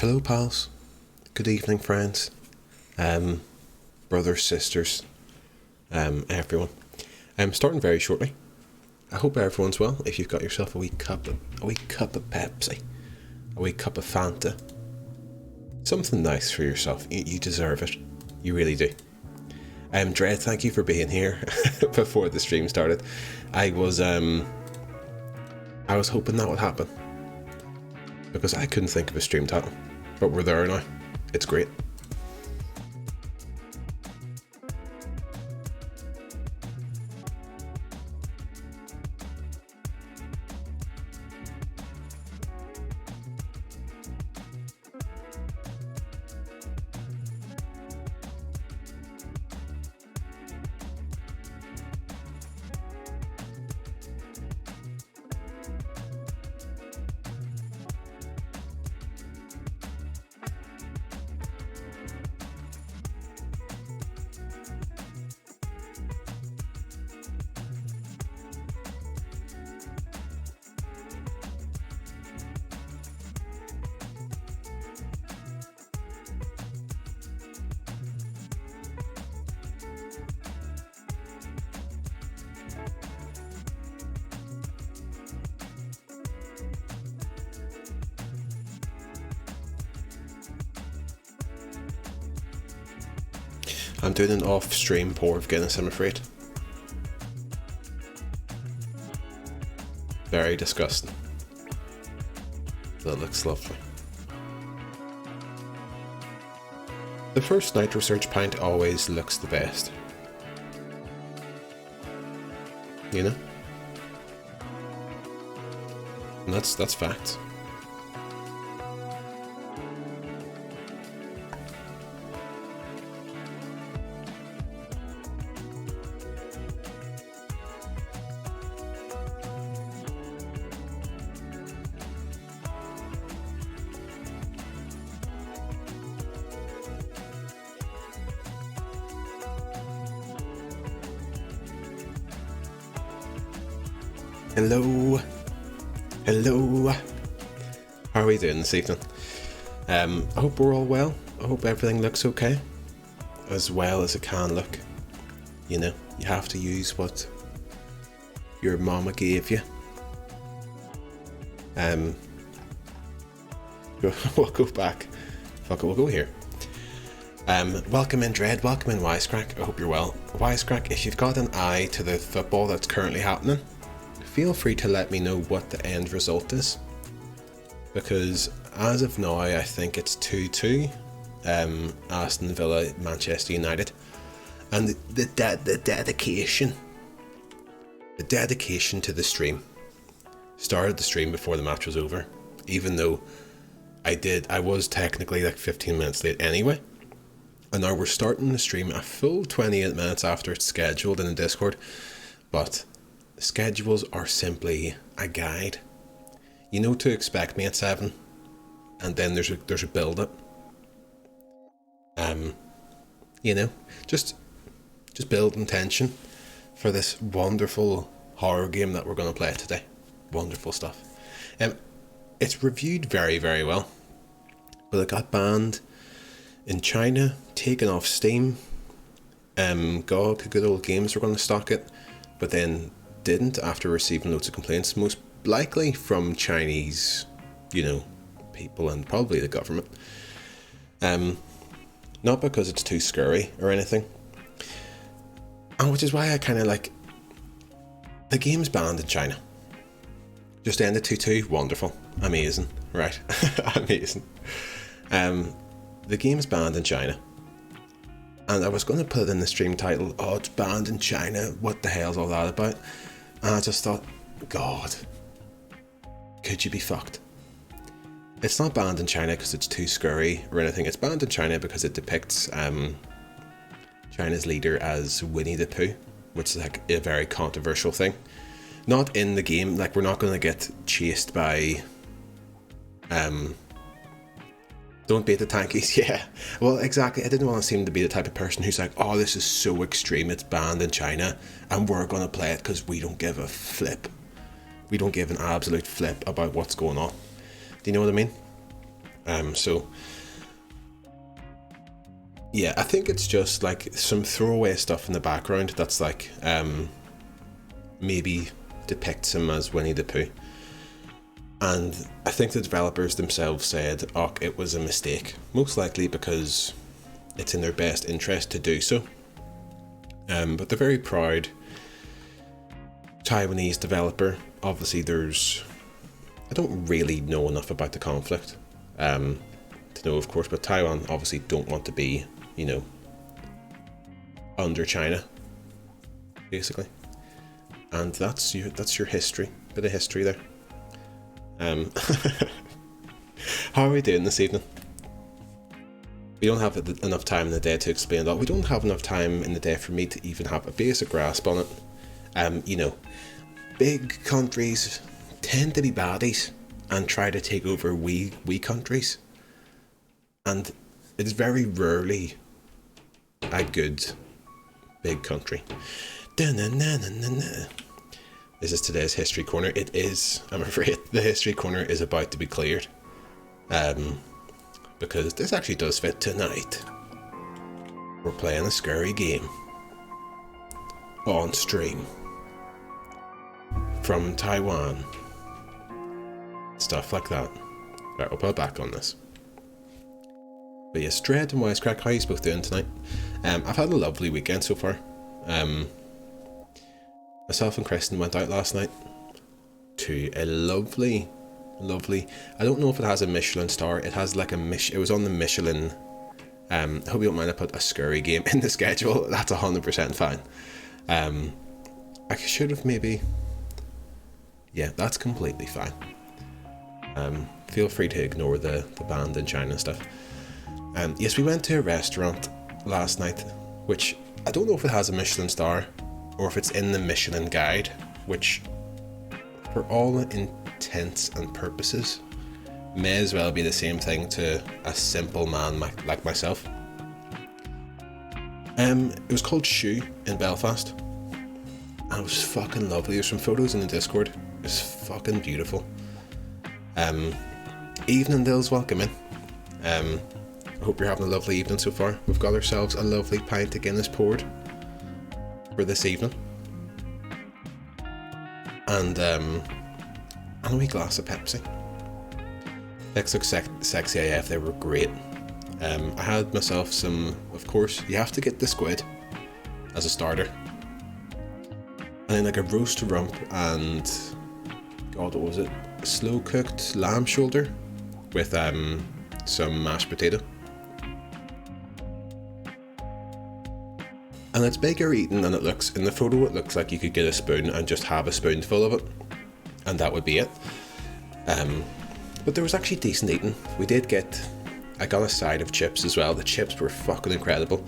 Hello, pals. Good evening, friends. Brothers, sisters, everyone. I'm starting very shortly. I hope everyone's well. If you've got yourself a wee cup of Pepsi, a wee cup of Fanta, something nice for yourself. You deserve it. You really do. Dread, thank you for being here before the stream started. I was hoping that would happen because I couldn't think of a stream title, but we're there now. It's great. I'm doing an off-stream pour of Guinness, I'm afraid. Very disgusting. That looks lovely. The first Night Research pint always looks the best. You know? And that's fact. Hello. How are we doing this evening? I hope we're all well. I hope everything looks okay. As well as it can look. You know, you have to use what your mama gave you. We'll go back. Fuck it, we'll go here. Welcome in Dread, welcome in Wisecrack. I hope you're well. Wisecrack, if you've got an eye to the football that's currently happening, feel free to let me know what the end result is, because as of now I think it's 2-2 Aston Villa Manchester United, and the dedication to the stream started the stream before the match was over, even though I was technically like 15 minutes late anyway, and now we're starting the stream a full 28 minutes after it's scheduled in the Discord. But schedules are simply a guide. You know to expect me at 7, and then there's a build up. You know, just building tension for this wonderful horror game that we're going to play today. Wonderful stuff. It's reviewed very, very well, but it got banned in China, taken off Steam. GOG, Good Old Games, were going to stock it, but then didn't after receiving loads of complaints, most likely from Chinese, you know, people and probably the government. Not because it's too scary or anything, and which is why I kind of like the game's banned in China. Just ended 2-2, wonderful, amazing, right? Amazing. The game's banned in China. And I was going to put it in the stream title, oh, it's banned in China, what the hell's all that about? And I just thought, God, could you be fucked? It's not banned in China because it's too scary or anything. It's banned in China because it depicts China's leader as Winnie the Pooh, which is like a very controversial thing. Not in the game, like we're not going to get chased by don't beat the tankies. Yeah, well, exactly. I didn't want to seem to be the type of person who's like, oh, this is so extreme, it's banned in China and we're going to play it because we don't give a flip. We don't give an absolute flip about what's going on. Do you know what I mean? So yeah, I think it's just like some throwaway stuff in the background that's like maybe depicts him as Winnie the Pooh. And I think the developers themselves said, oh, it was a mistake. Most likely because it's in their best interest to do so. But they're very proud. Taiwanese developer. Obviously I don't really know enough about the conflict to know, of course, but Taiwan obviously don't want to be, under China, basically. And that's your history, bit of history there. How are we doing this evening? We don't have enough time in the day to explain that. We don't have enough time in the day for me to even have a basic grasp on it. Big countries tend to be baddies and try to take over wee countries. And it's very rarely a good big country. This is today's History Corner. It is, I'm afraid, the History Corner is about to be cleared. Because this actually does fit tonight. We're playing a scary game. On stream. From Taiwan. Stuff like that. Right, we'll put back on this. But yes, Dread and Wisecrack, how are you both doing tonight? I've had a lovely weekend so far. Myself and Kristen went out last night to a lovely, I don't know if it has a Michelin star. It has like it was on the Michelin. I hope you don't mind I put a scurry game in the schedule. That's 100% fine. I should have maybe. Yeah, that's completely fine. Feel free to ignore the band in China stuff. Yes, we went to a restaurant last night, which I don't know if it has a Michelin star or if it's in the Michelin guide, which for all intents and purposes may as well be the same thing to a simple man like myself. It was called Shoe in Belfast, and it was fucking lovely. There's some photos in the Discord. It was fucking beautiful. Evening Dill's welcome in. I hope you're having a lovely evening so far. We've got ourselves a lovely pint of Guinness poured for this evening. And a wee glass of Pepsi. Legs look sexy AF, they were great. I had myself some, of course, you have to get the squid as a starter. And then like a roast rump and, God, what was it? Slow cooked lamb shoulder with some mashed potato. And it's bigger eaten than it looks. In the photo it looks like you could get a spoon and just have a spoonful of it, and that would be it. But there was actually decent eating. I got a side of chips as well. The chips were fucking incredible.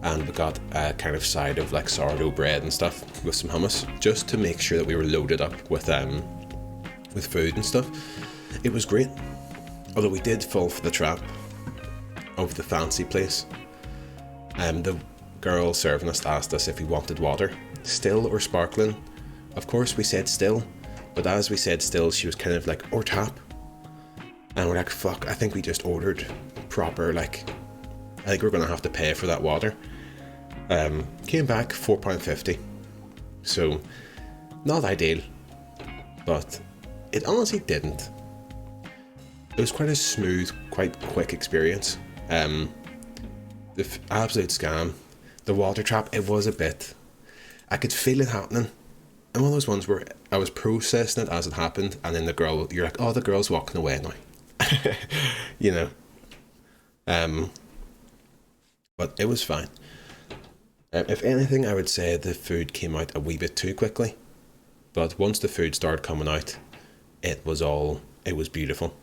And we got a kind of side of like sourdough bread and stuff with some hummus, just to make sure that we were loaded up with food and stuff. It was great. Although we did fall for the trap of the fancy place. The girl serving us asked us if we wanted water, still or sparkling. Of course we said still, but as we said still, she was kind of like, or tap. And we're like, fuck, I think we just ordered proper, like, I think we're going to have to pay for that water. Came back £4.50. So, not ideal, but it honestly didn't. It was quite a smooth, quite quick experience. The absolute scam. The water trap, it was a bit, I could feel it happening. And one of those ones where I was processing it as it happened, and then you're like, oh, the girl's walking away now. But it was fine. If anything, I would say the food came out a wee bit too quickly. But once the food started coming out, it was beautiful.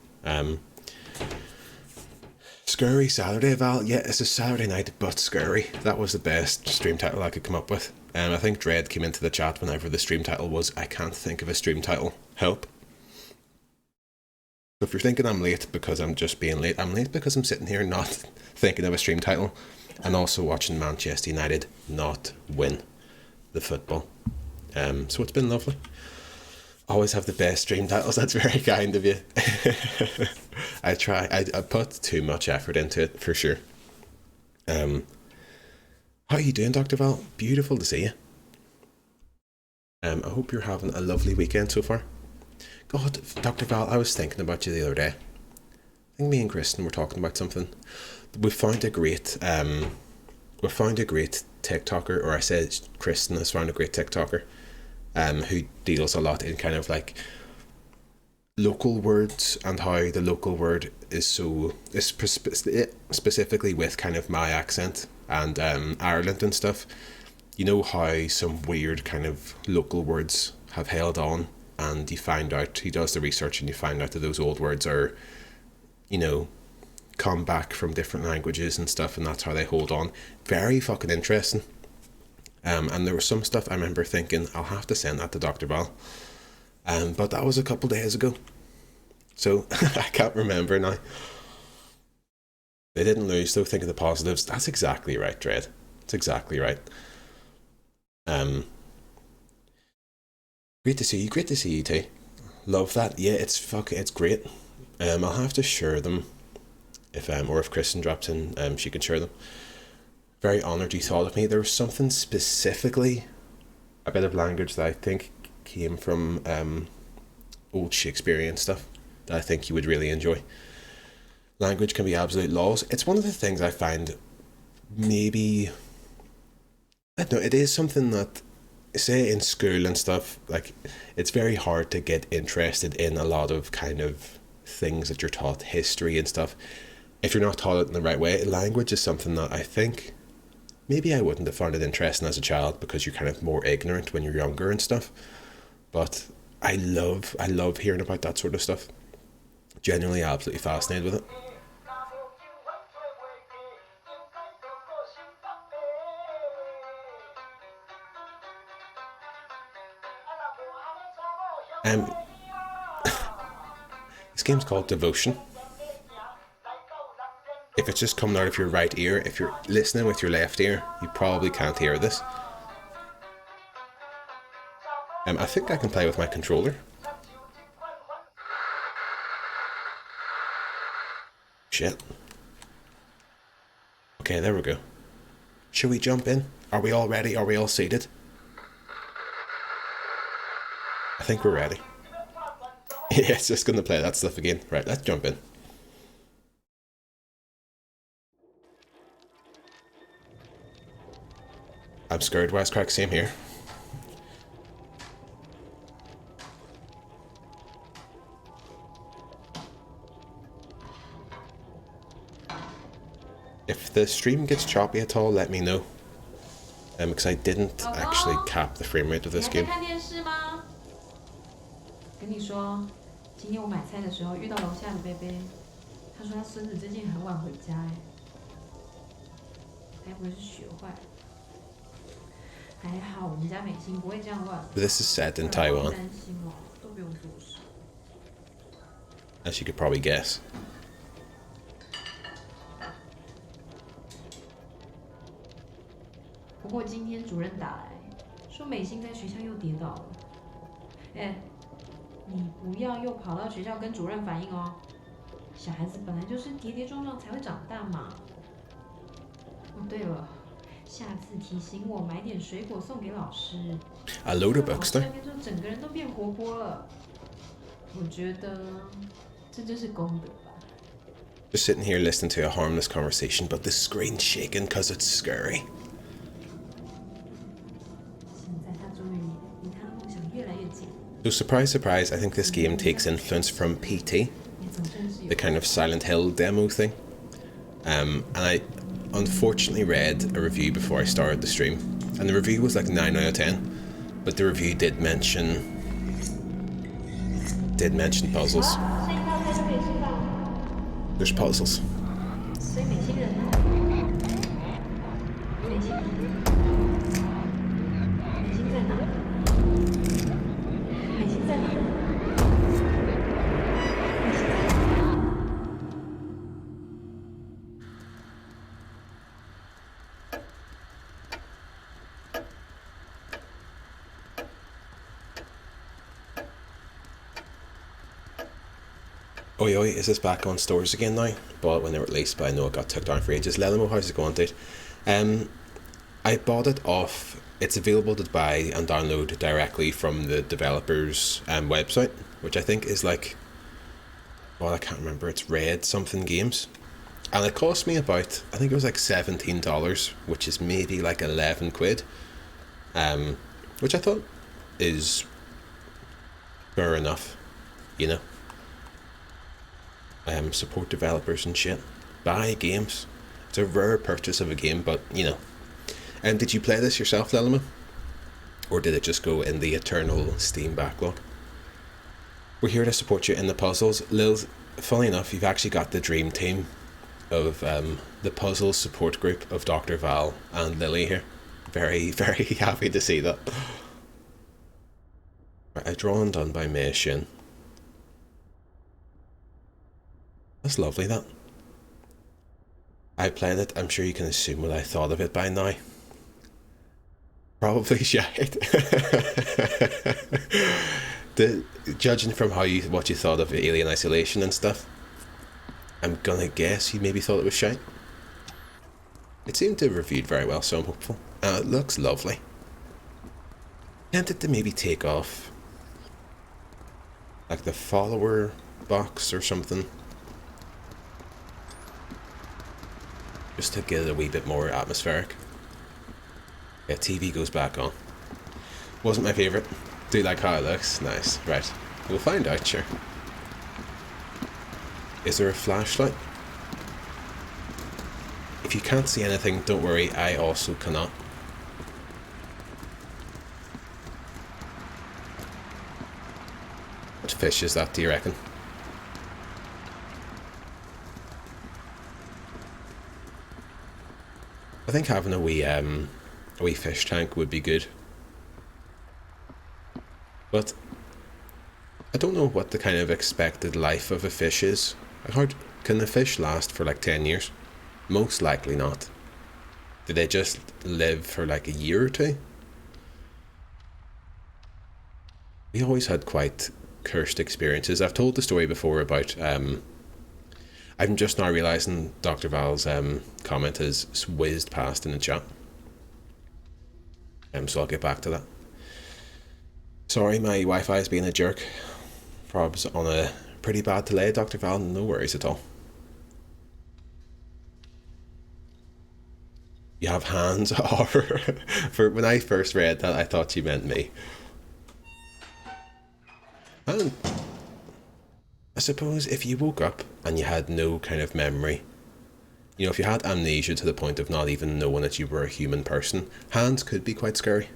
Scurry Saturday, Val. Yeah, it's a Saturday night, but scurry. That was the best stream title I could come up with. I think Dread came into the chat whenever the stream title was, I can't think of a stream title. Help. So if you're thinking I'm late because I'm just being late, I'm late because I'm sitting here not thinking of a stream title and also watching Manchester United not win the football. So it's been lovely. always have the best stream titles. That's very kind of you. I try. I put too much effort into it for sure. How are you doing, Dr. Val? Beautiful to see you. I hope you're having a lovely weekend so far. God, Dr. Val, I was thinking about you the other day. I think me and Kristen were talking about something. We found a great TikToker, or I said Kristen has found a great TikToker, who deals a lot in kind of like local words and how the local word is specifically with kind of my accent and Ireland and stuff. You know how some weird kind of local words have held on, and you find out, he does the research and you find out that those old words are, you know, come back from different languages and stuff, and that's how they hold on. Very fucking interesting. And there was some stuff I remember thinking, I'll have to send that to Dr. Val. But that was a couple days ago. So I can't remember now. They didn't lose though, think of the positives. That's exactly right, Dread. That's exactly right. Great to see you too. Love that. Yeah, it's great. I'll have to share them if Kristen drops in, she can share them. Very honoured you thought of me. There was something specifically, a bit of language that I think came from old Shakespearean stuff that I think you would really enjoy. Language can be absolute laws. It's one of the things I find maybe, I don't know, it is something that, say in school and stuff, like it's very hard to get interested in a lot of kind of things that you're taught, history and stuff, if you're not taught it in the right way. Language is something that I think maybe I wouldn't have found it interesting as a child because you're kind of more ignorant when you're younger and stuff. But I love hearing about that sort of stuff. Genuinely absolutely fascinated with it. This game's called Devotion. If it's just coming out of your right ear, if you're listening with your left ear, you probably can't hear this. I think I can play with my controller. Shit. Okay, there we go. Shall we jump in? Are we all ready? Are we all seated? I think we're ready. Yeah, it's just going to play that stuff again. Right, let's jump in. I'm scared, Wisecrack, same here. If the stream gets choppy at all, let me know. Because I didn't actually cap the frame rate of this game. 跟你说，今天我买菜的时候遇到楼下的贝贝，他说他孙子最近很晚回家，哎，该不会是学坏了？还好我们家美心不会这样乱。This is set in Taiwan, 担心哦，都不用做事。as you could probably guess. 不过今天主任打来，说美心在学校又跌倒了。哎。你不要又跑到学校跟主任反映哦。小孩子本来就是跌跌撞撞才会长大嘛。哦，对了，下次提醒我买点水果送给老师。A load of books there. 下面就整个人都变活泼了。我觉得这就是功德吧。Just sitting here listening to a harmless conversation, but the screen's shaking because it's scary. 现在他终于离他的梦想越来越近。So surprise, surprise, I think this game takes influence from PT, the kind of Silent Hill demo thing. And I unfortunately read a review before I started the stream, and the review was like 9 out of 10, but the review did mention puzzles. There's puzzles. Oi Oi is this back on stores again now? Bought it when they were released, but I know it got took down for ages. Let them know how's it going, dude. I bought it off. It's available to buy and download directly from the developer's website, which I think is like, well, I can't remember. It's Red something games, and it cost me about, I think it was like $17, which is maybe like 11 quid, which I thought is fair enough, you know. Support developers and shit. Buy games. It's a rare purchase of a game, but you know. And did you play this yourself, Lelima? Or did it just go in the eternal Steam backlog? We're here to support you in the puzzles. Lil, funny enough, you've actually got the dream team of the puzzle support group of Dr. Val and Lily here. Very, very happy to see that. Right, a drawn done by Mei Shin. That's lovely, that. I played it, I'm sure you can assume what I thought of it by now. Probably shite. Judging from what you thought of Alien Isolation and stuff, I'm gonna guess you maybe thought it was shite. It seemed to have reviewed very well, so I'm hopeful. It looks lovely. Tempted to maybe take off like the follower box or something, just to get it a wee bit more atmospheric. Yeah, TV goes back on. Wasn't my favourite. Do like how it looks? Nice. Right. We'll find out, sure. Is there a flashlight? If you can't see anything, don't worry, I also cannot. What fish is that, do you reckon? I think having a wee fish tank would be good. But I don't know what the kind of expected life of a fish is. Can a fish last for like 10 years? Most likely not. Do they just live for like a year or two? We always had quite cursed experiences. I've told the story before about I'm just now realising Dr. Val's comment has whizzed past in the chat. So I'll get back to that. Sorry, my Wi-Fi is being a jerk. Prob's on a pretty bad delay, Dr. Val. No worries at all. You have hands? For when I first read that, I thought you meant me. And I suppose if you woke up and you had no kind of memory, you know, if you had amnesia to the point of not even knowing that you were a human person, hands could be quite scary.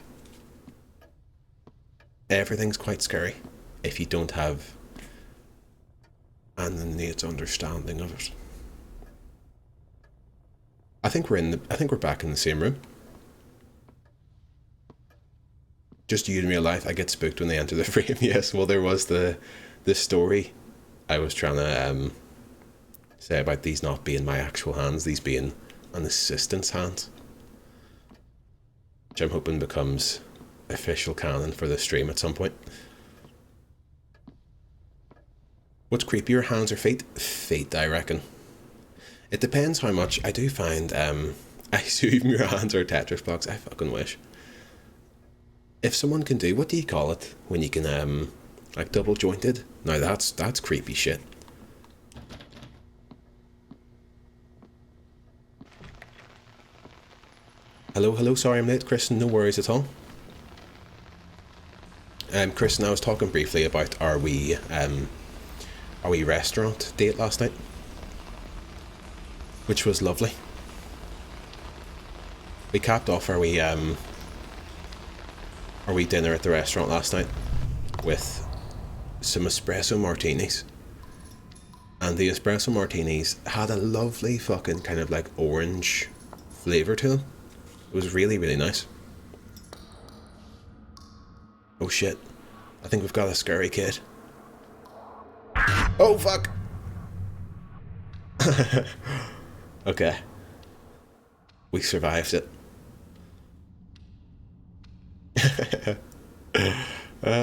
Everything's quite scary if you don't have an innate understanding of it. I think we're back in the same room. Just you in real life. I get spooked when they enter the frame. Yes, well, there was the story I was trying to say about these not being my actual hands, these being an assistant's hands, which I'm hoping becomes official canon for the stream at some point. What's creepier, hands or feet? Feet, I reckon. It depends how much. I do find I assume your hands are Tetris blocks. I fucking wish. If someone can do, what do you call it when you can like double jointed? Now that's creepy shit. Hello, sorry I'm late, Kristen, no worries at all. Kristen, I was talking briefly about our wee restaurant date last night, which was lovely. We capped off our wee dinner at the restaurant last night with some espresso martinis. And the espresso martinis had a lovely fucking kind of like orange flavour to them. It was really, really nice. Oh shit. I think we've got a scary kid. Oh fuck! Okay. We survived it.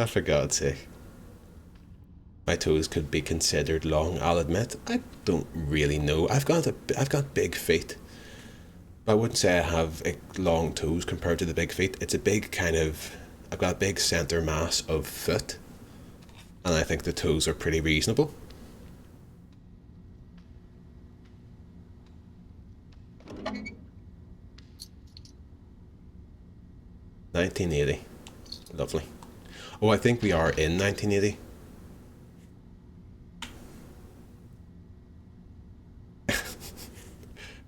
For God's sake. my toes could be considered long, I'll admit. I don't really know. I've got big feet. But I wouldn't say I have long toes compared to the big feet. It's a big kind of... I've got a big centre mass of foot. And I think the toes are pretty reasonable. $19.80. Lovely. Oh, I think we are in 1980.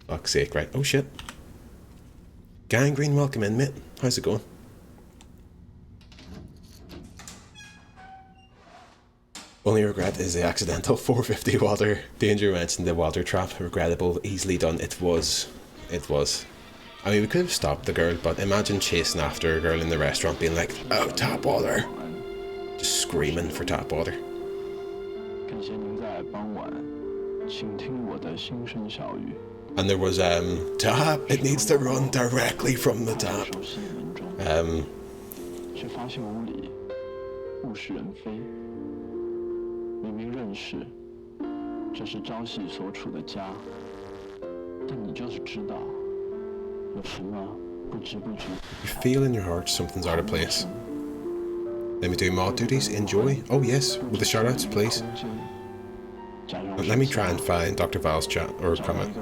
Fuck's sake, right? Oh shit. Gangrene, welcome in, mate. How's it going? Only regret is the accidental 450 water. Danger mentioned the water trap. Regrettable, easily done. It was. I mean, we could have stopped the girl, but imagine chasing after a girl in the restaurant being like, oh, tap water. Just screaming for tap water. And there was, tap, it needs to run directly from the tap. You feel in your heart something's out of place. Let me do mod duties, enjoy. Oh yes, with the shoutouts, please. Let me try and find Dr. Val's chat or comment.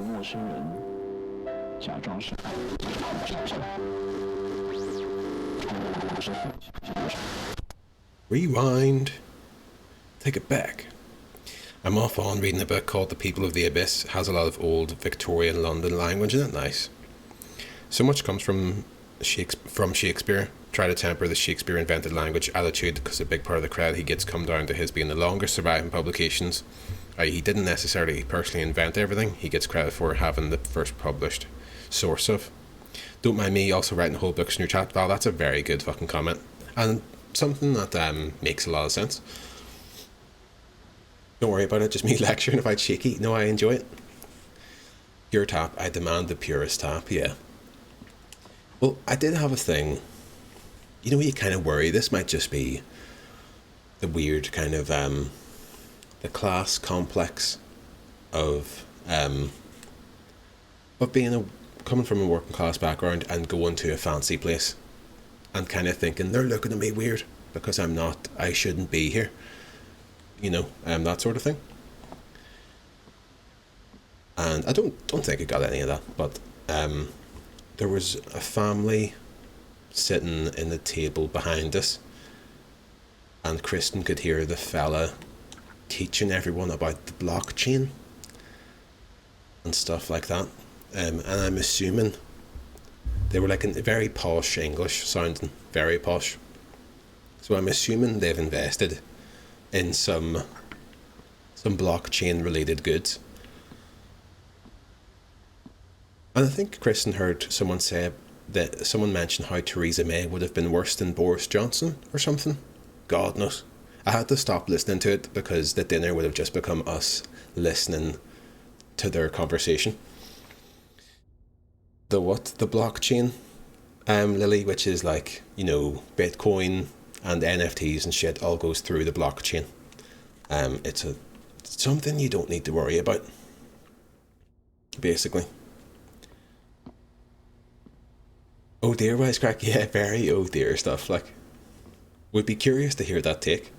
Rewind. Take it back. I'm off on reading a book called The People of the Abyss. It has a lot of old Victorian London language, isn't it nice? So much comes from Shakespeare. Try to temper the Shakespeare invented language attitude, because a big part of the credit he gets come down to his being the longest surviving publications. He didn't necessarily personally invent everything. He gets credit for having the first published source of. Don't mind me also writing whole books in your chat, Val. That's a very good fucking comment. And something that makes a lot of sense. Don't worry about it, just me lecturing if I'm shaky. No, I enjoy it. Pure tap. I demand the purest tap, yeah. Well, I did have a thing. You know, you kind of worry this might just be the weird kind of the class complex of coming from a working class background and going to a fancy place and kind of thinking they're looking at me weird because I shouldn't be here. You know, that sort of thing. And I don't think I got any of that, but there was a family sitting in the table behind us, and Kristen could hear the fella teaching everyone about the blockchain and stuff like that. And I'm assuming they were like in very posh English sounding, very posh. So I'm assuming they've invested in some blockchain related goods. And I think Kristen heard someone say that someone mentioned how Theresa May would have been worse than Boris Johnson or something. God knows. I had to stop listening to it because the dinner would have just become us listening to their conversation. The blockchain, Lily, which is like, you know, Bitcoin and NFTs and shit all goes through the blockchain. It's something you don't need to worry about, basically. Oh dear, Wisecrack, yeah, very oh dear stuff, like. Would be curious to hear that take.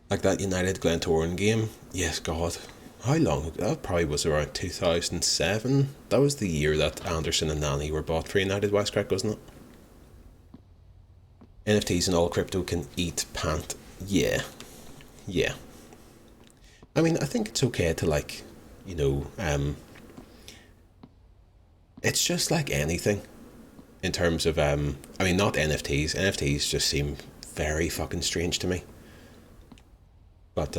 Like that United Glentoran game, yes, God. How long ago? That probably was around 2007. That was the year that Anderson and Nani were bought for United, Wisecrack, wasn't it? NFTs and all crypto can eat pant. Yeah. I mean, I think it's okay to, like, you know, it's just like anything in terms of, I mean, not NFTs. NFTs just seem very fucking strange to me. But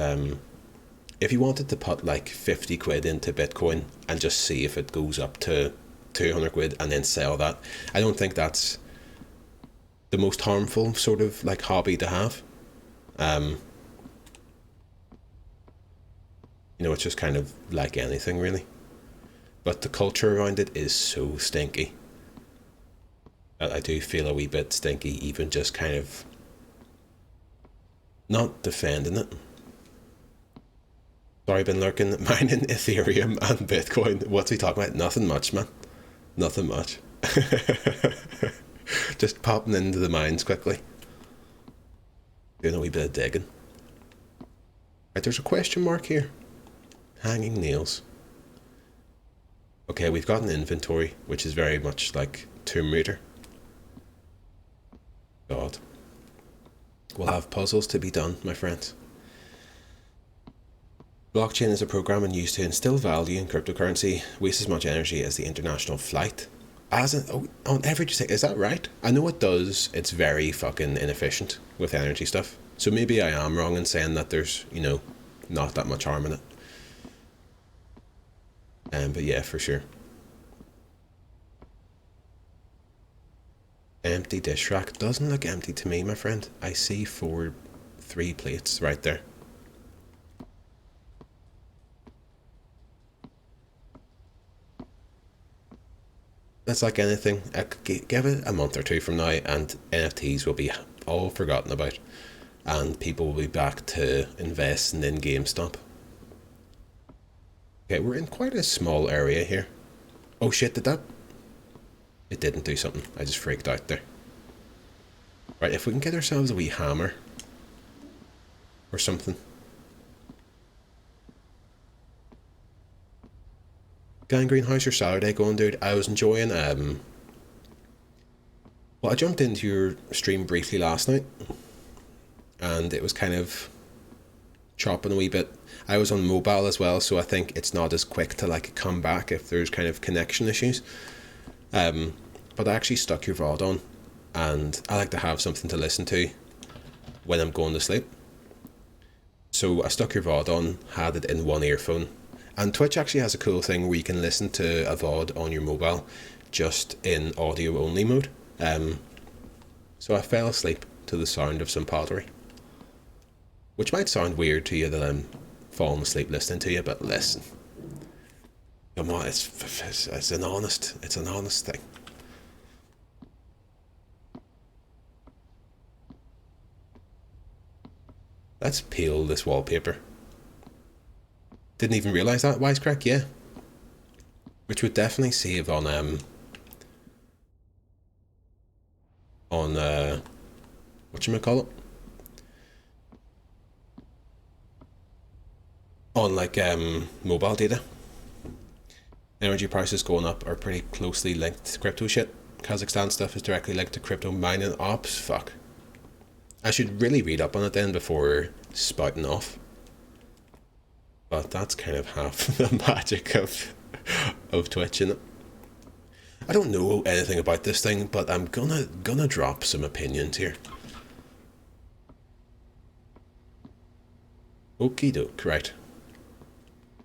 if you wanted to put like 50 quid into Bitcoin and just see if it goes up to 200 quid and then sell that, I don't think that's the most harmful sort of like hobby to have. You know, it's just kind of like anything really. But the culture around it is so stinky. I do feel a wee bit stinky, even just kind of Not defending it. Sorry, been lurking, mining Ethereum and Bitcoin. What's he talking about? Nothing much, man. Nothing much. Just popping into the mines quickly. Doing a wee bit of digging. Right, there's a question mark here. Hanging nails. Okay, we've got an inventory, which is very much like Tomb Raider. God. We'll have puzzles to be done, my friends. Blockchain is a programming used to instill value in cryptocurrency, wastes as much energy as the international flight. On average, is that right? I know it does. It's very fucking inefficient with energy stuff. So maybe I am wrong in saying that there's, not that much harm in it. But yeah, for sure. Empty dish rack. Doesn't look empty to me, my friend. I see 3 plates right there. That's like anything. Give it a month or two from now and NFTs will be all forgotten about. And people will be back to investing in GameStop. Okay, we're in quite a small area here. Oh shit, did that? It didn't do something. I just freaked out there. Right, if we can get ourselves a wee hammer. Or something. Gangrene, how's your Saturday going, dude? I was enjoying, well, I jumped into your stream briefly last night. And it was kind of chopping a wee bit. I was on mobile as well, so I think it's not as quick to like come back if there's kind of connection issues. But I actually stuck your VOD on, and I like to have something to listen to when I'm going to sleep. So I stuck your VOD on, had it in one earphone. And Twitch actually has a cool thing where you can listen to a VOD on your mobile just in audio only mode. So I fell asleep to the sound of some pottery. Which might sound weird to you that I'm falling asleep listening to you, but listen. Come on, it's an honest thing. Let's peel this wallpaper. Didn't even realise that, Wisecrack, yeah. Which would definitely save on whatchamacallit? On like mobile data. Energy prices going up are pretty closely linked to crypto shit. Kazakhstan stuff is directly linked to crypto mining ops. Fuck. I should really read up on it then before spouting off. But that's kind of half the magic of Twitch, innit? I don't know anything about this thing, but I'm gonna drop some opinions here. Okie doke, right.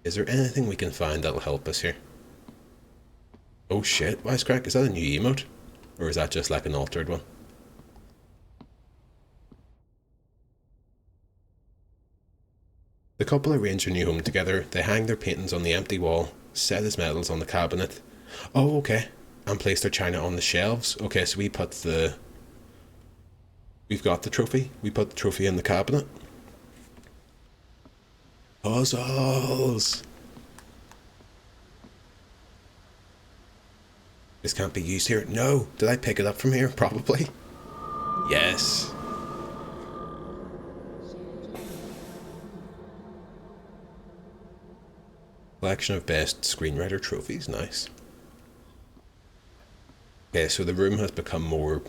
Is there anything we can find that'll help us here? Oh shit, Wisecrack, is that a new emote? Or is that just like an altered one? The couple arrange their new home together. They hang their paintings on the empty wall, set his medals on the cabinet. Oh, okay. And place their china on the shelves. Okay, so we've got the trophy. We put the trophy in the cabinet. Puzzles! This can't be used here. No! Did I pick it up from here? Probably. Yes. Collection of best screenwriter trophies. Nice. Okay, so the room has become more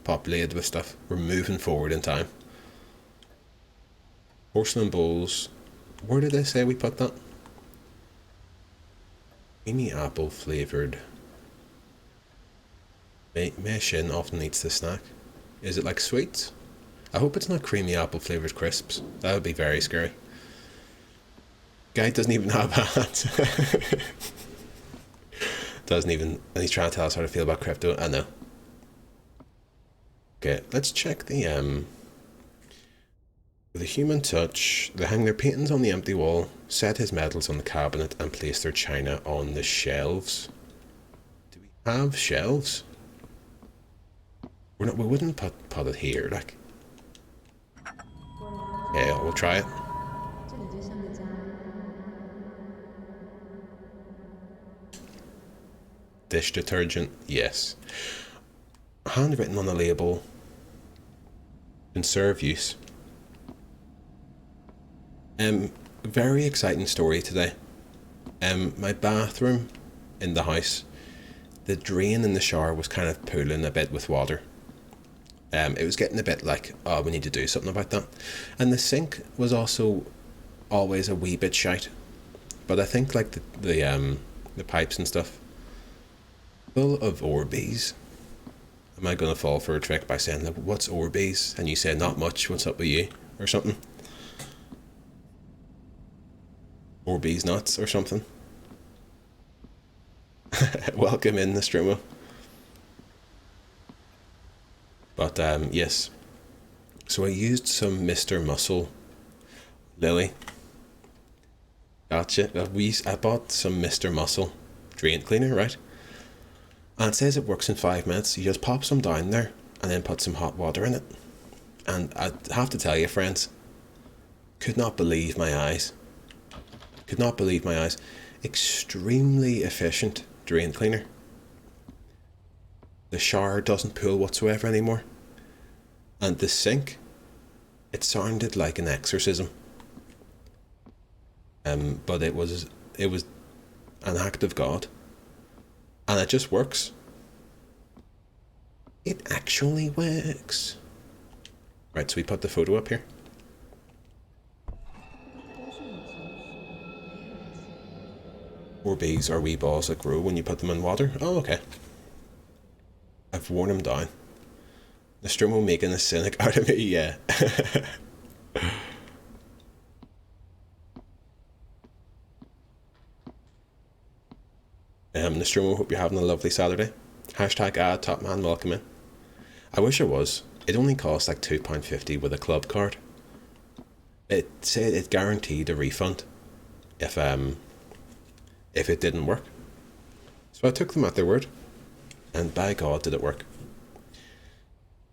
populated with stuff. We're moving forward in time. Porcelain bowls. Where did they say we put that? Creamy apple flavoured. Mei Shin often eats this snack. Is it like sweets? I hope it's not creamy apple flavoured crisps. That would be very scary. Guy doesn't even have hands. Doesn't even, and he's trying to tell us how to feel about crypto. I know. Okay, let's check the human touch. They hang their paintings on the empty wall, set his medals on the cabinet, and place their china on the shelves. Do we have shelves? We wouldn't put it here, like. Yeah, we'll try it. 这里就像个家。Dish detergent, yes. Handwritten on the label, conserve use. Very exciting story today. My bathroom in the house, the drain in the shower was kind of pooling a bit with water. It was getting a bit like, oh, we need to do something about that. And the sink was also always a wee bit shite. But I think like the pipes and stuff, full of Orbeez. Am I going to fall for a trick by saying, what's Orbeez? And you say, not much, what's up with you? Or something. Orbeez nuts or something. Welcome in, Nostromo. But yes. So I used some Mr. Muscle Lily. Gotcha. I bought some Mr. Muscle drain cleaner, right? And it says it works in 5 minutes. You just pop some down there and then put some hot water in it. And I have to tell you, friends, could not believe my eyes. Could not believe my eyes. Extremely efficient drain cleaner. The shower doesn't pool whatsoever anymore. And the sink, it sounded like an exorcism. But it was an act of God. And it just works. It actually works. Right, so we put the photo up here. Orbeez are wee balls that grow when you put them in water. Oh, okay. I've worn them down. Nostromo making a cynic out of me, yeah. Nostromo, hope you're having a lovely Saturday. Hashtag ad top man welcome in. I wish it was. It only costs like £2.50 with a club card. It said it guaranteed a refund if it didn't work. So I took them at their word, and by God did it work.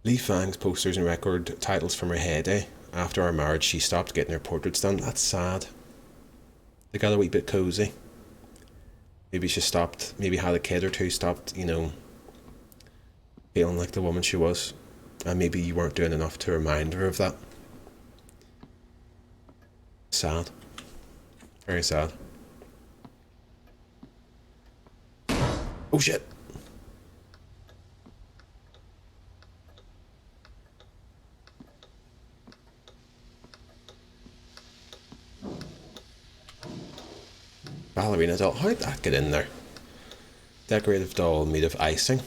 Lee Fang's posters and record titles from her heyday. After our marriage, she stopped getting her portraits done. That's sad. They got a wee bit cozy. Maybe she stopped, maybe had a kid or two, stopped, feeling like the woman she was. And maybe you weren't doing enough to remind her of that. Sad. Very sad. Oh shit! Ballerina doll. How did that get in there? Decorative doll made of icing.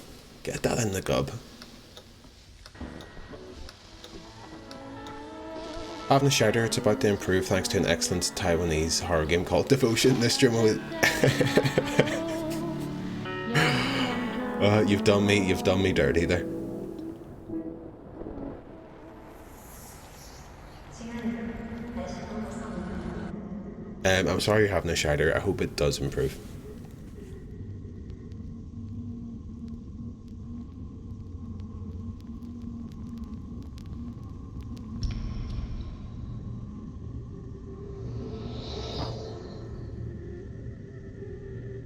Get that in the gub. Having a shouter, it's about to improve thanks to an excellent Taiwanese horror game called Devotion. This stream will... you've done me dirty there. I'm sorry you're having a shouter. I hope it does improve.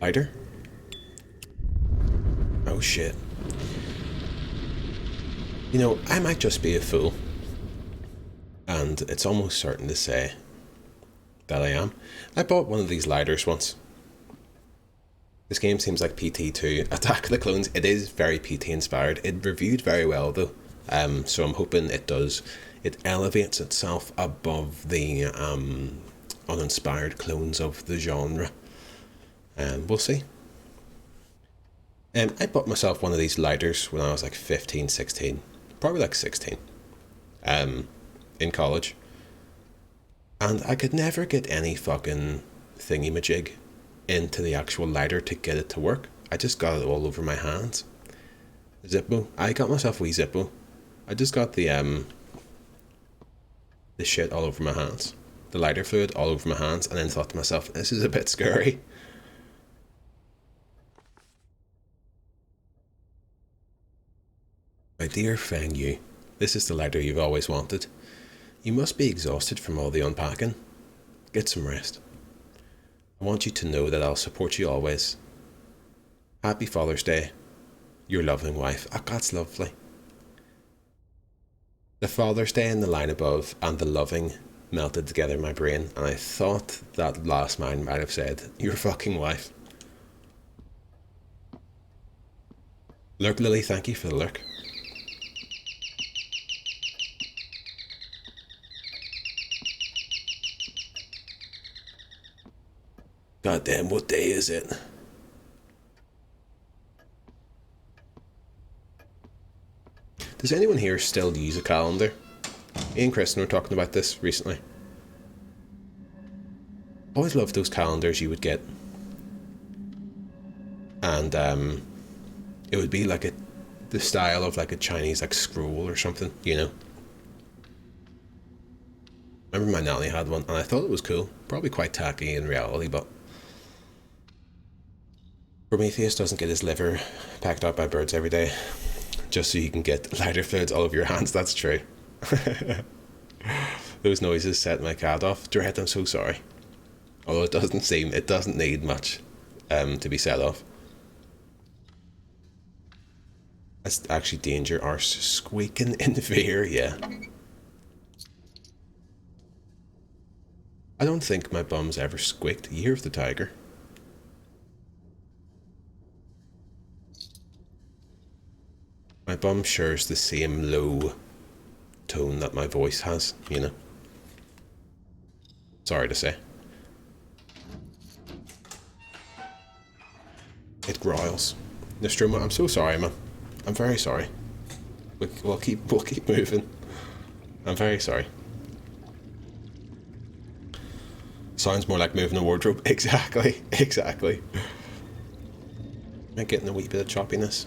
Lighter? Oh shit. I might just be a fool. And it's almost certain to say that I am. I bought one of these lighters once. This game seems like PT2 Attack of the Clones. It is very PT inspired. It reviewed very well though. So I'm hoping it does. It elevates itself above the uninspired clones of the genre. We'll see. I bought myself one of these lighters when I was like 15, 16. Probably like 16. In college. And I could never get any fucking thingy-majig into the actual lighter to get it to work. I just got it all over my hands. Zippo. I got myself a wee Zippo. I just got the shit all over my hands. The lighter fluid all over my hands, and then thought to myself, this is a bit scary. My dear Feng Yu, this is the lighter you've always wanted. You must be exhausted from all the unpacking. Get some rest. I want you to know that I'll support you always. Happy Father's Day. Your loving wife. Ah, that's lovely. The Father's Day in the line above and the loving melted together in my brain, and I thought that last line might have said, your fucking wife. Lurk Lily, thank you for the lurk. God damn, what day is it? Does anyone here still use a calendar? Me and Kristen were talking about this recently. Always loved those calendars you would get. And it would be like the style of like a Chinese like scroll or something, you know. I remember my nanny had one and I thought it was cool. Probably quite tacky in reality, but Prometheus doesn't get his liver packed up by birds every day just so you can get lighter fluids all over your hands. That's true. Those noises set my cat off. Dread, I'm so sorry. Although it doesn't need much to be set off. That's actually danger. Arse squeaking in fear, yeah. I don't think my bum's ever squeaked. Year of the tiger. My bum shares the same low tone that my voice has, you know. Sorry to say. It growls. Nostromo, I'm so sorry, man. I'm very sorry. We'll keep moving. I'm very sorry. Sounds more like moving a wardrobe. Exactly. Am I getting a wee bit of choppiness?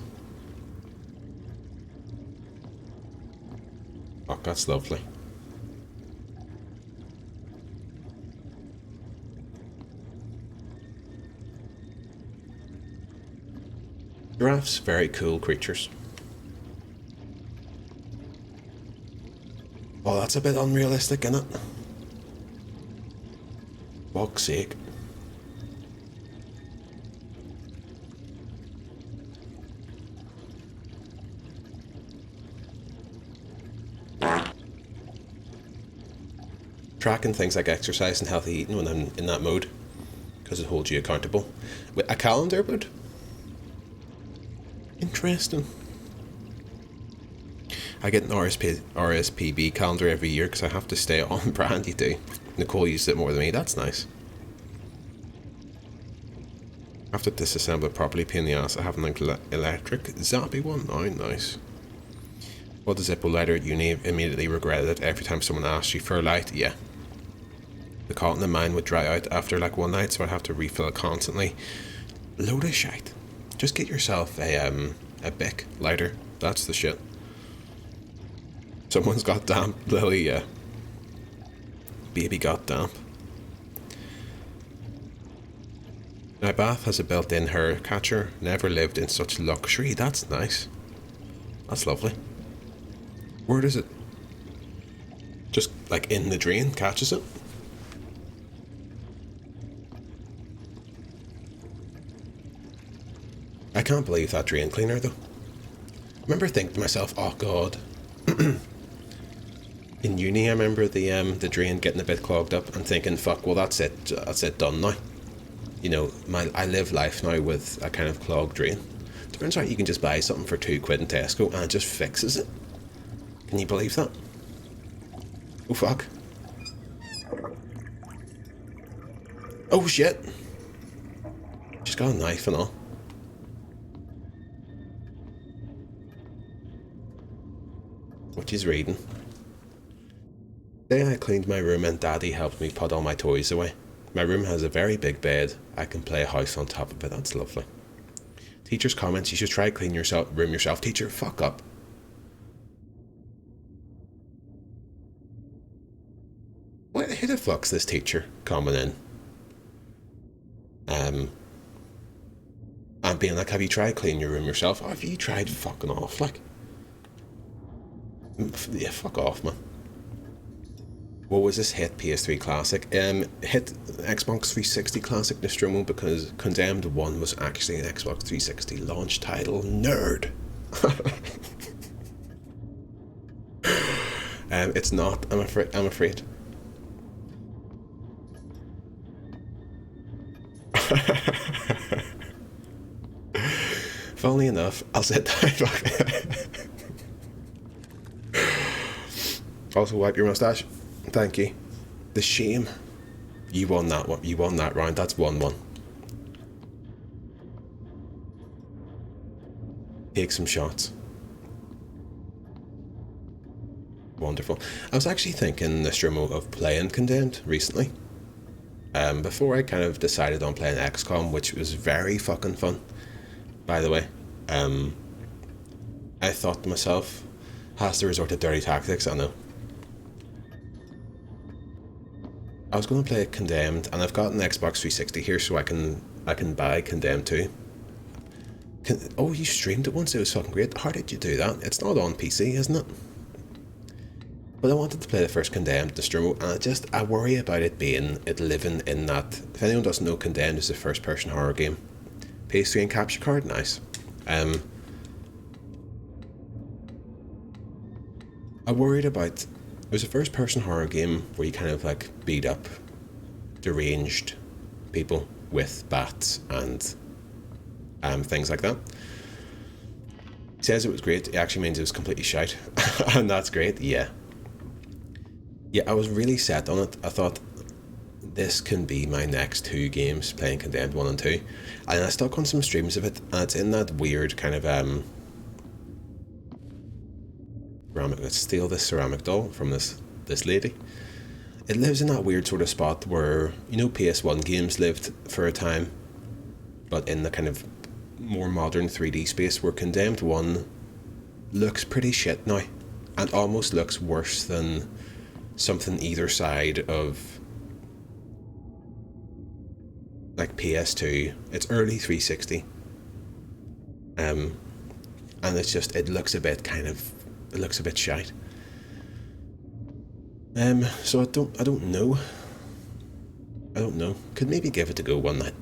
Oh, that's lovely. Giraffes, very cool creatures. Oh, that's a bit unrealistic, isn't it? Fuck's sake. Tracking things like exercise and healthy eating when I'm in that mode, because it holds you accountable. With a calendar would? Interesting. I get an RSPB calendar every year because I have to stay on brand. You do. Nicole used it more than me. That's nice. I have to disassemble it properly. Pain in the ass. I have an electric zappy one. Oh, nice. What does Zippo lighter at uni? Immediately regretted it every time someone asked you for a light. Yeah. The cotton in mine would dry out after like one night, so I'd have to refill it constantly. Load of shite. Just get yourself a Bic lighter. That's the shit. Someone's got damp, Lily, yeah. Baby got damp. My bath has a built-in hair catcher. Never lived in such luxury. That's nice. That's lovely. Where does it? Just like in the drain, catches it? I can't believe that drain cleaner though. I remember thinking to myself, oh god. In uni I remember the drain getting a bit clogged up and thinking, fuck, well that's it done now. You know, I live life now with a kind of clogged drain. Turns out you can just buy something for £2 in Tesco and it just fixes it. Can you believe that? Oh fuck. Oh shit. She's got a knife and all. What she's reading. Today I cleaned my room and Daddy helped me put all my toys away. My room has a very big bed. I can play a house on top of it. That's lovely. Teacher's comments, you should try clean yourself room yourself. Teacher, fuck up. Who the fuck's this teacher coming in? And being like, have you tried cleaning your room yourself? Oh, have you tried fucking off, like? Yeah, fuck off, man. what was this hit PS3 Classic? Hit Xbox 360 Classic Nostromo because Condemned 1 was actually an Xbox 360 launch title. Nerd! It's not, I'm afraid. Funnily enough, I'll sit down. Also, wipe your mustache. Thank you. The shame. You won that one. You won that round. That's 1-1. Take some shots. Wonderful. I was actually thinking, Nostromo, of playing Condemned recently. Before I kind of decided on playing XCOM, which was very fucking fun, by the way. I thought to myself, has to resort to dirty tactics, I know. I was going to play Condemned, and I've got an Xbox 360 here, so I can buy Condemned 2. Oh, you streamed it once? It was fucking great. How did you do that? It's not on PC, isn't it? But I wanted to play the first Condemned Nostromo, and I worry about it living in that. If anyone doesn't know, Condemned is a first-person horror game. PS3 and capture card, nice. I worried about. It was a first-person horror game where you kind of like beat up deranged people with bats and things like that. He says it was great. It actually means it was completely shite, and that's great. Yeah. Yeah, I was really set on it. I thought this can be my next 2 games, playing Condemned 1 and 2, and I stuck on some streams of it, and it's in that weird kind of ceramic. Let's steal this ceramic doll from this lady. It lives in that weird sort of spot where, you know, PS1 games lived for a time, but in the kind of more modern 3D space, where Condemned 1 looks pretty shit now, and almost looks worse than something either side of like PS2. It's early 360, and it's just, it looks a bit shite. So I don't know. Could maybe give it a go one night.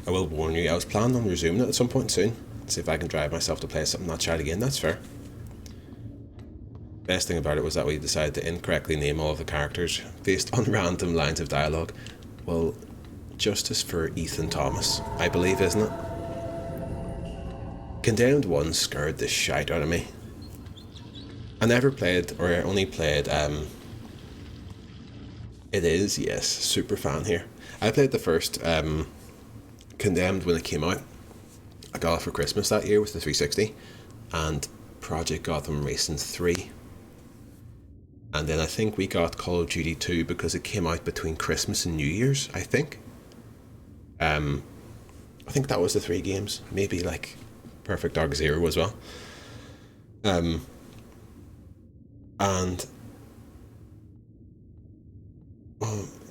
I will warn you, I was planning on resuming it at some point soon. See if I can drive myself to play something not shite again. That's fair. Best thing about it was that we decided to incorrectly name all of the characters based on random lines of dialogue. Well, justice for Ethan Thomas, I believe, isn't it? Condemned 1 scared the shite out of me. I never played, or I only played, It is, yes, super fan here. I played the first Condemned when it came out. I got it for Christmas that year with the 360, and Project Gotham Racing 3. And then I think we got Call of Duty 2 because it came out between Christmas and New Year's, I think. I think that was the 3 games. Maybe like Perfect Dark Zero as well. And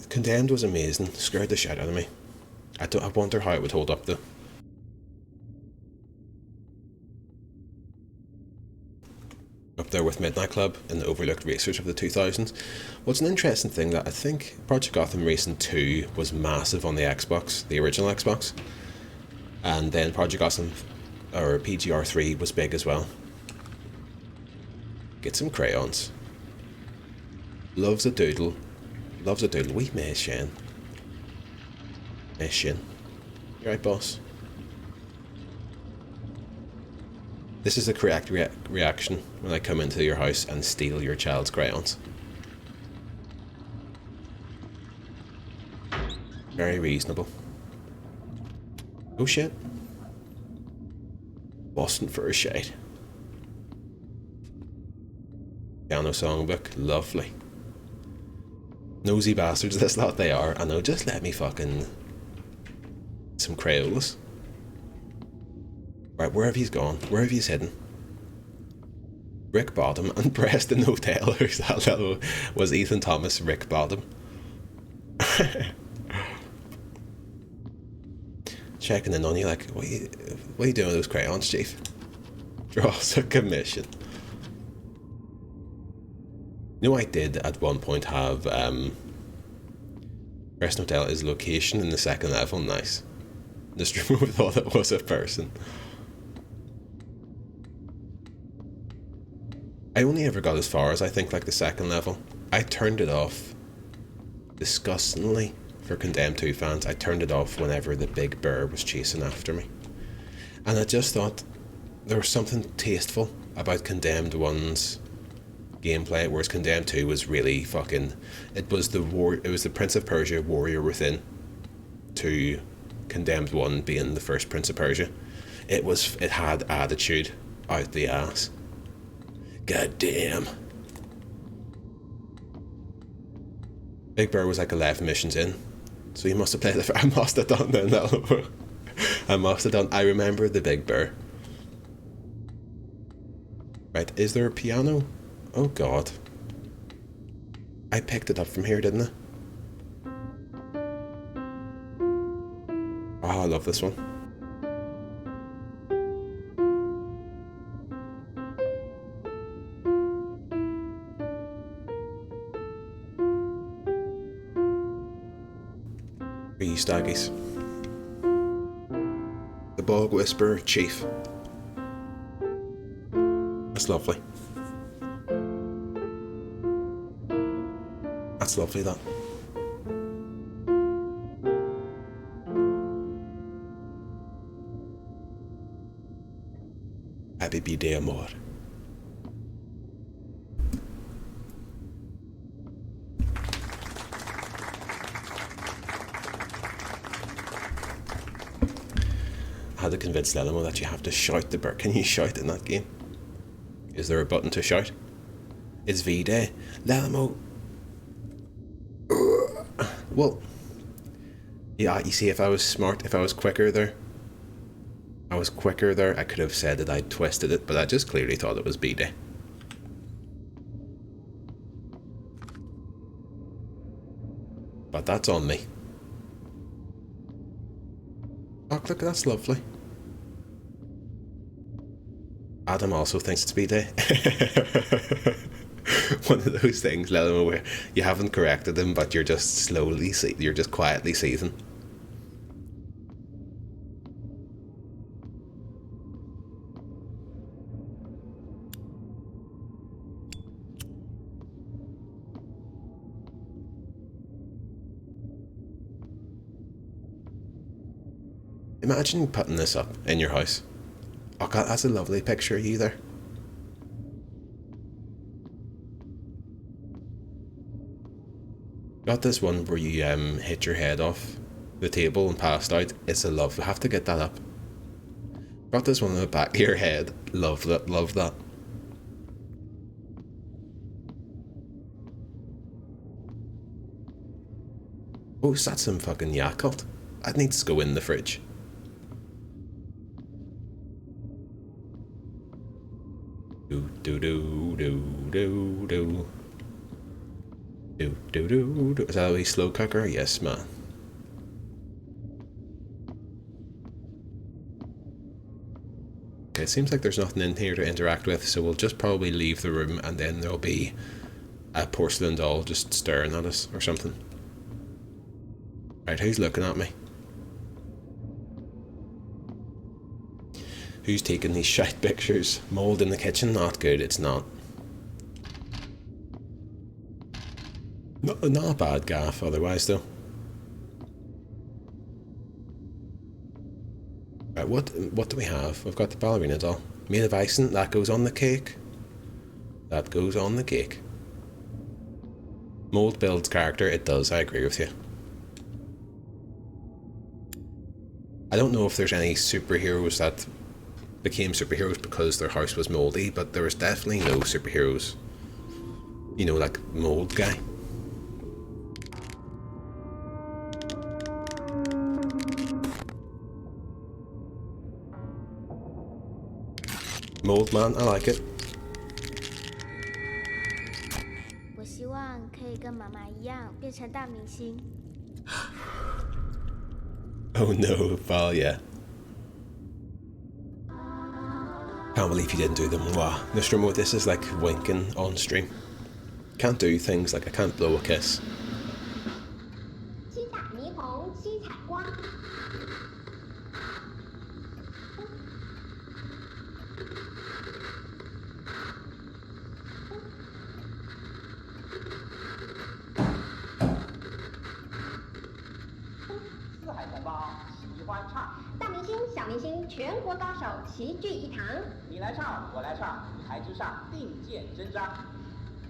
Condemned was amazing. Scared the shit out of me. I wonder how it would hold up though. Up there with Midnight Club and the overlooked racers of the 2000s. What's an interesting thing that I think Project Gotham Racing 2 was massive on the Xbox, the original Xbox, and then Project Gotham, or PGR 3, was big as well. Get some crayons. Loves a doodle. We may Shen. You right, boss? This is the correct reaction when I come into your house and steal your child's crayons. Very reasonable. Oh shit. Wasn't for a shade. Piano songbook, lovely. Nosy bastards, this lot they are. I know, just let me fucking... some Crayolas. Right, where have you gone? Where have you hidden? Rick Bottom and Preston Hotel. That was Ethan Thomas, Rick Bottom. Checking in on you like, what are you doing with those crayons, Chief? Draw us a commission. You know, I did at one point have Rest Hotel is location in the second level. Nice. The streamer thought it was a person. I only ever got as far as I think like the second level. I turned it off disgustingly for Condemned 2 fans. I turned it off whenever the big bear was chasing after me. And I just thought there was something tasteful about Condemned 1's gameplay, whereas Condemned 2 was really fucking... It was the Prince of Persia Warrior Within to Condemned 1 being the first Prince of Persia. It had attitude out the ass. God damn. Big Bear was like 11 missions in, so you must have played I must have done then. I must have done. I remember the Big Bear. Right, is there a piano? Oh god. I picked it up from here, didn't I? Oh, I love this one. Staggies. The Bog Whisperer Chief. That's lovely. That's lovely, that. Happy B-Day, amor. I had to convince Lelimo that you have to shout the bird. Can you shout in that game? Is there a button to shout? It's V-Day. Lelimo. Well, yeah, you see, if I was smart, if I was quicker there, I could have said that I'd twisted it, but I just clearly thought it was B-Day. But that's on me. Oh, look, that's lovely. Adam also thinks it's B-Day. One of those things, Lelimo, where you haven't corrected him, but you're just you're just quietly seething. Imagine putting this up in your house. Oh god, that's a lovely picture of you there. Got this one where you hit your head off the table and passed out. It's a love. We have to get that up. Got this one on the back of your head. Love that. Love that. Oh, is that some fucking Yakult? That needs to go in the fridge. Do do do do do do. Do do do do. Is that a wee slow cooker? Yes, man. Okay, it seems like there's nothing in here to interact with, so we'll just probably leave the room, and then there'll be a porcelain doll just staring at us or something. Right, who's looking at me? Who's taking these shite pictures? Mold in the kitchen? Not good, it's not. Not a bad gaff otherwise though. Right, what do we have? We've got the ballerina doll. Made of icing, that goes on the cake. That goes on the cake. Mold builds character, it does, I agree with you. I don't know if there's any superheroes that became superheroes because their house was moldy, but there was definitely no superheroes, you know, like Mold guy. Mold man, I like it. 我希望可以跟妈妈一样变成大明星。 Oh no, Valia. Can't believe you didn't do the mwah. Nostromo, this is like winking on stream. Can't do things like I can't blow a kiss. 七彩霓虹，七彩光。四海同胞喜欢唱，大明星、小明星，全国高手齐聚一堂。你来唱，我来唱，台之上并肩真章。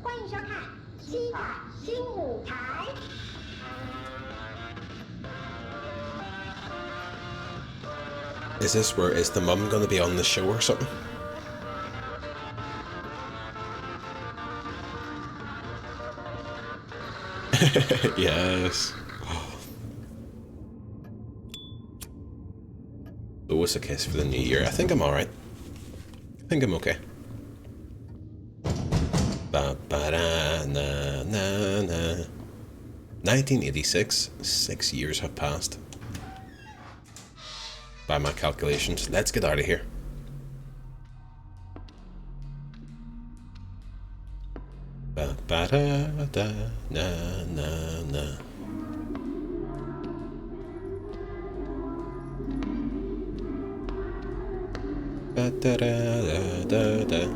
欢迎收看七彩新舞台。 Is this where is the mum gonna be on the show or something? Yes. Blow us a kiss for the new year. I think I'm alright. I think I'm okay. Ba ba da na na na. 1986. 6 years have passed. By my calculations. Let's get out of here. Ba ba da da na na na. Ba da da da da da.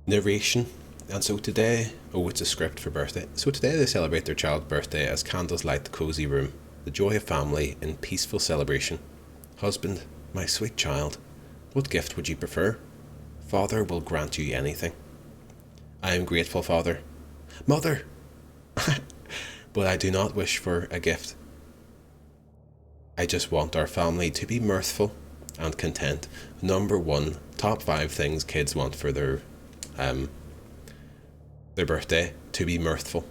Narration. And so today, oh, it's a script for birthday. So today they celebrate their child's birthday as candles light the cozy room, the joy of family in peaceful celebration. Husband, my sweet child, what gift would you prefer? Father will grant you anything. I am grateful, Father. Mother! But I do not wish for a gift. I just want our family to be mirthful and content. Number one, top 5 things kids want for their birthday, to be mirthful.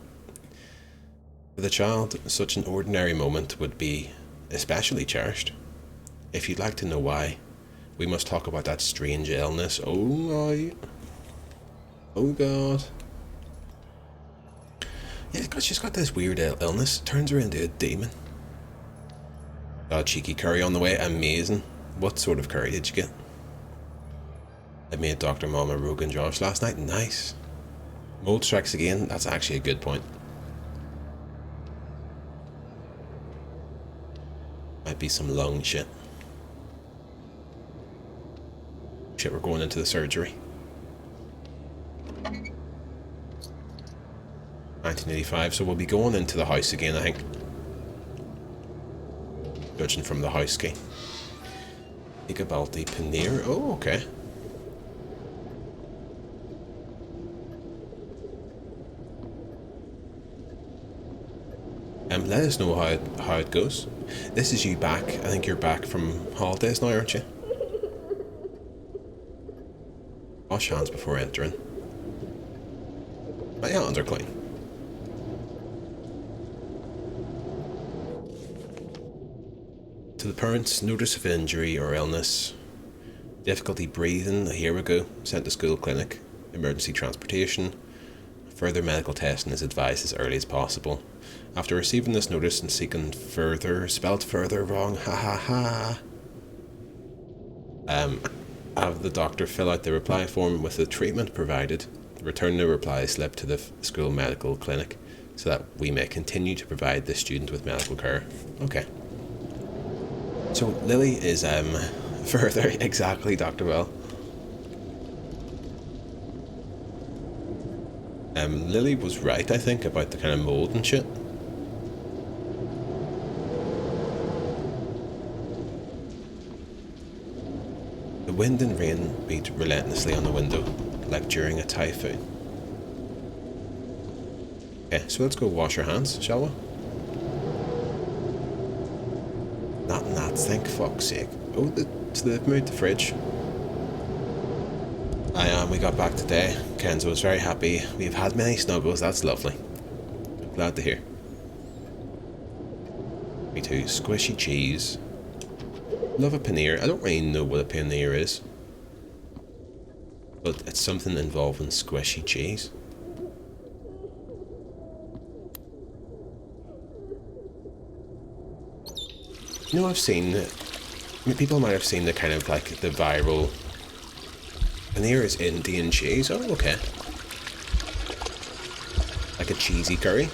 For the child, such an ordinary moment would be especially cherished. If you'd like to know why, we must talk about that strange illness. Oh, I... oh God. Yeah, she's got this weird illness. Turns her into a demon. Got a cheeky curry on the way. Amazing. What sort of curry did you get? I made Dr. Mama Rogan Josh last night. Nice. Mold strikes again. That's actually a good point. Might be some lung shit. Shit, we're going into the surgery. 1985, so we'll be going into the house again, I think. Judging from the house key. Igabaldi Paneer. Oh, okay. Let us know how it goes. This is you back. I think you're back from holidays now, aren't you? Wash hands before entering. My hands are clean. To the parents, notice of injury or illness, difficulty breathing, here we go, sent to school clinic, emergency transportation, further medical testing is advised as early as possible. After receiving this notice and seeking further, spelled further wrong, ha ha ha. Have the doctor fill out the reply form with the treatment provided, return the reply slip to the school medical clinic so that we may continue to provide the student with medical care. Okay. So Lily is further, exactly, Dr. Well. Lily was right, I think, about the kind of mold and shit. The wind and rain beat relentlessly on the window, like during a typhoon. Okay, so let's go wash our hands, shall we? Not in that, thank fuck's sake. Oh, so they've moved the fridge. We got back today. Kenzo was very happy. We've had many snuggles, that's lovely. Glad to hear. Me too. Squishy cheese. Love a paneer. I don't really know what a paneer is, but it's something involving squishy cheese. You know, I've seen, I mean, people might have seen the kind of like the viral paneer is Indian cheese. Oh, okay. Like a cheesy curry.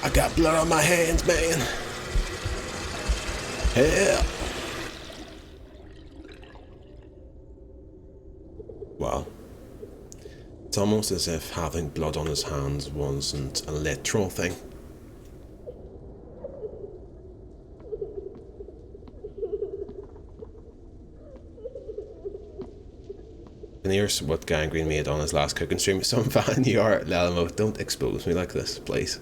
I got blood on my hands, man. Yeah. Wow. It's almost as if having blood on his hands wasn't a literal thing. And here's what Gangrene made on his last cooking stream. Some fan you are, Lelmo. Don't expose me like this, please.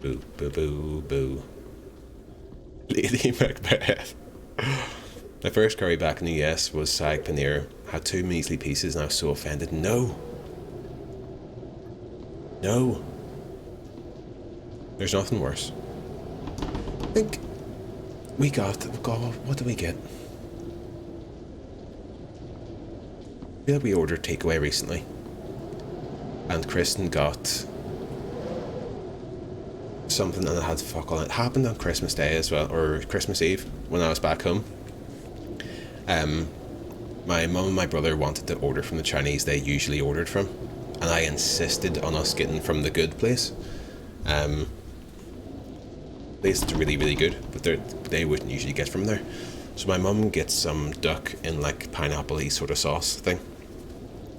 Boo, boo, boo, boo. Lady Macbeth. My first curry back in the US was sag paneer. Had 2 measly pieces and I was so offended. No. No. There's nothing worse. I think we got, God, what did we get? I feel like we ordered takeaway recently. And Kristen got something and it had fuck all. It happened on Christmas Day as well, or Christmas Eve when I was back home. My mum and my brother wanted to order from the Chinese they usually ordered from, and I insisted on us getting from the good place. Place is really, really good, but they wouldn't usually get from there. So my mum gets some duck in like pineapple-y sort of sauce thing.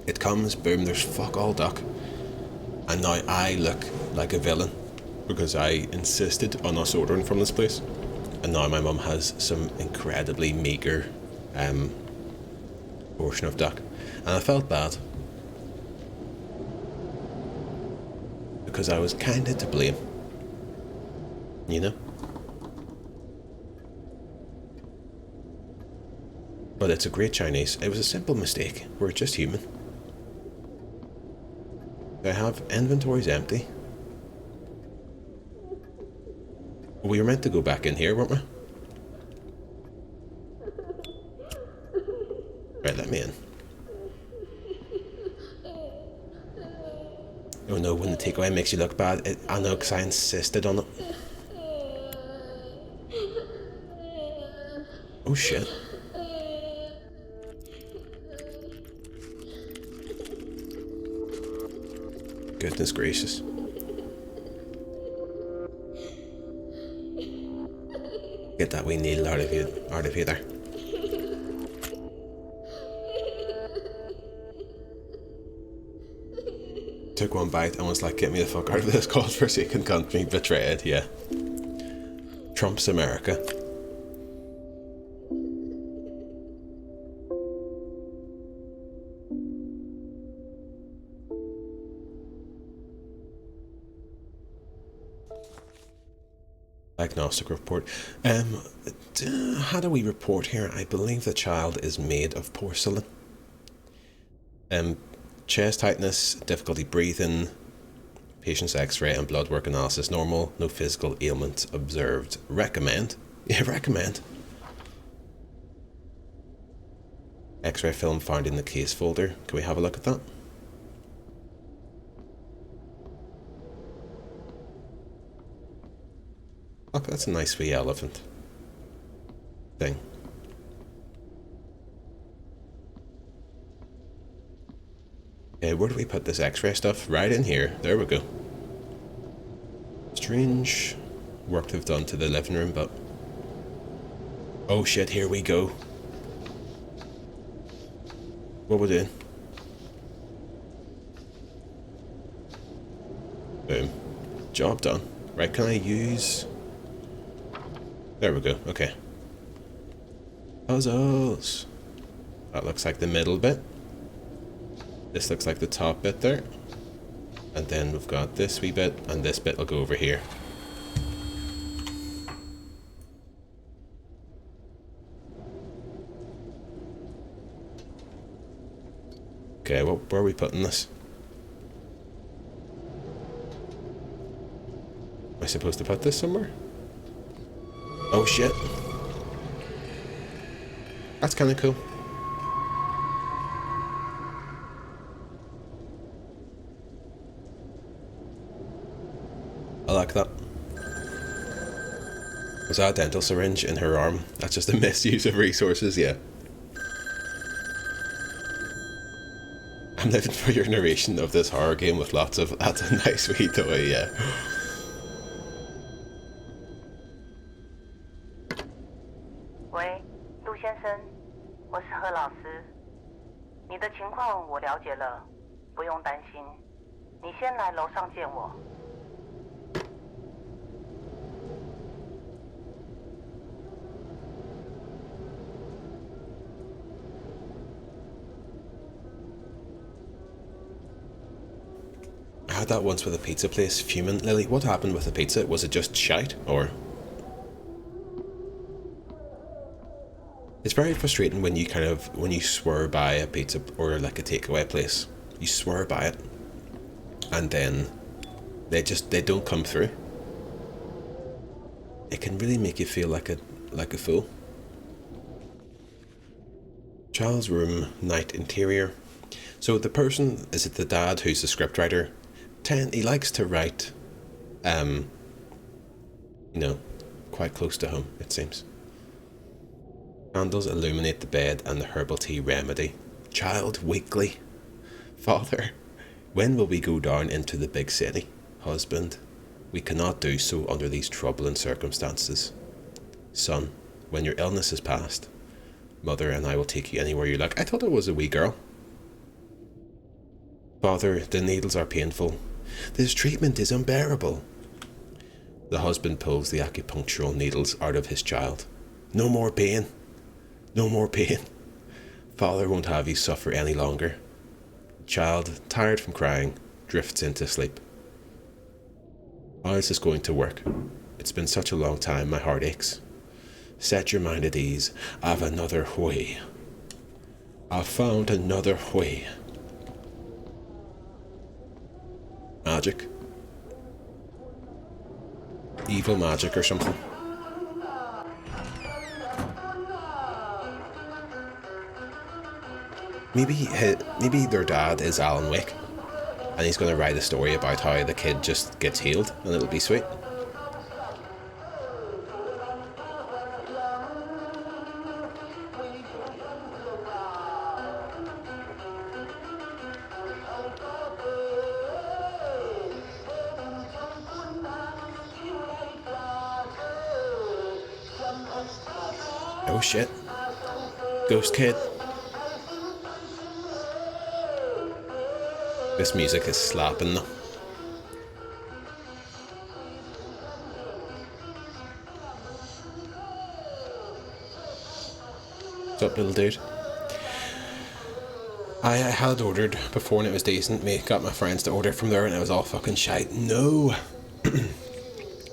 It comes, boom, there's fuck all duck. And now I look like a villain because I insisted on us ordering from this place. And now my mum has some incredibly meager portion of duck. And I felt bad. Because I was kinda to blame. You know? But it's a great Chinese. It was a simple mistake. We're just human. Do I have inventories empty? We were meant to go back in here, weren't we? Right, let me in. Oh no, when the takeaway makes you look bad, I know because I insisted on it. Oh shit. Goodness gracious. Get that wee needle out of you there. Took one bite and was like, get me the fuck out of this godforsaken country, betrayed, yeah. Trump's America. Diagnostic report. How do we report here? I believe the child is made of porcelain. Chest tightness, difficulty breathing, patient's x-ray and blood work analysis normal, no physical ailment observed. Recommend. Yeah, recommend. X-ray film found in the case folder. Can we have a look at that? Look, that's a nice wee elephant thing. Okay, where do we put this x-ray stuff? Right in here. There we go. Strange work they've done to the living room, but... Oh shit, here we go. What we're doing? Boom. Job done. Right, can I use... There we go, okay. Puzzles. That looks like the middle bit. This looks like the top bit there. And then we've got this wee bit, and this bit will go over here. Okay, where are we putting this? Am I supposed to put this somewhere? Oh shit. That's kind of cool. I like that. Was that a dental syringe in her arm? That's just a misuse of resources, yeah. I'm living for your narration of this horror game with lots of... That's a nice wee toy, yeah. 喂，陆先生，我是何老师。你的情况我了解了，不用担心。你先来楼上见我。I had that once with a pizza place, fuming. Lily, what happened with the pizza? Was it just shite, or...? It's very frustrating when you swear by a pizza or like a takeaway place. You swear by it, and then they don't come through. It can really make you feel like a fool. Child's room, night interior. So the person, is it the dad who's the scriptwriter? He likes to write, quite close to home, it seems. Candles illuminate the bed and the herbal tea remedy. Child weekly. Father, when will we go down into the big city? Husband, we cannot do so under these troubling circumstances. Son, when your illness is past, Mother and I will take you anywhere you like. I thought it was a wee girl. Father, the needles are painful. This treatment is unbearable. The husband pulls the acupunctural needles out of his child. No more pain. No more pain. Father won't have you suffer any longer. Child, tired from crying, drifts into sleep. How is this going to work? It's been such a long time, my heart aches. Set your mind at ease. I've another way. I've found another way. Magic. Evil magic or something. Maybe their dad is Alan Wake, and he's going to write a story about how the kid just gets healed, and it'll be sweet. Oh shit. Ghost Kid. This music is slapping though. What's up, little dude? I had ordered before and it was decent. Got my friends to order from there and it was all fucking shite. No!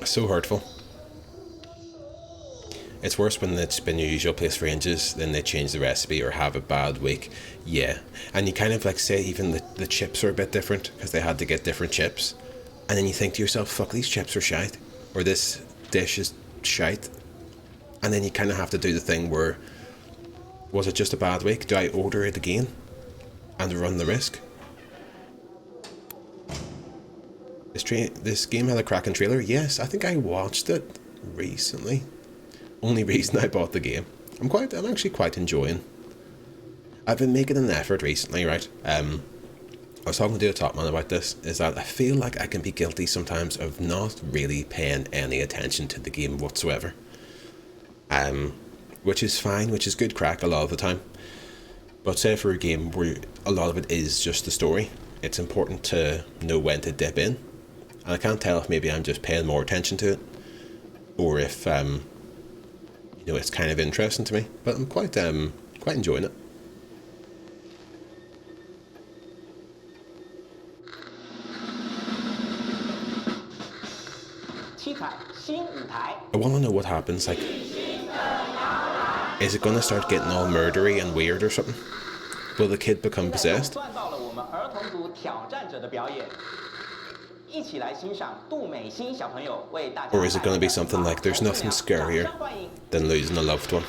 So hurtful. It's worse when it's been your usual place ranges, then they change the recipe or have a bad week. Yeah. And you kind of like say even the chips are a bit different because they had to get different chips. And then you think to yourself, fuck, these chips are shite. Or this dish is shite. And then you kind of have to do the thing where, was it just a bad week? Do I order it again? And run the risk? This game had a cracking trailer. Yes, I think I watched it recently. Only reason I bought the game. I'm actually quite enjoying. I've been making an effort recently, right? I was talking to a top man about this, is that I feel like I can be guilty sometimes of not really paying any attention to the game whatsoever. Which is fine, which is good crack a lot of the time. But say for a game where a lot of it is just the story, it's important to know when to dip in. And I can't tell if maybe I'm just paying more attention to it, or if it's kind of interesting to me, but I'm quite enjoying it. I want to know what happens. Like, is it going to start getting all murdery and weird or something? Will the kid become possessed? Or is it going to be something like there's nothing scarier than losing a loved one?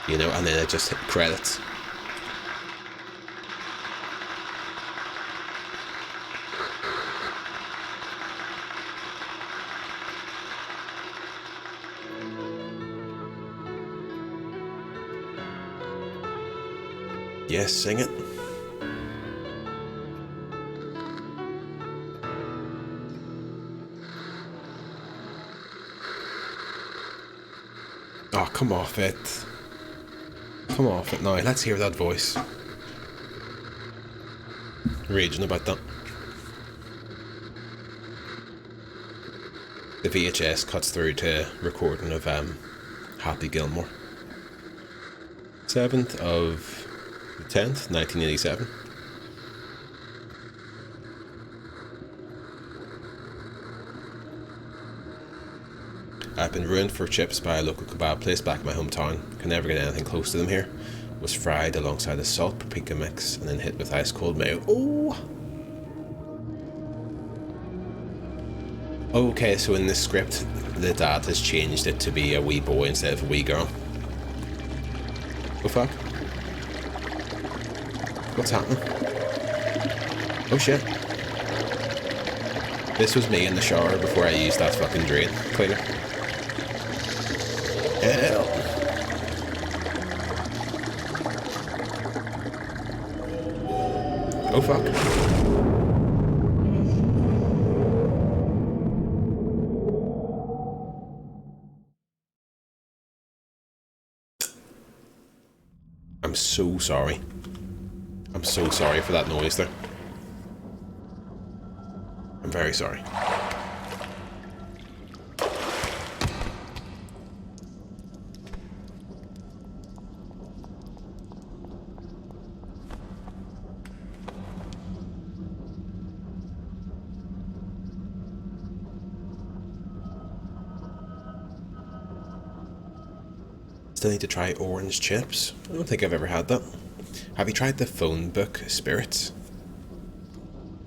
And then it just hit credits. Yes, sing it. Oh, come off it. Come off it now. Let's hear that voice. Raging about that. The VHS cuts through to recording of Happy Gilmore. 7th of the 10th, 1987. I've been ruined for chips by a local kebab place back in my hometown. Can never get anything close to them here. Was fried alongside a salt paprika mix and then hit with ice cold mayo. Oh! Okay, so in this script, the dad has changed it to be a wee boy instead of a wee girl. Oh fuck. What's happening? Oh shit. This was me in the shower before I used that fucking drain cleaner. Hell. Oh fuck. I'm so sorry. I'm so sorry for that noise there. I'm very sorry. Still need to try orange chips. I don't think I've ever had that. Have you tried the phone book Spirits?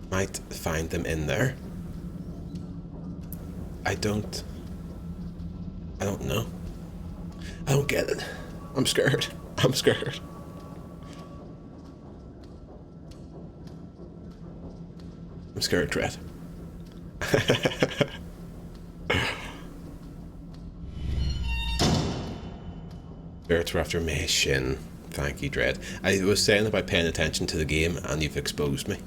Might find them in there. I don't know. I don't get it. I'm scared. I'm scared. I'm scared, Dread. Spirits were after Mei Shin. Thank you, Dread. I was saying about paying attention to the game and you've exposed me.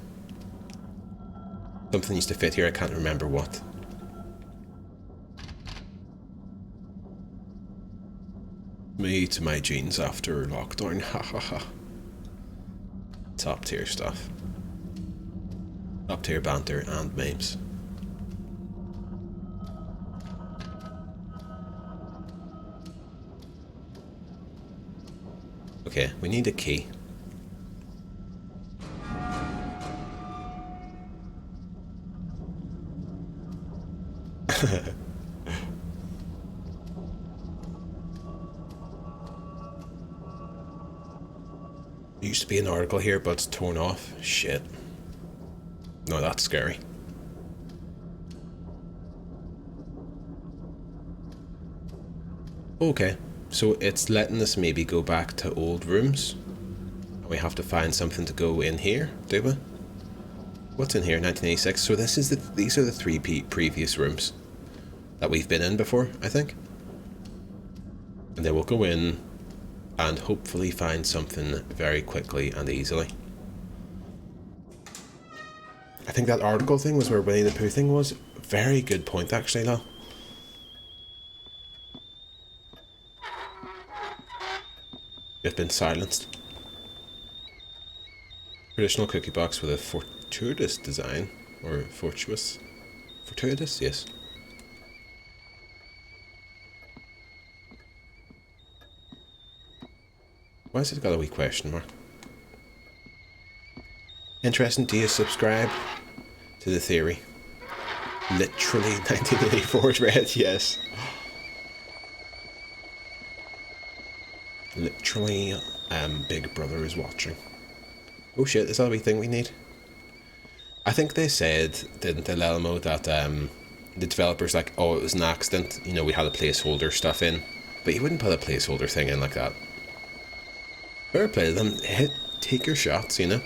Something used to fit here, I can't remember what. Me to my jeans after lockdown, ha ha ha. Top tier stuff. Top tier banter and memes. Okay, we need a key. There used to be an article here, but it's torn off. Shit. No, that's scary. Okay, so it's letting us maybe go back to old rooms. We have to find something to go in here, do we? What's in here? 1986. So this is these are the three previous rooms that we've been in before, I think. And then we'll go in and hopefully find something very quickly and easily. I think that article thing was where Winnie the Pooh thing was. Very good point, actually, Lal. You've been silenced. Traditional cookie box with a fortuitous design. Or fortuitous? Fortuitous? Yes. Why has it got a wee question mark? Interesting. Do you subscribe to the theory? Literally 1984 Dread, yes. Literally, Big Brother is watching. Oh shit, is that a wee thing we need? I think they said, didn't they, Lelmo, that the developers like, oh, it was an accident, you know, we had a placeholder stuff in. But you wouldn't put a placeholder thing in like that. Fair play to them. Take your shots, you know.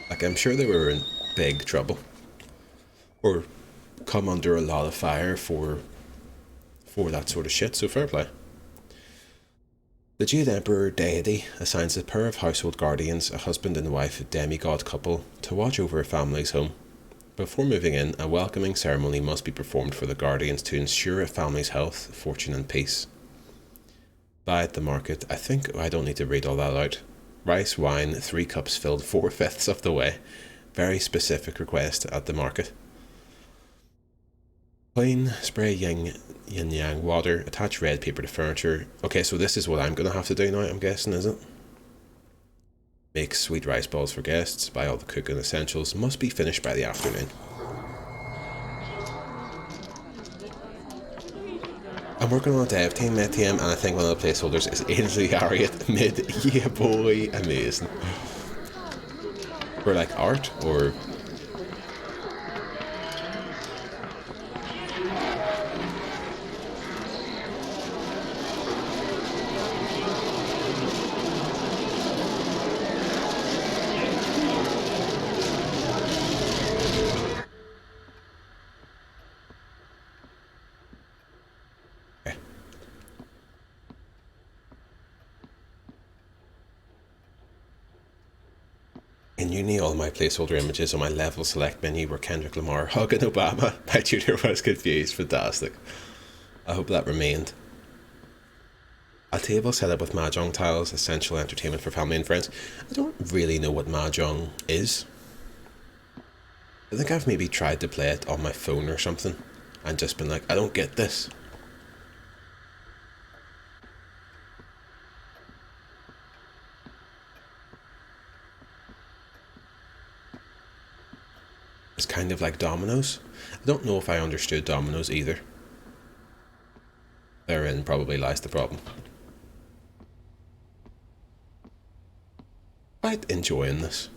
Like, I'm sure they were in big trouble. Or come under a lot of fire for that sort of shit, so fair play. The Jade Emperor deity assigns a pair of household guardians, a husband and wife demigod couple, to watch over a family's home. Before moving in, a welcoming ceremony must be performed for the guardians to ensure a family's health, fortune and peace. Buy at the market. I think I don't need to read all that out. Rice, wine, 3 cups filled 4/5 of the way. Very specific request at the market. Plain, spray yin yang water, attach red paper to furniture. Okay, so this is what I'm going to have to do now, I'm guessing, is it? Make sweet rice balls for guests, buy all the cooking essentials, must be finished by the afternoon. I'm working on a dev team, ATM, and I think one of the placeholders is Ainsley Harriet mid. Yeah boy, amazing. For like art, or... In uni, all my placeholder images on my level select menu were Kendrick Lamar hugging Obama. My tutor was confused. Fantastic. I hope that remained. A table set up with mahjong tiles, essential entertainment for family and friends. I don't really know what mahjong is. I think I've maybe tried to play it on my phone or something and just been like, I don't get this. It's kind of like dominoes. I don't know if I understood dominoes either. Therein probably lies the problem. Quite enjoying this.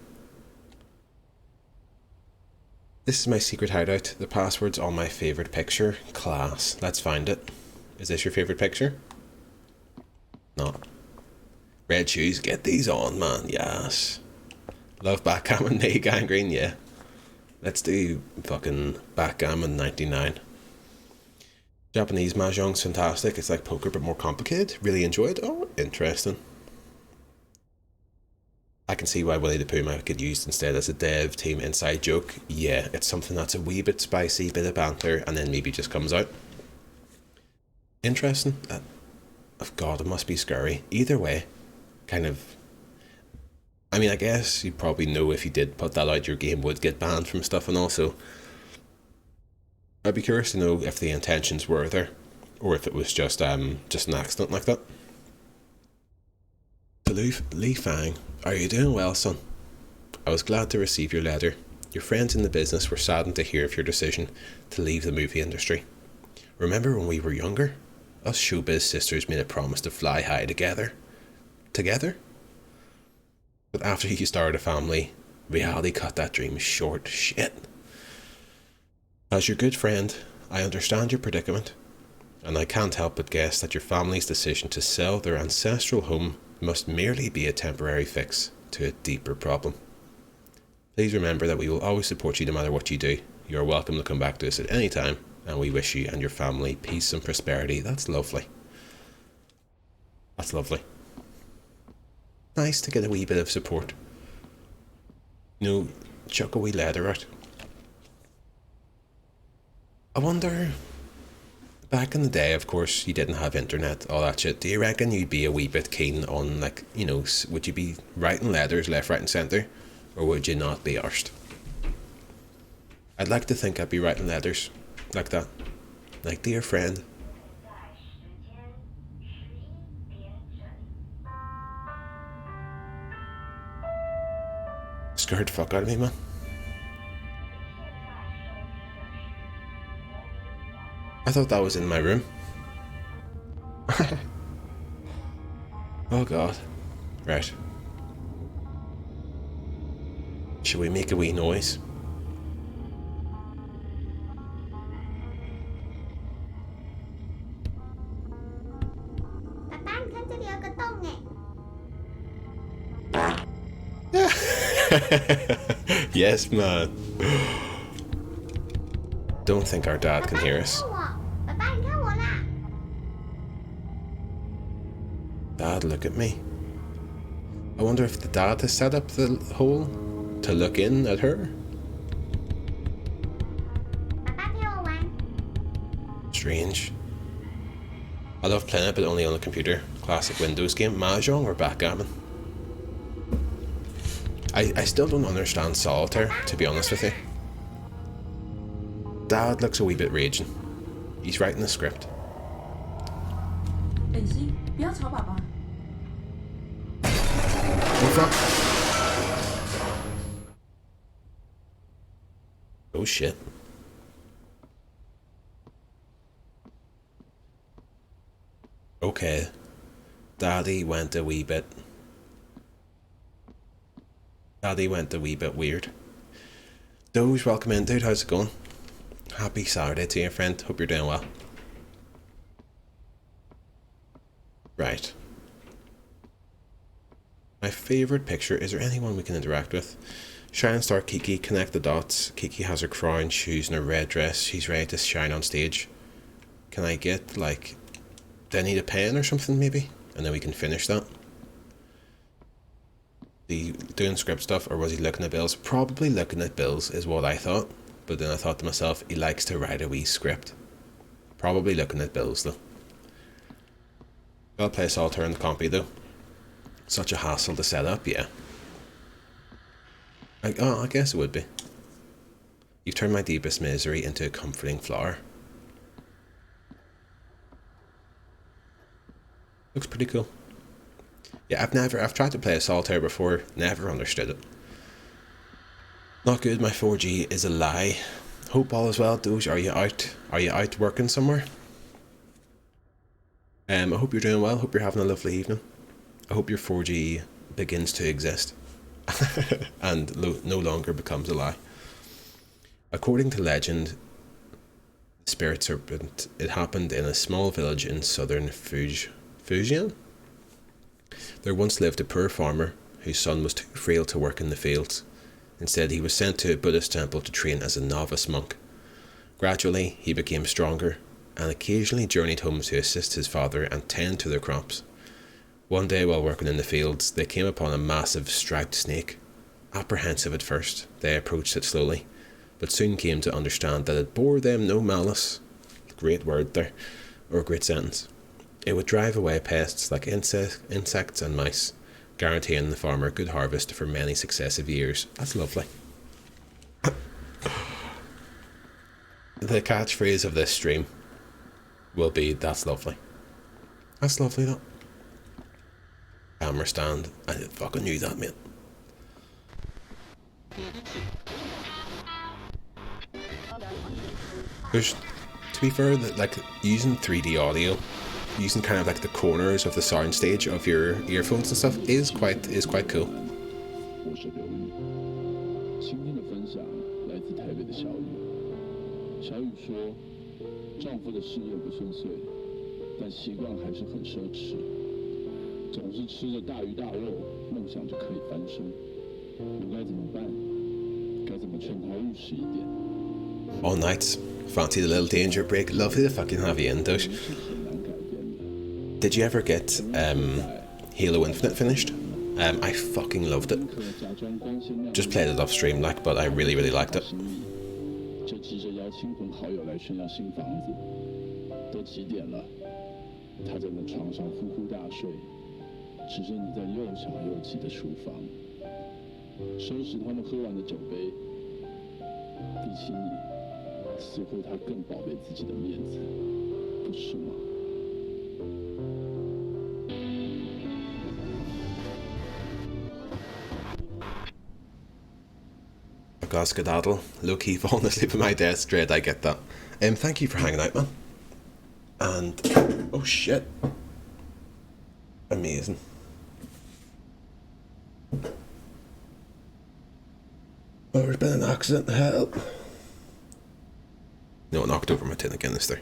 This is my secret hideout. The password's on my favourite picture. Class. Let's find it. Is this your favourite picture? Not. Red shoes. Get these on, man. Yes. Love backgammon. Nay, gangrene. Yeah. Let's do fucking backgammon 99. Japanese mahjong's fantastic. It's like poker but more complicated. Really enjoyed. Oh, interesting. I can see why Willy the Pooh might get used instead as a dev team inside joke. Yeah, it's something that's a wee bit spicy, bit of banter, and then maybe just comes out. Interesting. Oh God, it must be scary. Either way, kind of... I mean, I guess you probably know if you did put that out, your game would get banned from stuff, and also I'd be curious to know if the intentions were there, or if it was just an accident like that. To Li Fang, are you doing well, son? I was glad to receive your letter. Your friends in the business were saddened to hear of your decision to leave the movie industry. Remember when we were younger? Us showbiz sisters made a promise to fly high together. Together? But after you started a family, reality cut that dream short. Shit. As your good friend, I understand your predicament, and I can't help but guess that your family's decision to sell their ancestral home must merely be a temporary fix to a deeper problem. Please remember that we will always support you no matter what you do. You are welcome to come back to us at any time, and we wish you and your family peace and prosperity. That's lovely. That's lovely. Nice to get a wee bit of support. You know, chuck a wee letter out. I wonder, back in the day, of course, you didn't have internet, all that shit. Do you reckon you'd be a wee bit keen on, like, you know, would you be writing letters left, right and centre? Or would you not be arsed? I'd like to think I'd be writing letters like that. Like, dear friend. Scared the fuck out of me, man. I thought that was in my room. Oh God. Right. Should we make a wee noise? Yes, man. Don't think our dad can hear us. Dad, look at me. I wonder if the dad has set up the hole to look in at her. 爸爸陪我玩。 Strange. I love playing it, but only on the computer. Classic Windows game. Mahjong or backgammon. I still don't understand solitaire, to be honest with you. Dad looks a wee bit raging. He's writing the script. 本心，不要吵爸爸。 Oh fuck. Oh shit. Okay. Daddy went a wee bit weird. Doge, welcome in, dude. How's it going? Happy Saturday to you, friend. Hope you're doing well. Right. My favourite picture. Is there anyone we can interact with? Shining Star Kiki, connect the dots. Kiki has her crown, shoes, and a red dress. She's ready to shine on stage. Can I get, like... Do I need a pen or something, maybe? And then we can finish that. He doing script stuff, or was he looking at bills? Probably looking at bills is what I thought. But then I thought to myself, he likes to write a wee script. Probably looking at bills, though. I'll play Solitaire in the compy, though. Such a hassle to set up, yeah. I guess it would be. You've turned my deepest misery into a comforting flower. Looks pretty cool. Yeah, I've tried to play a Solitaire before, never understood it. Not good, my 4G is a lie. Hope all is well, Doge. Are you out working somewhere? I hope you're doing well, hope you're having a lovely evening. I hope your 4G begins to exist. And no longer becomes a lie. According to legend, the spirit serpent, it happened in a small village in southern Fujian. There once lived a poor farmer whose son was too frail to work in the fields. Instead, he was sent to a Buddhist temple to train as a novice monk. Gradually, he became stronger and occasionally journeyed home to assist his father and tend to their crops. One day, while working in the fields, they came upon a massive striped snake. Apprehensive at first, they approached it slowly, but soon came to understand that it bore them no malice. Great word there, or great sentence. It would drive away pests like insects and mice, guaranteeing the farmer a good harvest for many successive years. That's lovely. The catchphrase of this stream will be, that's lovely. That's lovely, though. Camera stand. I fucking knew that, mate. There's, to be fair, that like using 3D audio, using kind of like the corners of the soundstage of your earphones and stuff is quite cool. 我是刘玉，今天的分享来自台北的小雨。小雨说，丈夫的事业不顺遂，但习惯还是很奢侈，总是吃着大鱼大肉，梦想着可以翻身。我该怎么办？该怎么劝他务实一点？ All night, fancy the little danger break. Lovely to fucking have you in, Doge. Did you ever get Halo Infinite finished? I fucking loved it. Just played it off stream, like, but I really liked it. 就急着邀亲朋好友来炫耀新房子，都几点了？他在那床上呼呼大睡，指着你在又小又挤的厨房，收拾他们喝完的酒杯，比起你，似乎他更宝贝自己的面子，不是吗？ God, skedaddle. Low-key falling asleep at my desk. Dread, I get that. Thank you for hanging out, man. And... oh, shit. Amazing. Oh, there's been an accident. Help. No, it knocked over my tin again, is there?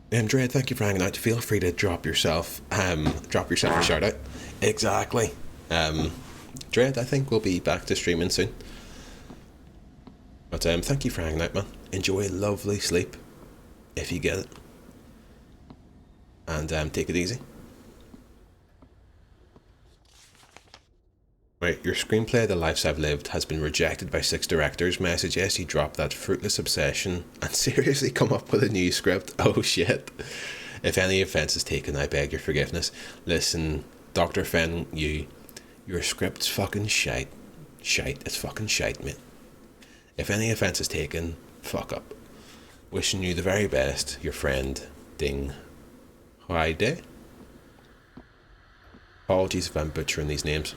Dread, thank you for hanging out. Feel free to drop yourself a shout out. Exactly. Dread, I think we'll be back to streaming soon. But thank you for hanging out, man. Enjoy lovely sleep, if you get it. And take it easy. Right, your screenplay, The Lives I've Lived, has been rejected by 6 directors. May I suggest you drop that fruitless obsession and seriously come up with a new script? Oh shit. If any offence is taken, I beg your forgiveness. Listen, Dr. Fen, your script's fucking shite. Shite, it's fucking shite, mate. If any offence is taken, fuck up. Wishing you the very best, your friend, Ding Haide. Apologies if I'm butchering these names.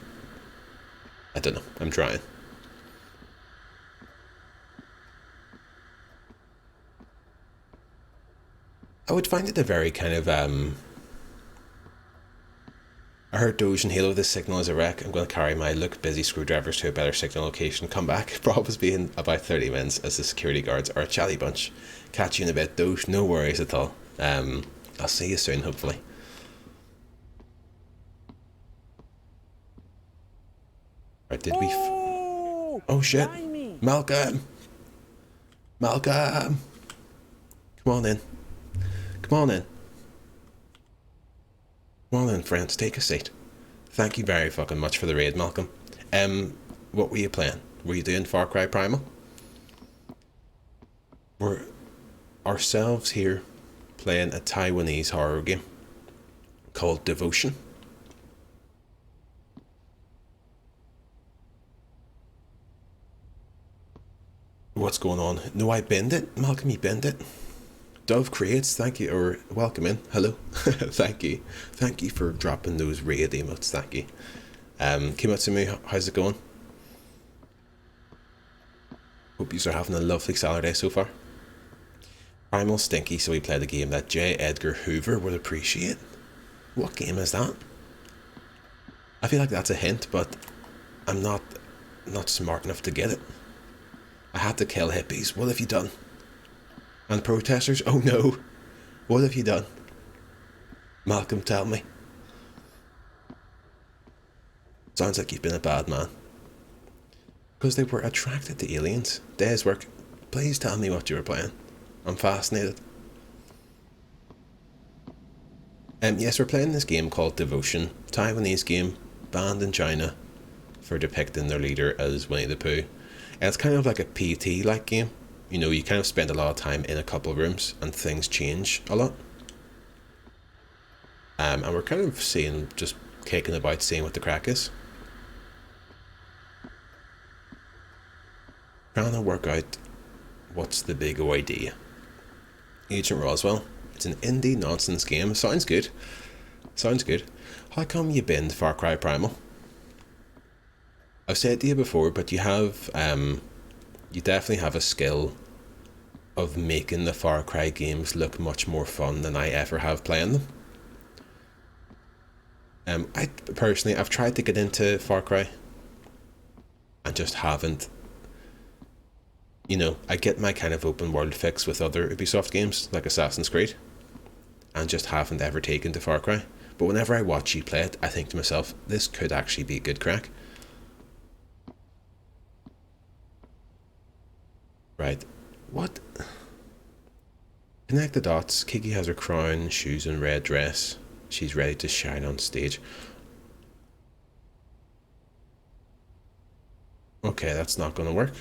I don't know, I'm trying. I would find it a very kind of, I heard Doge and Halo, this signal is a wreck. I'm going to carry my look busy screwdrivers to a better signal location. Come back, probably in about 30 minutes, as the security guards are a chatty bunch. Catch you in a bit, Doge, no worries at all. I'll see you soon, hopefully. Right, did we... Oh shit. Malcolm! Malcolm! Come on in. Come on in. Come on in, friends. Take a seat. Thank you very fucking much for the raid, Malcolm. What were you playing? Were you doing Far Cry Primal? We're ourselves here playing a Taiwanese horror game called Devotion. What's going on? No, I binned it. Malcolm, you binned it. Dove Creates, thank you, or welcome in. Hello. Thank you. Thank you for dropping those raid emotes. Thank you. Kimatsumi, how's it going? Hope you are having a lovely Saturday so far. Primal Stinky, so we played a game that J. Edgar Hoover would appreciate. What game is that? I feel like that's a hint, but I'm not smart enough to get it. I had to kill hippies. What have you done? And protesters? Oh no. What have you done? Malcolm, tell me. Sounds like you've been a bad man. Because they were attracted to aliens. Day's work. Please tell me what you were playing. I'm fascinated. Yes, we're playing this game called Devotion. Taiwanese game, banned in China for depicting their leader as Winnie the Pooh. And it's kind of like a PT-like game. You know, you kind of spend a lot of time in a couple of rooms and things change a lot. And we're kind of seeing, just kicking about, seeing what the crack is. Trying to work out what's the big idea. Agent Roswell. It's an indie nonsense game. Sounds good. Sounds good. How come you binned Far Cry Primal? I've said to you before, but you have, you definitely have a skill of making the Far Cry games look much more fun than I ever have playing them. I personally, I've tried to get into Far Cry and just haven't. You know, I get my kind of open world fix with other Ubisoft games, like Assassin's Creed, and just haven't ever taken to Far Cry. But whenever I watch you play it, I think to myself, this could actually be good crack. Right. What? Connect the dots. Kiki has her crown, shoes and red dress. She's ready to shine on stage. Okay, that's not going to work.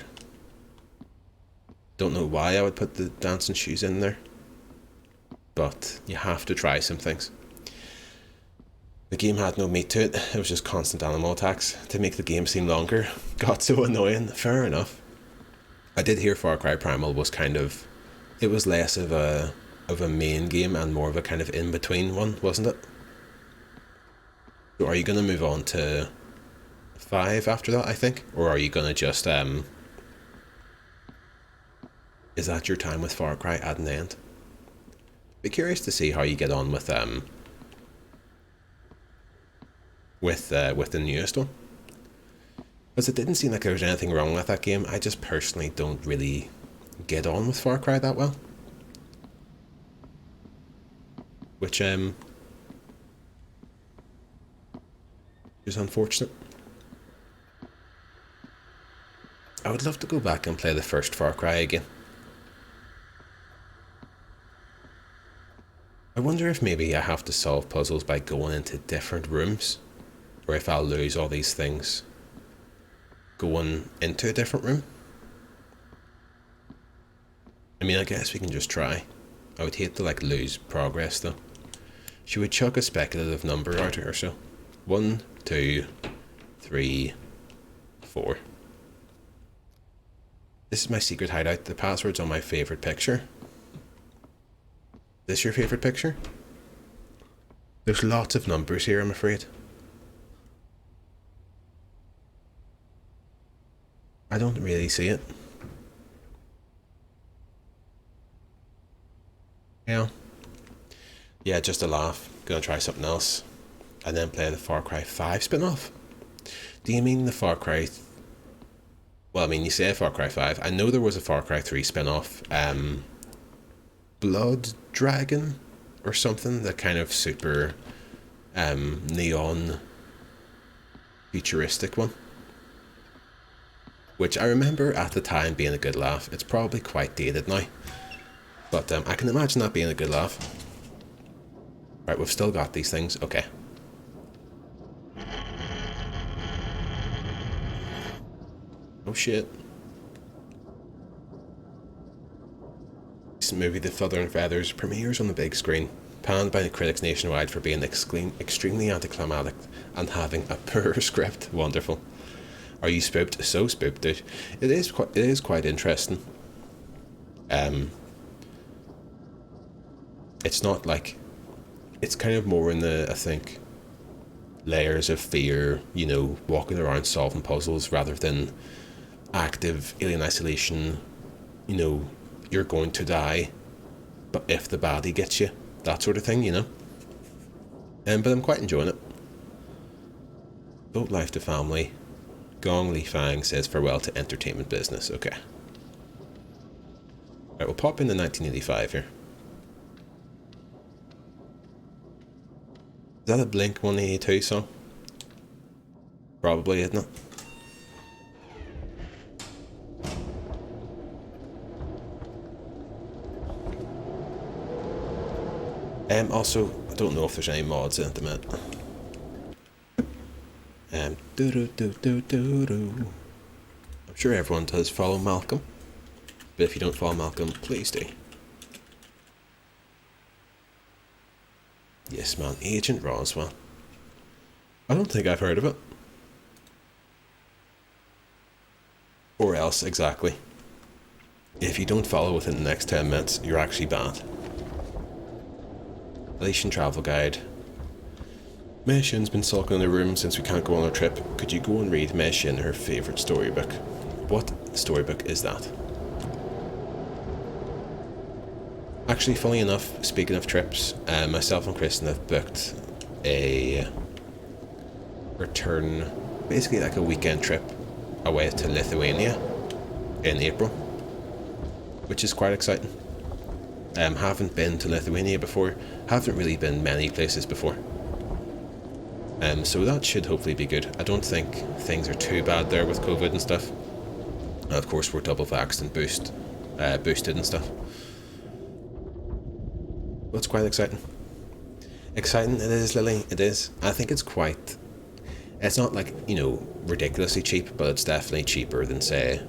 Don't know why I would put the dancing shoes in there, but you have to try some things. The game had no meat to it. It was just constant animal attacks to make the game seem longer. Got so annoying. Fair enough. I did hear Far Cry Primal was kind of, it was less of a main game and more of a kind of in-between one, wasn't it? So are you going to move on to 5 after that, I think? Or are you going to just, is that your time with Far Cry at an end? Be curious to see how you get on with the newest one. Because it didn't seem like there was anything wrong with that game. I just personally don't really get on with Far Cry that well. Which is unfortunate. I would love to go back and play the first Far Cry again. I wonder if maybe I have to solve puzzles by going into different rooms, or if I'll lose all these things going into a different room. I mean, I guess we can just try. I would hate to like lose progress though. She would chuck a speculative number out or so. 1, 2, 3, 4. This is my secret hideout. The password's on my favourite picture. This your favourite picture? There's lots of numbers here, I'm afraid. I don't really see it. Yeah, just a laugh. Gonna try something else. And then play the Far Cry 5 spin-off. Do you mean the Far Cry... Well, I mean, you say Far Cry 5. I know there was a Far Cry 3 spin-off. Blood Dragon or something. That kind of super neon futuristic one. Which I remember at the time being a good laugh. It's probably quite dated now. But I can imagine that being a good laugh. Right, we've still got these things. Okay. Oh shit. This movie, The Feather and Feathers, premieres on the big screen, panned by the critics nationwide for being extremely anticlimactic and having a poor script. Wonderful. Are you spooked? So spooked, dude. It is quite interesting. It's not like... It's kind of more in the, I think, layers of fear, you know, walking around solving puzzles rather than active alien isolation, you know, you're going to die, but if the baddie gets you, that sort of thing, you know. But I'm quite enjoying it. Vote life to family. Gong Li Fang says farewell to entertainment business. Okay. Right, we'll pop into 1985 here. Is that a Blink 182 song? Probably, isn't it? Also, I don't know if there's any mods in at the minute. I'm sure everyone does follow Malcolm, but if you don't follow Malcolm, please do. Yes, man, Agent Roswell. I don't think I've heard of it. Or else, exactly. If you don't follow within the next 10 minutes, you're actually bad. Elation Travel Guide. Mei Shin's been sulking in the room since we can't go on our trip. Could you go and read Mei Shin her favourite storybook? What storybook is that? Actually, funny enough, speaking of trips, myself and Kristen have booked a return, basically like a weekend trip away to Lithuania in April, which is quite exciting. Haven't been to Lithuania before, haven't really been many places before. So that should hopefully be good. I don't think things are too bad there with COVID and stuff. And of course, we're double vaxxed and boosted and stuff. Well, it's quite exciting. Exciting, it is, Lily, it is. I think it's quite... It's not like, you know, ridiculously cheap, but it's definitely cheaper than, say,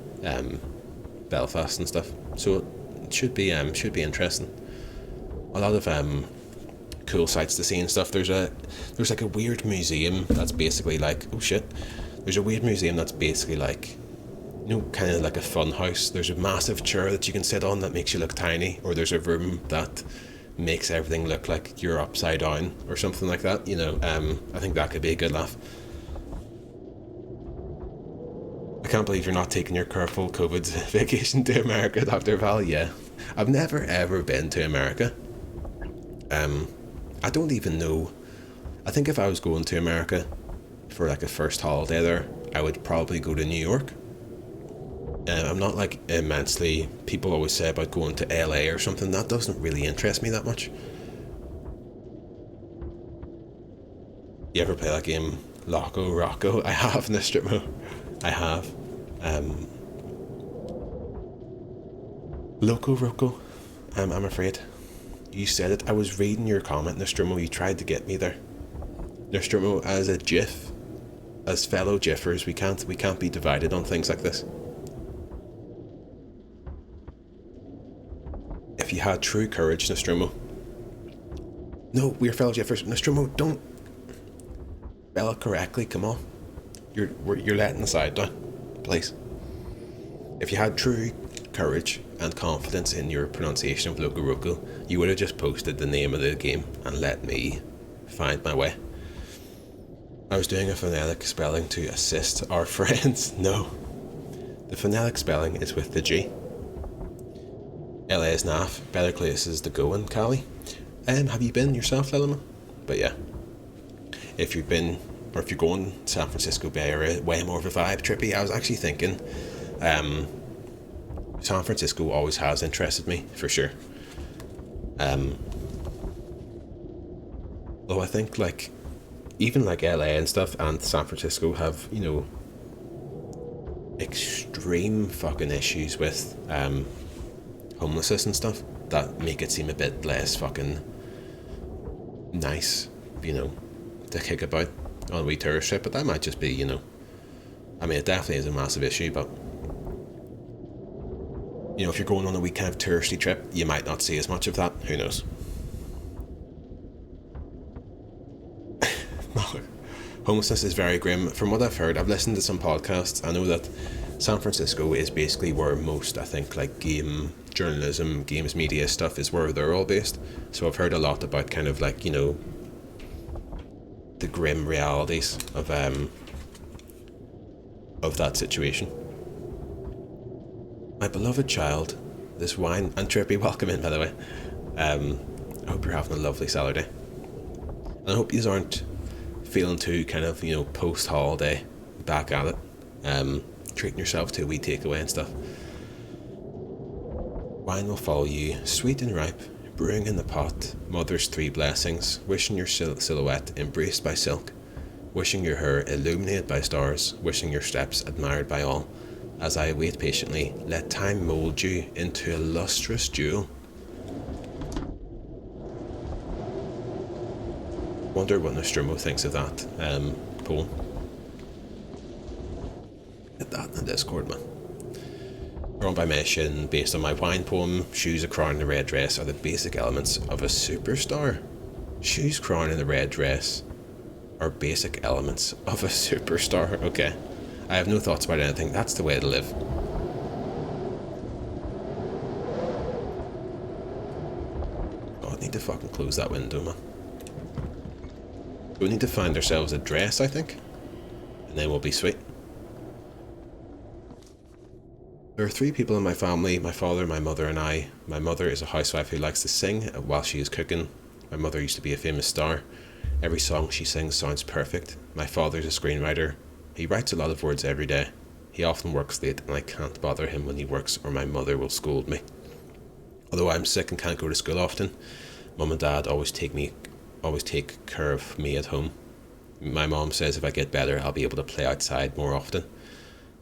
Belfast and stuff. So it should be interesting. A lot of cool sights to see and stuff. There's like a weird museum that's basically like, oh shit, there's a weird museum that's basically like, you know, kind of like a fun house. There's a massive chair that you can sit on that makes you look tiny, or there's a room that makes everything look like you're upside down or something like that, you know. I think that could be a good laugh. I can't believe you're not taking your careful COVID vacation to America, Dr. Val. Yeah, I've never ever been to America. I don't even know. I think if I was going to America for like a first holiday there, I would probably go to New York. I'm not like immensely... People always say about going to LA or something. That doesn't really interest me that much. You ever play that game, Loco Rocco? I have, Nostromo. I have. Loco Rocco, I'm afraid. You said it. I was reading your comment, Nostromo. You tried to get me there. Nostromo, as a GIF, as fellow Jiffers, we can't be divided on things like this. If you had true courage, Nostromo. No, we're fellow Jiffers. Nostromo, don't spell it correctly. Come on, you're letting the side down, please. If you had true courage and confidence in your pronunciation of Loco Roco, you would have just posted the name of the game and let me find my way. I was doing a phonetic spelling to assist our friends. No, the phonetic spelling is with the G. LA is naff, better places to go in Cali. Have you been yourself, Lilima? But yeah, if you've been, or if you're going San Francisco Bay Area, way more of a vibe, trippy. I was actually thinking, San Francisco always has interested me, for sure. Though I think, like, even like LA and stuff and San Francisco have, you know, extreme fucking issues with homelessness and stuff that make it seem a bit less fucking nice, you know, to kick about on a wee tourist trip. But that might just be, you know, I mean, it definitely is a massive issue, but you know, if you're going on a wee kind of touristy trip, you might not see as much of that. Who knows? Homelessness is very grim. From what I've heard, I've listened to some podcasts. I know that San Francisco is basically where most, I think, like game journalism, games media stuff is where they're all based. So I've heard a lot about kind of like, you know, the grim realities of that situation. My beloved child, this wine, and Trippy, welcome in, by the way. I hope you're having a lovely Saturday. And I hope you aren't feeling too kind of, you know, post-holiday back at it. Treating yourself to a wee takeaway and stuff. Wine will follow you, sweet and ripe, brewing in the pot, mother's three blessings, wishing your silhouette embraced by silk, wishing your hair illuminated by stars, wishing your steps admired by all. As I wait patiently, let time mould you into a lustrous jewel. Wonder what Nostromo thinks of that poem. Get that in the Discord, man. Drawn by Meshin, based on my wine poem, shoes, a crown, and a red dress are the basic elements of a superstar. Shoes, crown, and a red dress are basic elements of a superstar. Okay. I have no thoughts about anything. That's the way to live. Oh, I need to fucking close that window, man. We need to find ourselves a dress, I think. And then we'll be sweet. There are 3 people in my family, my father, my mother and I. My mother is a housewife who likes to sing while she is cooking. My mother used to be a famous star. Every song she sings sounds perfect. My father's a screenwriter. He writes a lot of words every day. He often works late and I can't bother him when he works or my mother will scold me. Although I'm sick and can't go to school often, Mum and Dad always take care of me at home. My mom says if I get better I'll be able to play outside more often.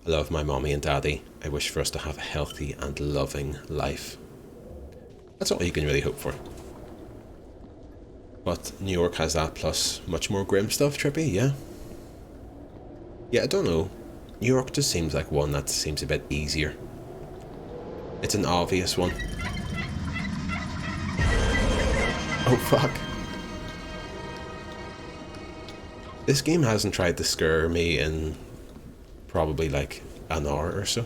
I love my mommy and daddy. I wish for us to have a healthy and loving life. That's all you can really hope for. But New York has that plus much more grim stuff, Trippy, yeah? Yeah, I don't know. New York just seems like one that seems a bit easier. It's an obvious one. Oh fuck. This game hasn't tried to scare me in probably like an hour or so.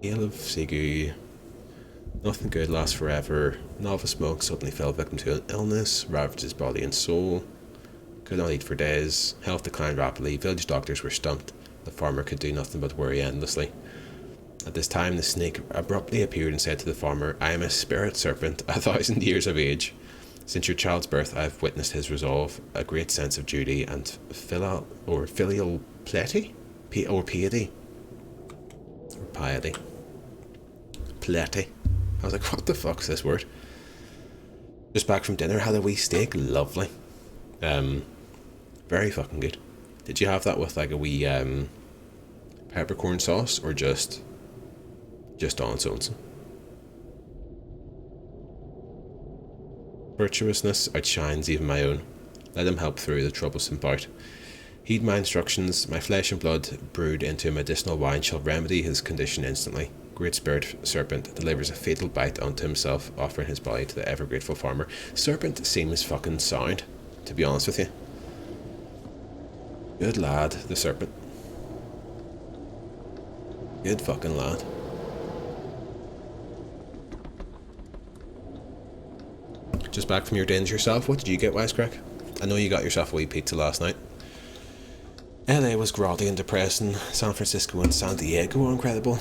Tale of Segu. Nothing good lasts forever. Novice monk suddenly fell victim to an illness, ravaged his body and soul. Could not eat for days. Health declined rapidly. Village doctors were stumped. The farmer could do nothing but worry endlessly. At this time, the snake abruptly appeared and said to the farmer, I am a spirit serpent, 1,000 years of age. Since your child's birth, I have witnessed his resolve, a great sense of duty and filial piety? Or piety? Or piety. Piety. I was like, what the fuck's this word? Just back from dinner, had a wee steak, lovely. Very fucking good. Did you have that with like a wee peppercorn sauce or just on its own? Virtuousness outshines even my own. Let him help through the troublesome bout. Heed my instructions. My flesh and blood, brewed into a medicinal wine, shall remedy his condition instantly. Great Spirit Serpent delivers a fatal bite unto himself, offering his body to the ever-grateful farmer. Serpent seems fucking sound, to be honest with you. Good lad, the Serpent. Good fucking lad. Just back from your dens yourself. What did you get, Wisecrack? I know you got yourself a wee pizza last night. LA was grotty and depressing. San Francisco and San Diego were incredible,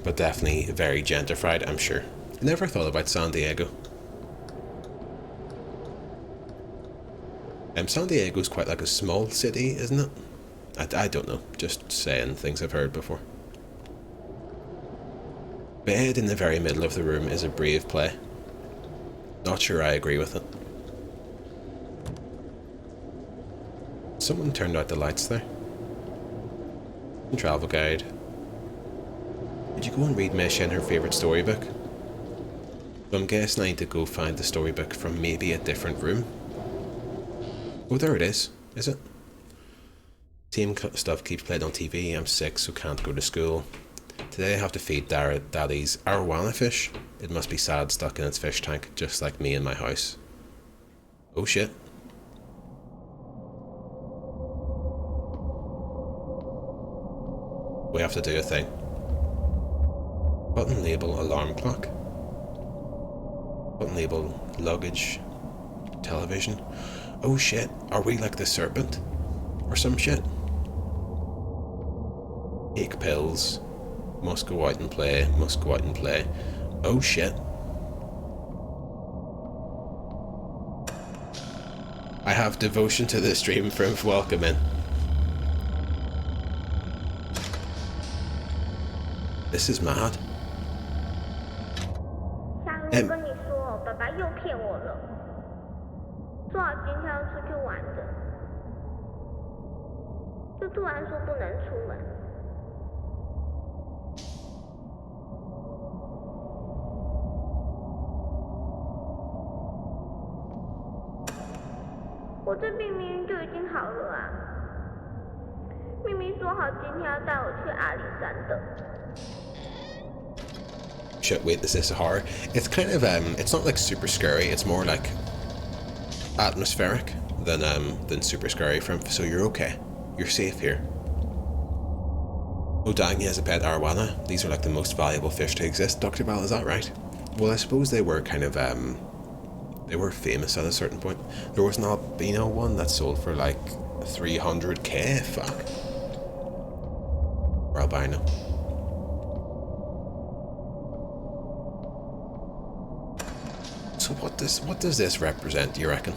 but definitely very gentrified, I'm sure. I never thought about San Diego. San Diego's quite like a small city, isn't it? I don't know, just saying things I've heard before. Bed in the very middle of the room is a brave play. Not sure I agree with it. Someone turned out the lights there. Travel guide. Did you go and read Misha her favourite storybook? So I'm guessing I need to go find the storybook from maybe a different room. Oh, there it is it? Same stuff keeps playing on TV. I'm sick, so can't go to school. Today I have to feed Daddy's arowana fish. It must be sad stuck in its fish tank, just like me in my house. Oh shit. We have to do a thing. Button label alarm clock. Button label luggage. Television. Oh shit, are we like the Serpent? Or some shit? Take pills. Must go out and play. Must go out and play. Oh shit. I have devotion to the stream from welcome in. This is mad. 下路跟你说，爸爸又骗我了，说好今天要出去玩的，就突然说不能出门。我这病明明就已经好了啊，明明说好今天要带我去阿里山的。 Shit, wait, is this a horror? It's kind of, it's not like super scary, it's more like atmospheric than super scary so you're okay. You're safe here. Oh dang, he has a pet arowana. These are like the most valuable fish to exist. Dr. Val, is that right? Well, I suppose they were kind of, they were famous at a certain point. There was an albino one that sold for like 300k, fuck. Or albino. So what does this represent, you reckon?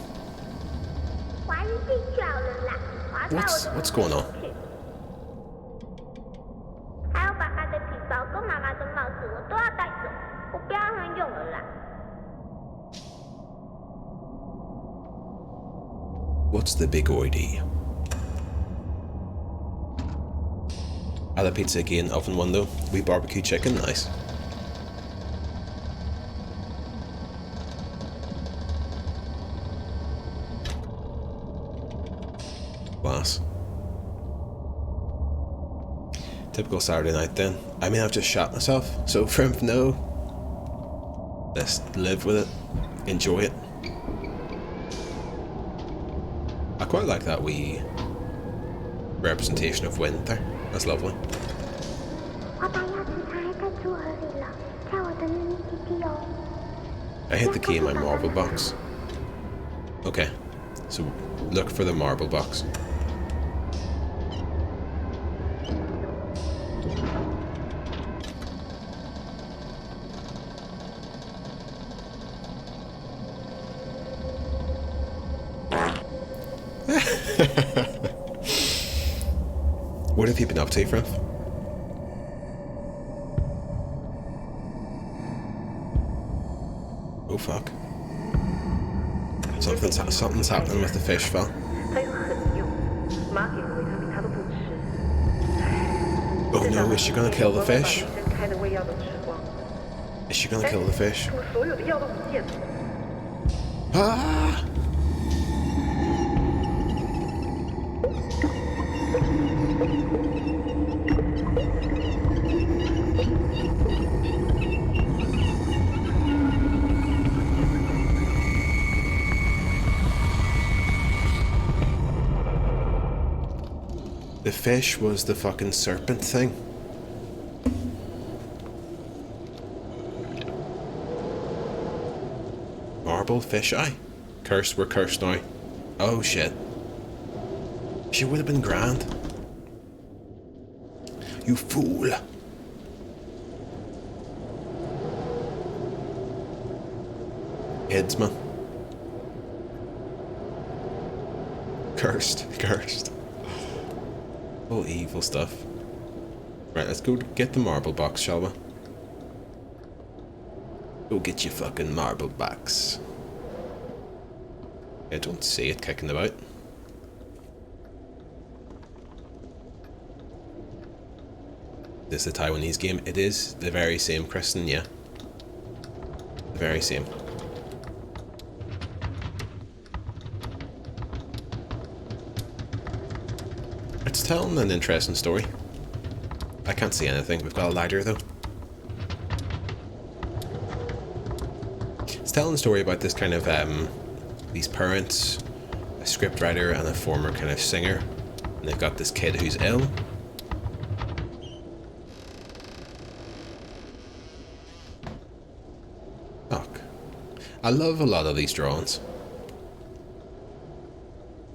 What's going on? What's the big idea? Ada pizza again, oven window. We barbecue chicken, nice. Class. Typical Saturday night then. I mean, I've just shot myself, so Frimph, no. Let's live with it. Enjoy it. I quite like that wee representation of wind there. That's lovely. I hid the key in my marble box. Okay, so look for the marble box. What have you been up to, Frimph? Oh fuck. Something's happening with the fish, Val. Oh no, is she gonna kill the fish? Is she gonna kill the fish? fish was the fucking serpent thing. Marble fish eye. Cursed, we're cursed now. Oh shit. She would have been grand. You fool. Kids, man. Cursed, cursed. All evil stuff. Right, let's go get the marble box, shall we? Go get your fucking marble box. I don't see it kicking about. This is a Taiwanese game. It is the very same, Kristen, yeah. The very same. It's telling an interesting story. I can't see anything. We've got a ladder though. It's telling a story about this kind of these parents, a scriptwriter and a former kind of singer, and they've got this kid who's ill. Fuck. I love a lot of these drawings.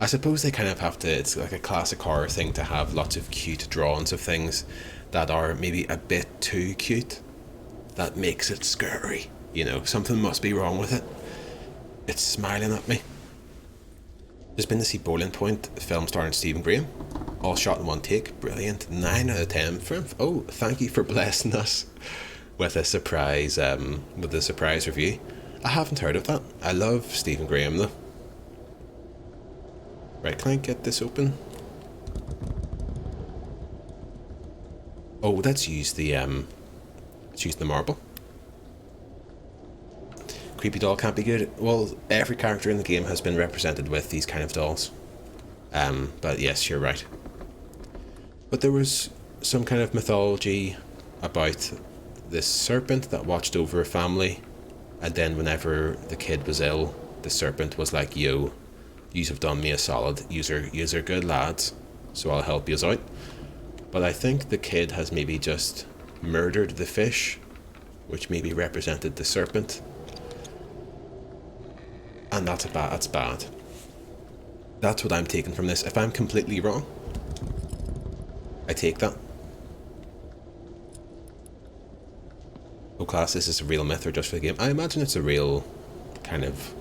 I suppose they kind of have to, it's like a classic horror thing to have lots of cute drawings of things that are maybe a bit too cute. That makes it scary. You know, something must be wrong with it. It's smiling at me. Just been to see Boiling Point, a film starring Stephen Graham. All shot in one take. Brilliant. 9 out of 10 from. Oh, thank you for blessing us with a surprise review. I haven't heard of that. I love Stephen Graham though. Right, can I get this open? Oh, let's use the marble. Creepy doll can't be good. Well, every character in the game has been represented with these kind of dolls. But yes, you're right. But there was some kind of mythology about this serpent that watched over a family, and then whenever the kid was ill, the serpent was like, yo, yous have done me a solid, yous are good lads, so I'll help yous out. But I think the kid has maybe just murdered the fish, which maybe represented the serpent. And that's bad. That's what I'm taking from this. If I'm completely wrong, I take that. Oh class, this is a real myth or just for the game? I imagine it's a real kind of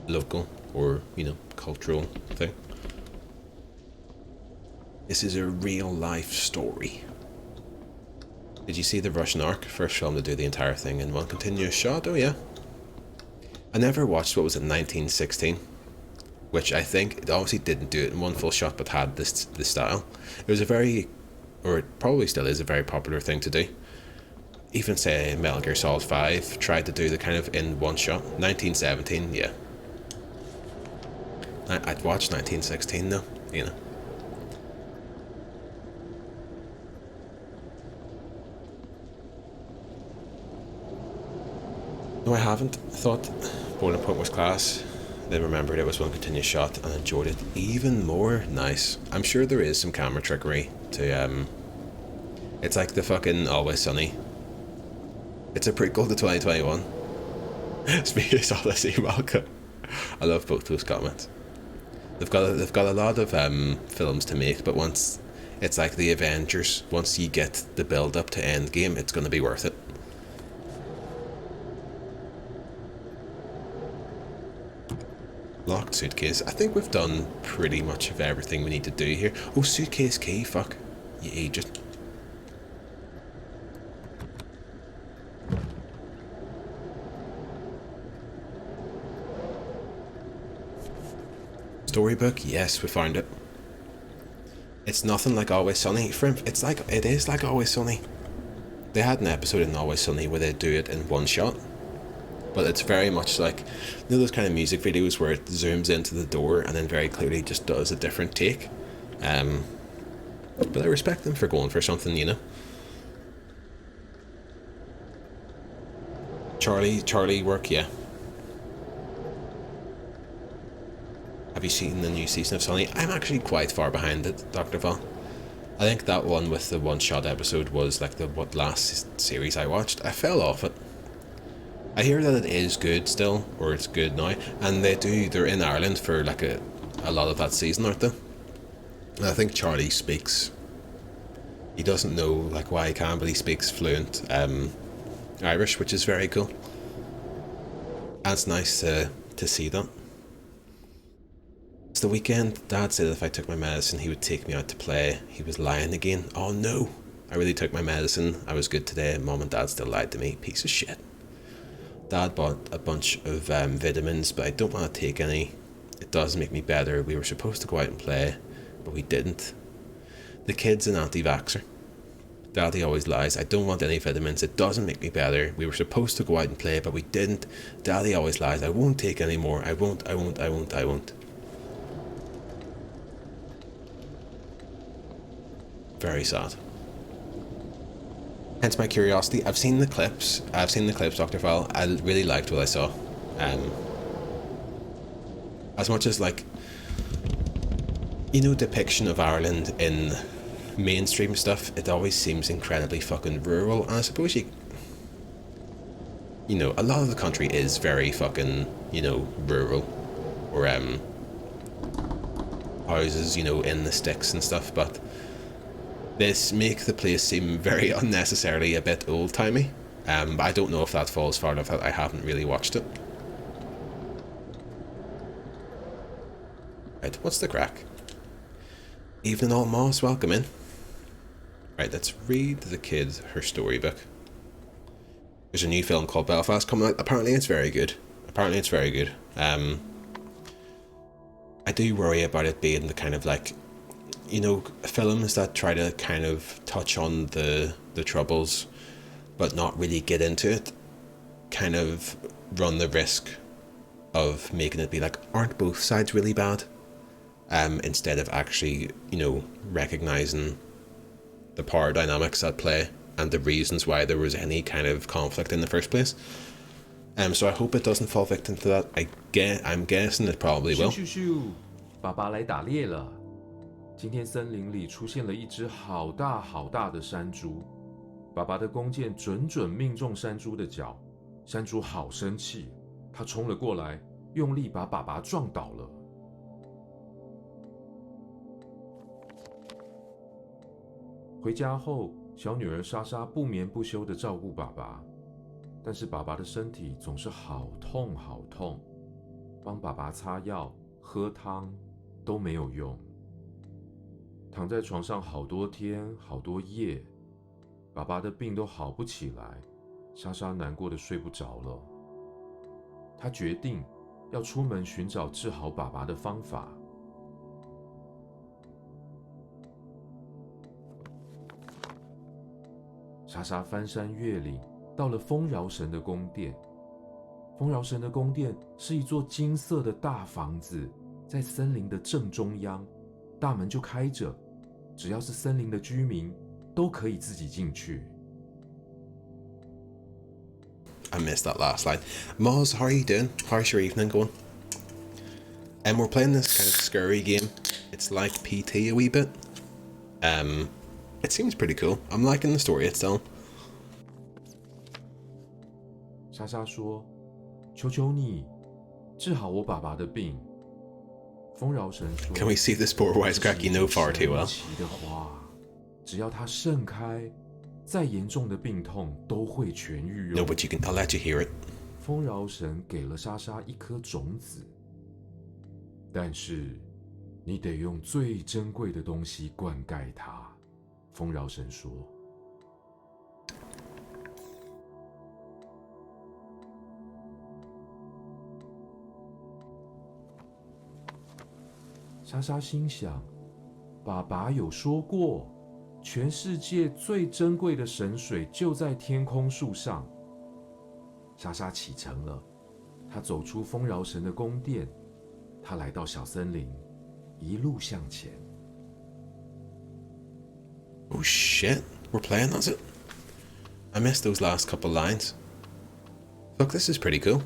local or, you know, cultural thing. This is a real life story. Did you see the Russian Ark? First film to do the entire thing in one continuous shot? Oh yeah. I never watched, what was it, 1916? Which I think, it obviously didn't do it in one full shot, but had this style. It was a very, or it probably still is a very popular thing to do. Even say Metal Gear Solid 5 tried to do the kind of in one shot. 1917, yeah. I'd watch 1916 though, you know. No, I haven't. I thought Boiling Point was class, then remembered it was one continuous shot and enjoyed it even more. Nice. I'm sure there is some camera trickery to, it's like the fucking Always Sunny. It's a prequel to 2021. Speaking of Odyssey, welcome. I love both those comments. They've got a lot of films to make, but once it's like the Avengers, once you get the build up to Endgame, it's going to be worth it. Locked suitcase. I think we've done pretty much of everything we need to do here. Oh, suitcase key. Fuck. You agent. Storybook, yes, we found it. It's nothing like Always Sunny. It is like Always Sunny. They had an episode in Always Sunny where they do it in one shot, but it's very much like, you know, those kind of music videos where it zooms into the door and then very clearly just does a different take. But I respect them for going for something, you know. Charlie work, yeah. have you seen the new season of Sunny? I'm actually quite far behind it, Dr. Val. I think that one with the one-shot episode was like the last series I watched. I fell off it. I hear that it is good still, or it's good now, and they're in Ireland for like a lot of that season, aren't they? And I think Charlie speaks, he doesn't know like why he can, but he speaks fluent Irish, which is very cool. And it's nice to see that. It's the weekend. Dad said if I took my medicine he would take me out to play. He was lying again. Oh no, I really took my medicine, I was good today. Mom and Dad still lied to me. Piece of shit. Dad bought a bunch of vitamins, but I don't want to take any. It doesn't make me better. We were supposed to go out and play, but we didn't. The kid's an anti-vaxxer. Daddy always lies. I don't want any vitamins. It doesn't make me better. We were supposed to go out and play, but we didn't. Daddy always lies. I won't take any more. I won't. Very sad. Hence my curiosity. I've seen the clips, Dr. Val. I really liked what I saw. As much as like, you know, depiction of Ireland in mainstream stuff, it always seems incredibly fucking rural, and I suppose you know, a lot of the country is very fucking, you know, rural, or houses, you know, in the sticks and stuff, but this makes the place seem very unnecessarily a bit old-timey. But I don't know if that falls far enough that I haven't really watched it. Right, what's the crack? Evening all, Moss, welcome in. Right, let's read the kid her storybook. There's a new film called Belfast coming out. Apparently it's very good. I do worry about it being the kind of like, you know, films that try to kind of touch on the troubles but not really get into it, kind of run the risk of making it be like, aren't both sides really bad? Instead of actually, you know, recognizing the power dynamics at play and the reasons why there was any kind of conflict in the first place. So I hope it doesn't fall victim to that. I'm guessing it probably will. 爸爸来打猎了。今天森林里出现了一只好大好大的山猪，爸爸的弓箭准命中山猪的脚，山猪好生气，它冲了过来，用力把爸爸撞倒了。回家后，小女儿莎莎不眠不休地照顾爸爸，但是爸爸的身体总是好痛好痛，帮爸爸擦药、喝汤都没有用。躺在床上好多天好多夜，爸爸的病都好不起来，莎莎难过的睡不着了。她决定要出门寻找治好爸爸的方法。莎莎翻山越岭，到了丰饶神的宫殿。丰饶神的宫殿是一座金色的大房子，在森林的正中央，大门就开着，只要是森林的居民都可以自己进去。I missed that last line. Moz, how are you doing? How's your evening going? And we're playing this kind of scurry game. It's like PT a wee bit. It seems pretty cool. I'm liking the story it's telling. 莎莎说：“求求你，治好我爸爸的病。”丰饶神说 Can we see this poor wisecrack you know far too well? 神奇的花，只要它盛开，再严重的病痛都会痊愈。 No, but I'll let you hear it. 丰饶神给了莎莎一颗种子，但是你得用最珍贵的东西灌溉它。丰饶神说。莎莎心想，爸爸有说过，全世界最珍贵的神水就在天空树上。莎莎启程了，她走出丰饶神的宫殿，她来到小森林，一路向前。Oh shit, we're playing, that's it? I missed those last couple lines. Look, this is pretty cool.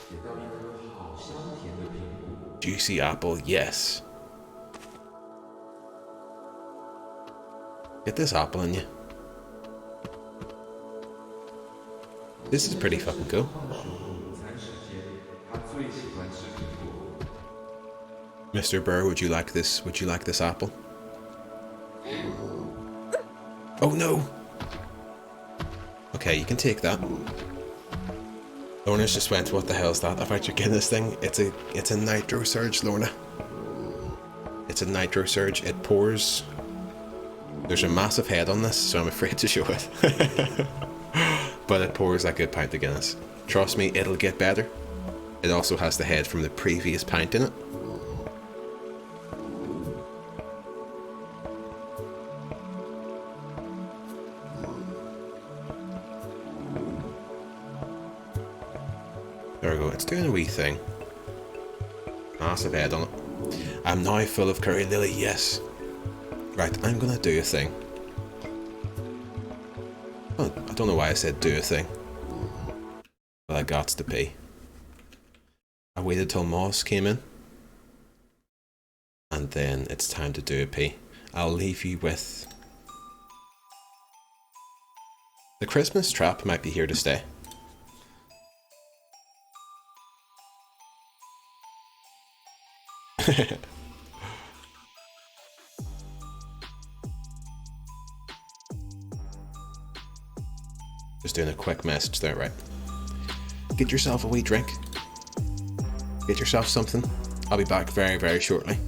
点到一颗好香甜的苹果。 Juicy apple, yes. Get this apple in you. This is pretty fucking cool. 午餐时间，他最喜欢吃苹果。 Mr. Burr, would you like this? Would you like this apple? Oh no! Okay, you can take that. Lorna's just went, what the hell is that? I've actually getting this thing. It's a nitro surge, Lorna. It's a nitro surge. It pours. There's a massive head on this, so I'm afraid to show it. But it pours like a pint of Guinness. Trust me, it'll get better. It also has the head from the previous pint in it. There we go, it's doing a wee thing. Massive head on it. I'm now full of curry lily, yes. Right, I'm gonna do a thing. Oh, I don't know why I said do a thing. But I got to pee. I waited till Moss came in. And then it's time to do a pee. I'll leave you with... The Christmas trap might be here to stay. Just doing a quick message there, right? Get yourself a wee drink. Get yourself something. I'll be back very, very shortly.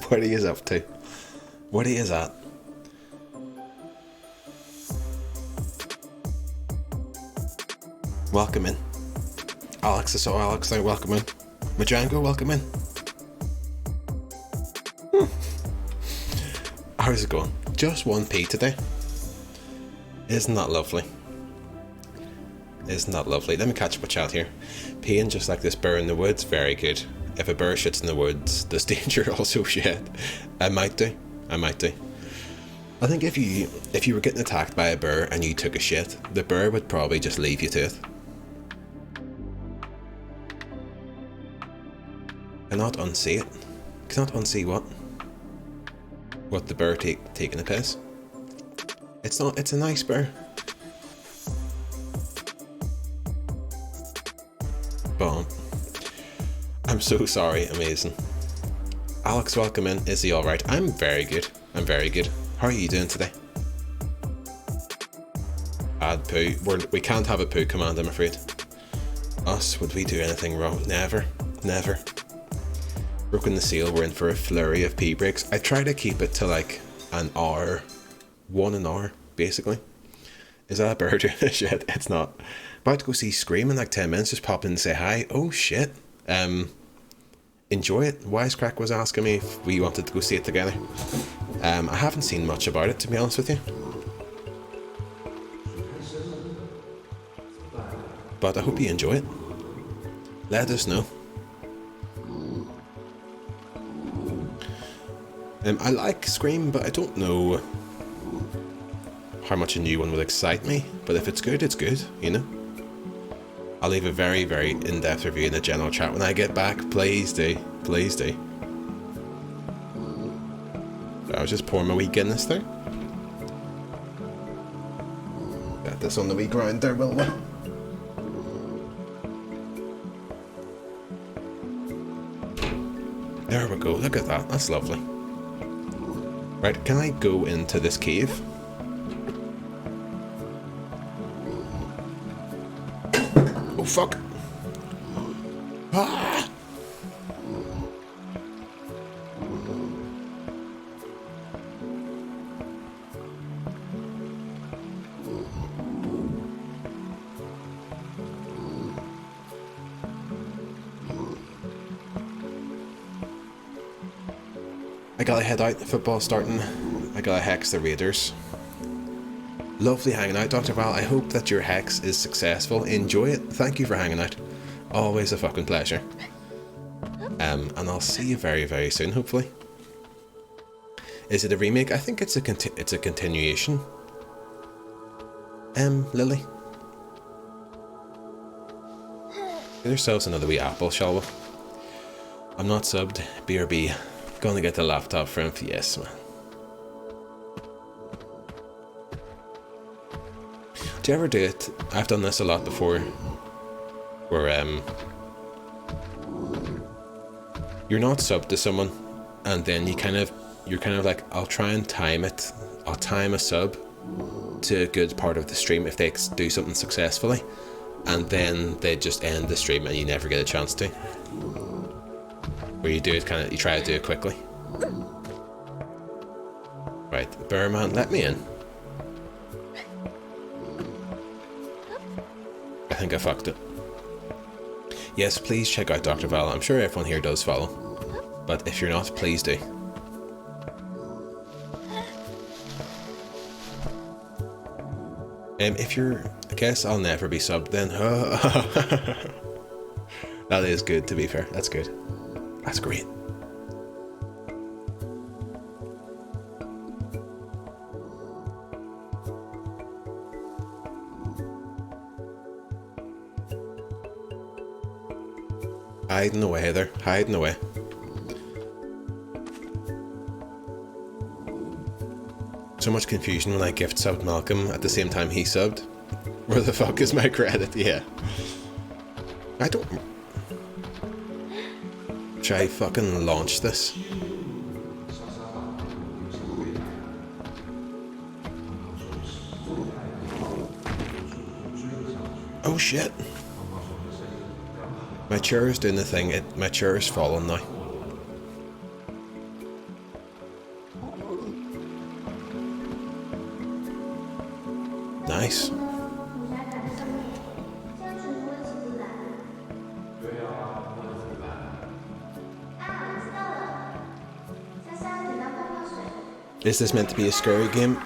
What he is up to. What he is at. Welcome in. Alex, I saw Alex there, welcome in. Majango, welcome in. How's it going? Just 1p today. Isn't that lovely? Isn't that lovely? Let me catch up with chat here. Peeing just like this bear in the woods, very good. If a bear shits in the woods, does danger also shed? I might do. I think if you were getting attacked by a bear and you took a shit, the bear would probably just leave you to it. Cannot unsee it. Cannot unsee what? What, the bear taking a piss? It's not, it's a nice bear. Bomb. I'm so sorry, amazing. Alex, welcome in. Is he alright? I'm very good. I'm very good. How are you doing today? add poo. We can't have a poo command, I'm afraid. Us, would we do anything wrong? Never. Never. Broken the seal, we're in for a flurry of pee breaks. I try to keep it to like an hour. 1 hour, basically. Is that a bird? Shit, it's not. About to go see Scream in like 10 minutes. Just pop in and say hi. Oh shit. Enjoy it. Wisecrack was asking me if we wanted to go see it together. I haven't seen much about it, to be honest with you. But I hope you enjoy it. Let us know. I like Scream, but I don't know how much a new one would excite me. But if it's good, it's good, you know? I'll leave a very, very in-depth review in the general chat when I get back. Please do. Please do. So I was just pouring my wee Guinness there. Got this on the wee ground there, will we? There we go. Look at that. That's lovely. Right, can I go into this cave? Oh, fuck. Ah! I gotta head out, the football's starting. I gotta hex the Raiders. Lovely hanging out, Dr. Val. I hope that your hex is successful. Enjoy it. Thank you for hanging out. Always a fucking pleasure. And I'll see you very, very soon, hopefully. Is it a remake? I think it's a continuation. Lily. Get ourselves another wee apple, shall we? I'm not subbed. BRB. Gonna get the laptop from yes, man. Do you ever do it? I've done this a lot before. Where you're not subbed to someone, and then you're kind of like, I'll try and time it. I'll time a sub to a good part of the stream if they do something successfully, and then they just end the stream and you never get a chance to. Where you do it you try to do it quickly. Right, Bearman, let me in. I think I fucked it. Yes, please check out Dr. Val. I'm sure everyone here does follow. But if you're not, please do. If you're... I guess I'll never be subbed then. That is good, to be fair. That's good. That's great. Hiding away there. Hiding away. So much confusion when I gift subbed Malcolm at the same time he subbed. Where the fuck is my credit? Yeah. I don't... Should I fucking launch this? Oh shit. My chair is doing the thing. My chair is falling now. Nice. Is this meant to be a scary game?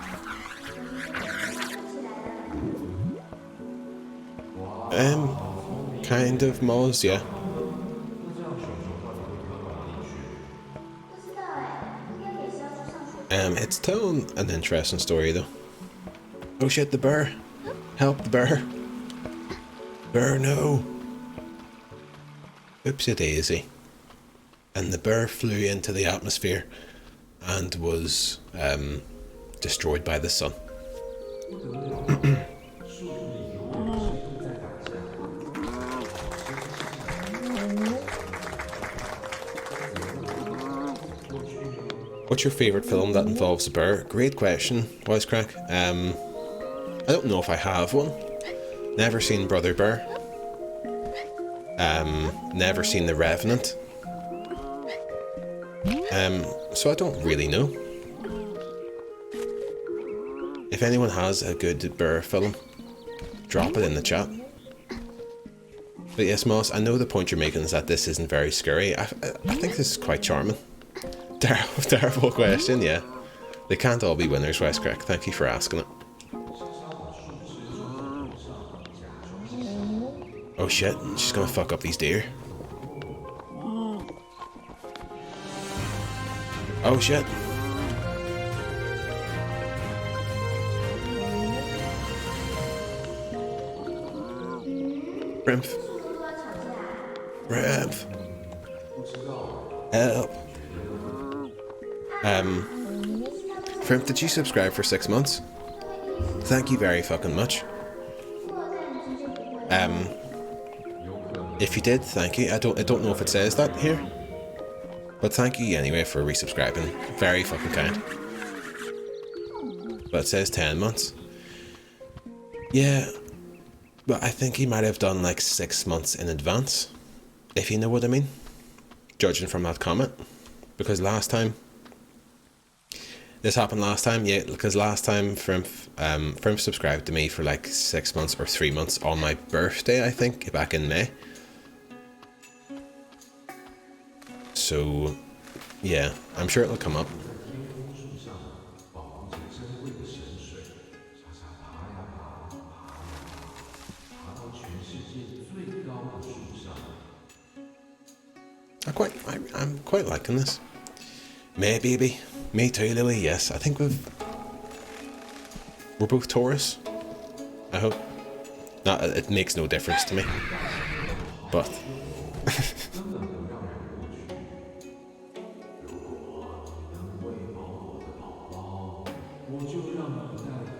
Kind of, Moz, yeah. It's telling an interesting story though. Oh shit, the bear! Help the bear! Bear, no! Oopsie daisy. And the bear flew into the atmosphere and was destroyed by the sun. What's your favourite film that involves a bear? Great question, Wisecrack. I don't know if I have one. Never seen Brother Bear. Never seen The Revenant. So I don't really know. If anyone has a good bear film, drop it in the chat. But yes, Moss, I know the point you're making is that this isn't very scary. I think this is quite charming. Terrible question, yeah. They can't all be winners, West Crack. Thank you for asking it. Oh shit, she's gonna fuck up these deer. Oh shit. Rimph. Rimph. Help. Frimp, did you subscribe for 6 months? Thank you very fucking much. If you did, thank you. I don't know if it says that here. But thank you anyway for resubscribing. Very fucking kind. But it says 10 months. Yeah. But I think he might have done like 6 months in advance. If you know what I mean. Judging from that comment. Because last time... This happened last time, yeah, because last time Frimp subscribed to me for like 6 months or 3 months on my birthday, I think, back in May. So, yeah, I'm sure it'll come up. I'm quite liking this. May baby. Me too, Louis, yes. I think we're both Taurus. I hope. No, it makes no difference to me. But...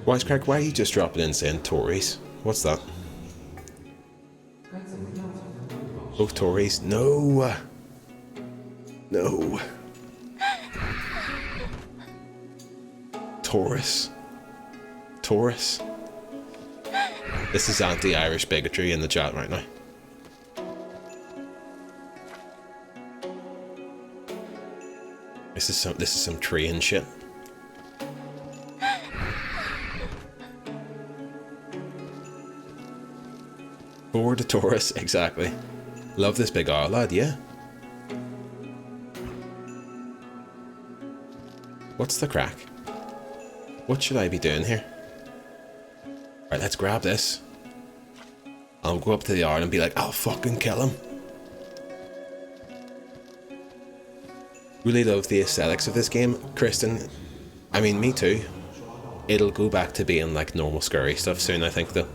Wisecrack, why are you just dropping in saying Tories? What's that? Both Tories? No! No! Taurus. Taurus. This is anti-Irish bigotry in the chat right now. This is some train shit. Forward to Taurus, exactly. Love this big R lad, yeah. What's the crack? What should I be doing here? Right, let's grab this. I'll go up to the yard and be like, I'll fucking kill him. Really love the aesthetics of this game, Kristen. I mean, me too. It'll go back to being like normal scurry stuff soon, I think, though.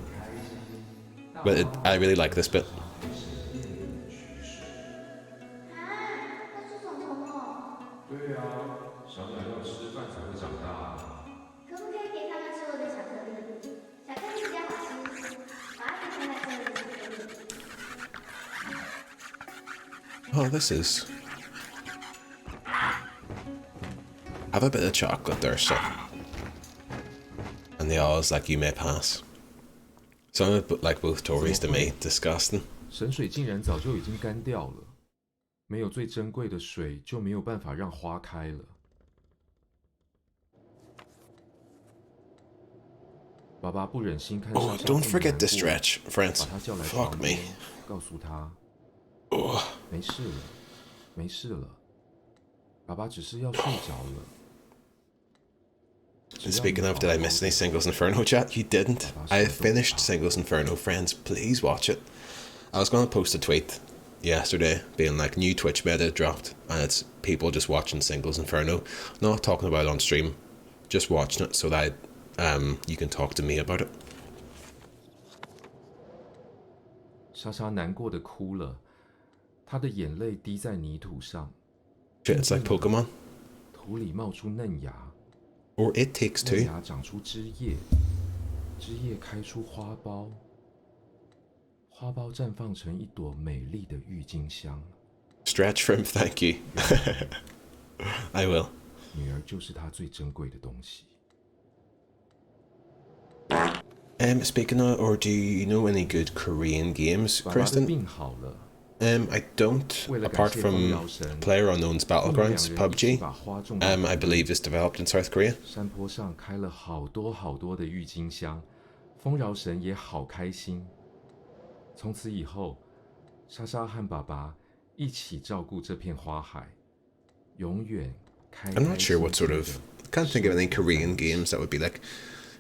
But I really like this bit. Oh, this is... Have a bit of chocolate there, son. And the Oz like you may pass. Some like both Tories to me, disgusting. 神水竟然早就已经干掉了，没有最珍贵的水，就没有办法让花开了。爸爸不忍心看莎莎 Oh, don't 这么 forget 难 to 过 stretch, friends. 把他叫来 Fuck 床 me. 边，告诉他 Oh. 没事了，没事了，爸爸只是要睡着了。 And speaking of, did I miss any Singles Inferno chat? You didn't. I finished Singles Inferno, friends. Please watch it. I was going to post a tweet yesterday being like, new Twitch meta dropped, and it's people just watching Singles Inferno, not talking about it on stream, just watching it so that you can talk to me about it. 莎莎难过的哭了，她的眼泪滴在泥土上。 Shit, it's like Pokemon. 土里冒出嫩芽。 Or It Takes Two. 嫩芽长出枝叶，枝叶开出花苞，花苞绽放成一朵美丽的郁金香。 Stretch from, thank you. I will. 女儿就是她最珍贵的东西。Speaking of, or do you know any good Korean games, 爸爸的 Kristen? 病好了， I don't, 为了感 apart 谢丰 from 饶神， PlayerUnknown's 父母 Battlegrounds, 两人一起 PUBG, 把花种到 I believe is developed in South Korea. 山坡上开了好多好多的郁金香，丰饶神也好开心。从此以后，莎莎和爸爸一起照顾这片花海，永远开开 I'm not sure 心 what sort 心 of, 的。 can't think of any Korean games that would be like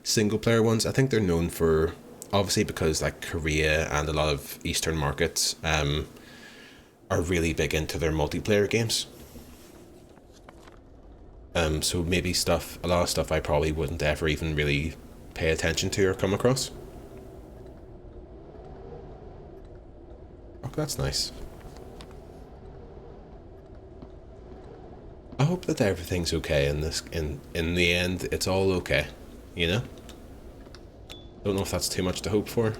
single player ones. I think they're known for, obviously because like Korea and a lot of Eastern markets are really big into their multiplayer games. So maybe a lot of stuff I probably wouldn't ever even really pay attention to or come across. Oh, that's nice. I hope that everything's okay in this. In the end, it's all okay, you know. Don't know if that's too much to hope for.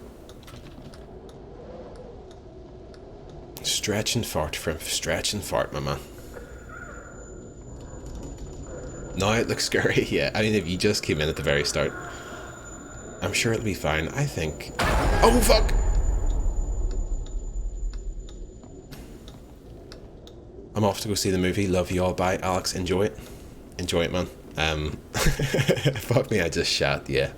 Stretch and fart, stretch and fart, my man. Now it looks scary. Yeah, I mean, if you just came in at the very start, I'm sure it'll be fine. I think. Oh fuck! I'm off to go see the movie. Love you all. Bye, Alex. Enjoy it. Enjoy it, man. Fuck me, I just shat. Yeah.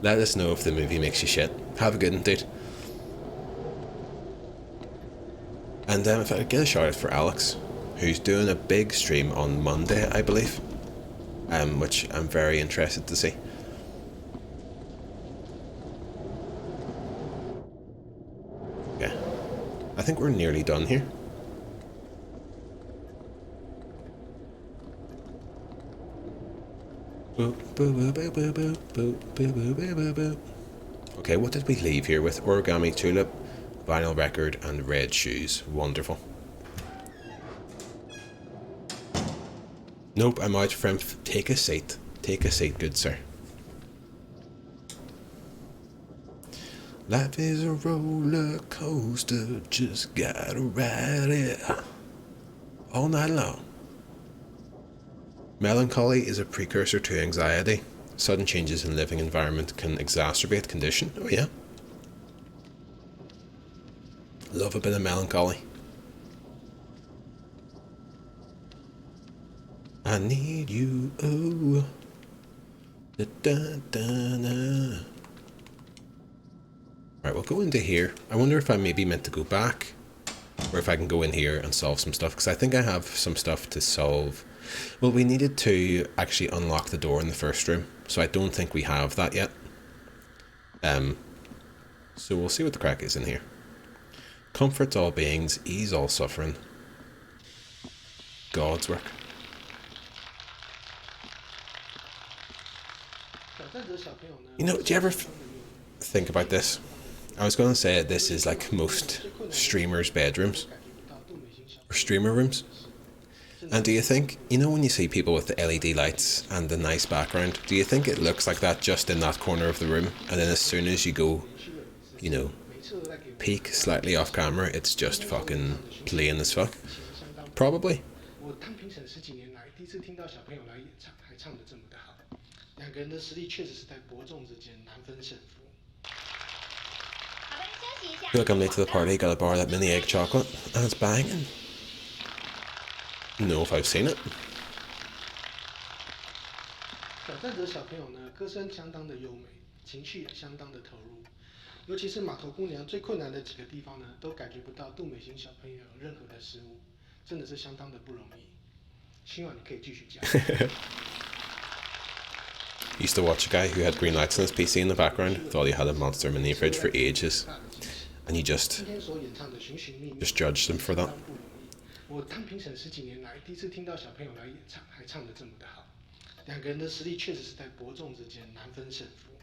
Let us know if the movie makes you shit. Have a good one, dude. And if I could get a shout out for Alex, who's doing a big stream on Monday, I believe, which I'm very interested to see. Okay. I think we're nearly done here. Okay, what did we leave here with? Origami tulip, vinyl record, and red shoes. Wonderful. Nope, I'm out from. Take a seat. Take a seat, good sir. Life is a roller coaster, just gotta ride it all night long. Melancholy is a precursor to anxiety. Sudden changes in living environment can exacerbate condition. Oh yeah. Love a bit of melancholy. I need you, oh. Da, da, da, da. Right, we'll go into here. I wonder if I maybe meant to go back, or if I can go in here and solve some stuff, because I think I have some stuff to solve. Well, we needed to actually unlock the door in the first room, so I don't think we have that yet. So we'll see what the crack is in here. Comforts all beings, ease all suffering. God's work. You know, do you ever think about this? I was going to say this is like most streamers' bedrooms, or streamer rooms. And do you think, you know, when you see people with the LED lights and the nice background, do you think it looks like that just in that corner of the room? And then as soon as you go, you know, peek slightly off camera, it's just fucking plain as fuck? Probably. I feel like I'm late to the party, gotta borrow that mini egg chocolate, and it's banging. Know if I've seen it. 挑战者小朋友呢，歌声相当的优美，情绪也相当的投入。尤其是码头姑娘最困难的几个地方呢，都感觉不到杜美心小朋友有任何的失误，真的是相当的不容易。希望你可以继续加油。Used to watch a guy who had green lights on his PC in the background, thought he had a Monster Mini fridge for ages, and you just judged him for that. 我当评审10几年来，第一次听到小朋友来演唱，还唱得这么的好。两个人的实力确实是在伯仲之间，难分胜负。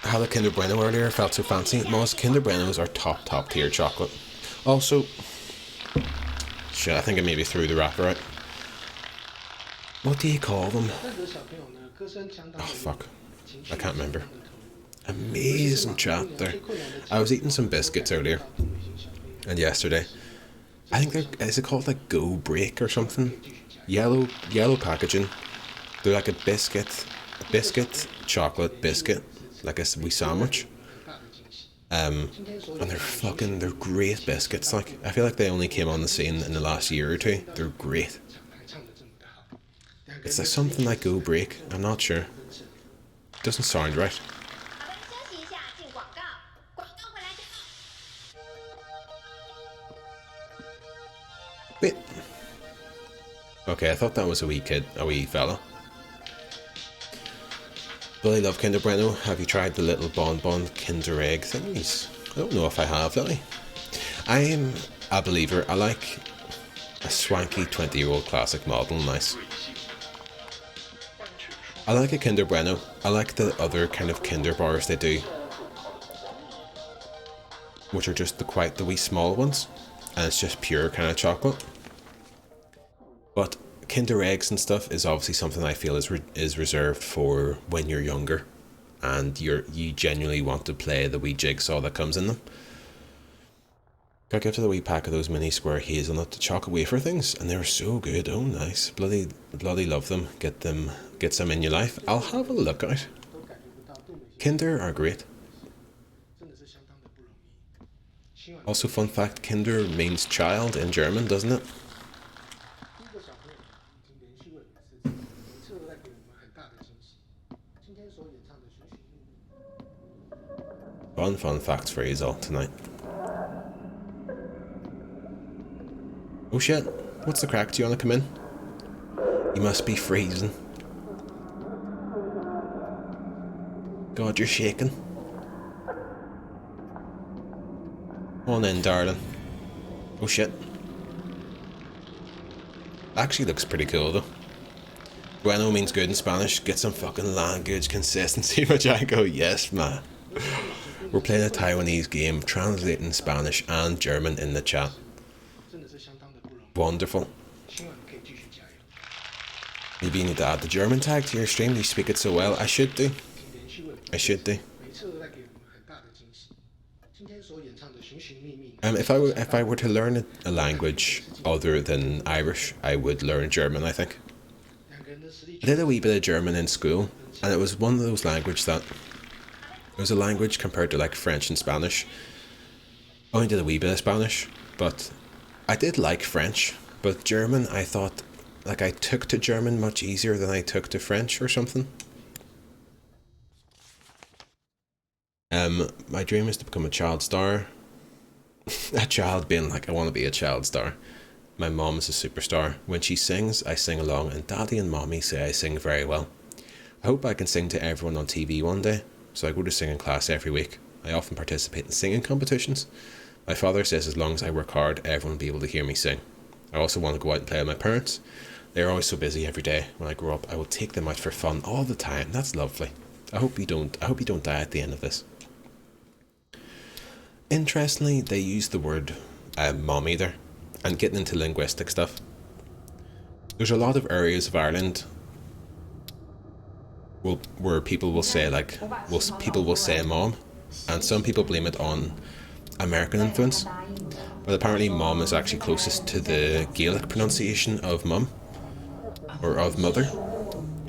I had a Kinder Bueno earlier, felt so fancy. Most Kinder Buenos are top tier chocolate. Also, shit, I think I maybe threw the wrapper out. What do you call them? Oh fuck, I can't remember. Amazing chat there. I was eating some biscuits earlier, and yesterday. I think they're, is it called like Go Break or something? Yellow packaging. They're like a biscuit, chocolate biscuit, like a wee sandwich. And they're great biscuits. Like, I feel like they only came on the scene in the last year or two. They're great. It's like something like Go Break. I'm not sure. It doesn't sound right. 好的，休息一下，进广告，广告回来就好。 Wait. Okay, I thought that was a wee fella. Really love Kinder Bueno. Have you tried the little bonbon Kinder Egg thingies? I don't know if I have, Lily. I'm a believer. I like a swanky 20-year-old classic model. Nice. I like a Kinder Bueno. I like the other kind of Kinder bars they do, which are just the wee small ones, and it's just pure kind of chocolate. But Kinder Eggs and stuff is obviously something I feel is reserved for when you're younger, and you genuinely want to play the wee jigsaw that comes in them. Got to the wee pack of those mini square hazelnut chocolate wafer things, and they were so good. Oh, nice! Bloody love them. Get some in your life. I'll have a look out. Kinder are great. Also, fun fact: Kinder means child in German, doesn't it? Fun facts for you all tonight. Oh shit, what's the crack? Do you want to come in? You must be freezing. God, you're shaking. Come on in, darling. Oh shit. Actually looks pretty cool though. Bueno means good in Spanish. Get some fucking language consistency, which I go, yes man. We're playing a Taiwanese game, translating Spanish and German in the chat. Wonderful. Maybe you need to add the German tag to your stream. You speak it so well. I should do. If I were to learn a language other than Irish, I would learn German, I think. I did a wee bit of German in school, and it was one of those languages that it was a language compared to like French and Spanish. I only did a wee bit of Spanish, but I did like French. But German, I thought, like, I took to German much easier than I took to French or something. My dream is to become a child star. A child being like, I want to be a child star. My mom is a superstar. When she sings, I sing along, and Daddy and Mommy say I sing very well. I hope I can sing to everyone on TV one day, so I go to singing class every week. I often participate in singing competitions. My father says as long as I work hard, everyone will be able to hear me sing. I also want to go out and play with my parents. They're always so busy every day. When I grow up, I will take them out for fun all the time. That's lovely. I hope you don't die at the end of this. Interestingly, they use the word mommy there, and getting into linguistic stuff. There's a lot of areas of Ireland where people will say people will say mom, and some people blame it on American influence. But apparently mom is actually closest to the Gaelic pronunciation of mum, or of mother.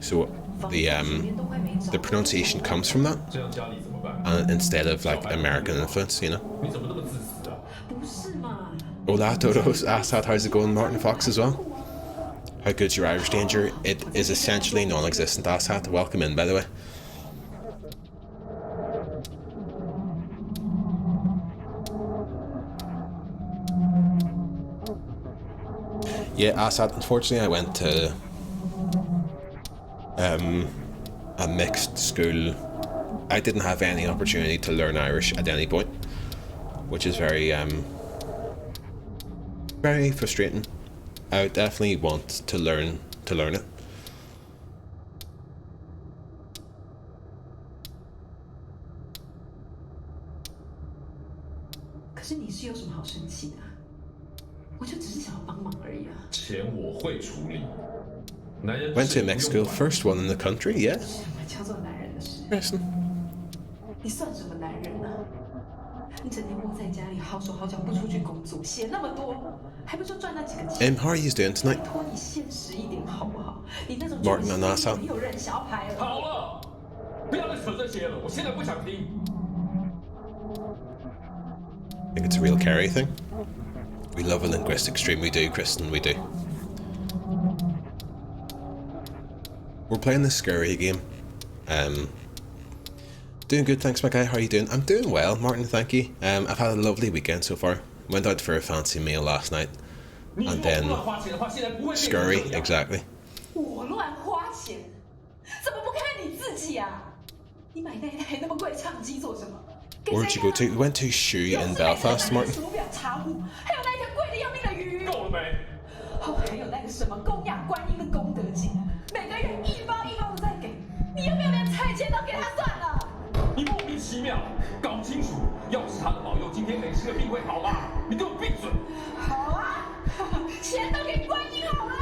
So the pronunciation comes from that, instead of like American influence, you know. Hola todos, Assad, how's it going? Martin Fox as well. How good's your Irish danger? It is essentially non-existent, Assad. Welcome in, by the way. Yeah, Assad, unfortunately I went to a mixed school. I didn't have any opportunity to learn Irish at any point, which is very frustrating. I would definitely want to learn it. Went to a mixed school, first one in the country, yeah. Interesting. How are you doing tonight? Martin and Assad. I think it's a real Kerry thing. We love a linguistic stream, we do, Kristen, we do. We're playing the Scurry game. Doing good, thanks my guy, how are you doing? I'm doing well, Martin, thank you. I've had a lovely weekend so far. Went out for a fancy meal last night. And then Scurry, exactly. 我乱花钱，怎么不看看你自己啊？你买那台那么贵的相机做什么？ Where'd you go to? We went to Shoe in Belfast, Martin. 手表、茶壶，还有那条贵的要命的鱼。够了没？哦，还有那个什么供养观音的功德金，每个月一包一包的在给，你有没有连菜钱都给他算了？你莫名其妙，搞清楚，要是他的保佑，今天没吃个病会好吗？你给我闭嘴！好啊，钱都给观音好了，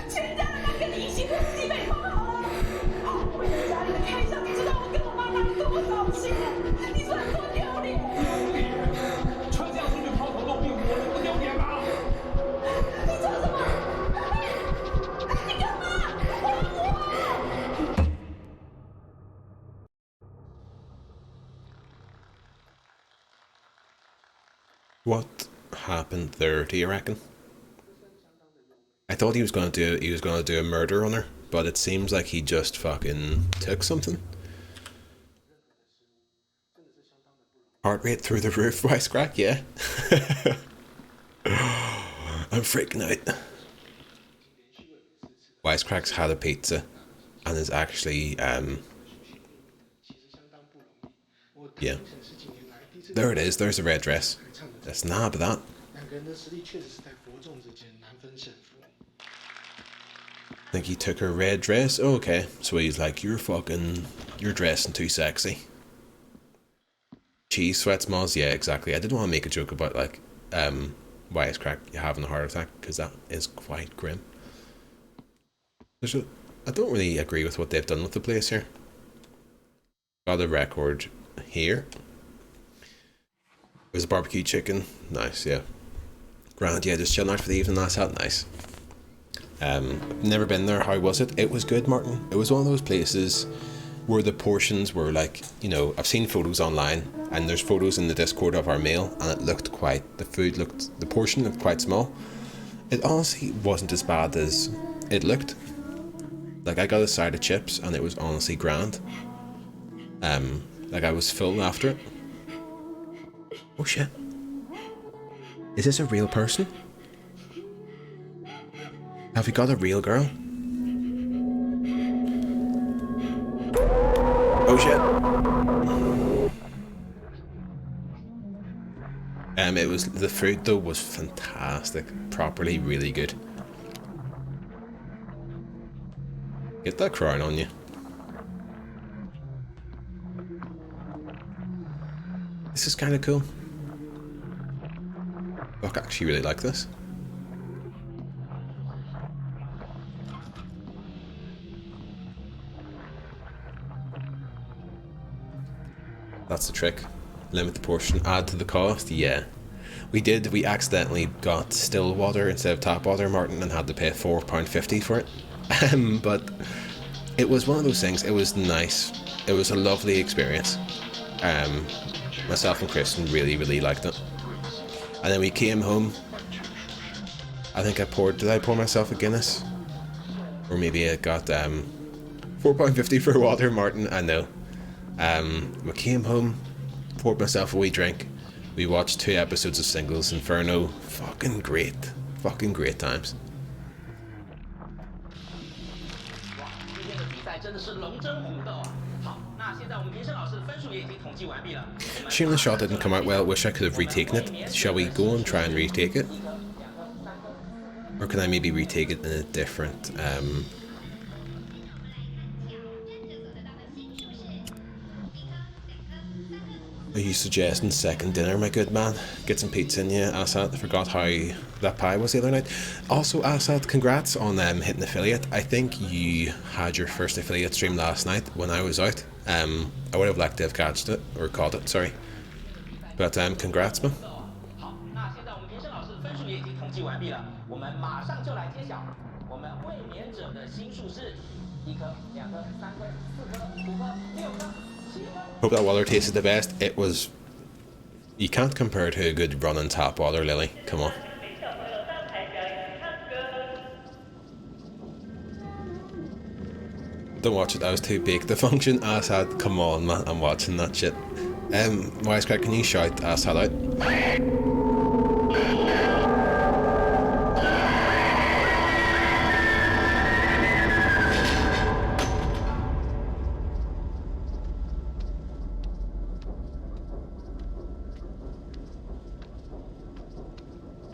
全家的那个利息都自己被花好了。为了家里的开销，你知道我跟我妈拿了多少钱？你说多丢脸！丢脸！穿这样出去抛头露面，我能不丢脸吗？你做什么？你干嘛？还我！ What happened there, do you reckon? I thought he was gonna do a murder on her, but it seems like he just fucking took something. Heart rate through the roof, Wisecrack, yeah. I'm freaking out. Wisecrack's had a pizza and is actually yeah. There it is, there's a red dress. Let's nab that. I think he took her red dress. Oh, okay. So he's like, you're dressing too sexy. Cheese sweats, Moz. Yeah, exactly. I didn't want to make a joke about like, Wisecrack having a heart attack, because that is quite grim. I don't really agree with what they've done with the place here. Got a record here. There's a barbecue chicken. Nice, yeah. Grand, yeah, just chilling out for the evening. That's that nice. Never been there. How was it? It was good, Martin. It was one of those places where the portions were like, you know, I've seen photos online and there's photos in the Discord of our meal and it looked the portion looked quite small. It honestly wasn't as bad as it looked. Like I got a side of chips and it was honestly grand. Like I was full after it. Oh shit. Is this a real person? Have we got a real girl? Oh shit. The food though was fantastic. Properly really good. Get that crown on you. This is kind of cool. Fuck, I actually really like this. That's the trick. Limit the portion, add to the cost. Yeah. We accidentally got still water instead of tap water, Martin, and had to pay £4.50 for it. But it was one of those things. It was nice. It was a lovely experience. Myself and Kristen really, really liked it. And then we came home. I think did I pour myself a Guinness? Or maybe I got £4.50 for water, Martin, I know. We came home, poured myself a wee drink. We watched 2 episodes of Singles Inferno. Fucking great times. Shame the shot didn't come out well. Wish I could have retaken it. Shall we go and try and retake it? Or can I maybe retake it in a different Are you suggesting second dinner, my good man? Get some pizza in you, Assad. I forgot how that pie was the other night. Also, Assad, congrats on hitting affiliate. I think you had your first affiliate stream last night when I was out. I would have liked to have caught it, sorry. But congrats, man. Hope that water tasted the best. It was You can't compare to a good running tap water, Lily. Come on. Don't watch it, I was too big to function. Assad, come on, man, I'm watching that shit. Wisecrack, can you shout Assad out?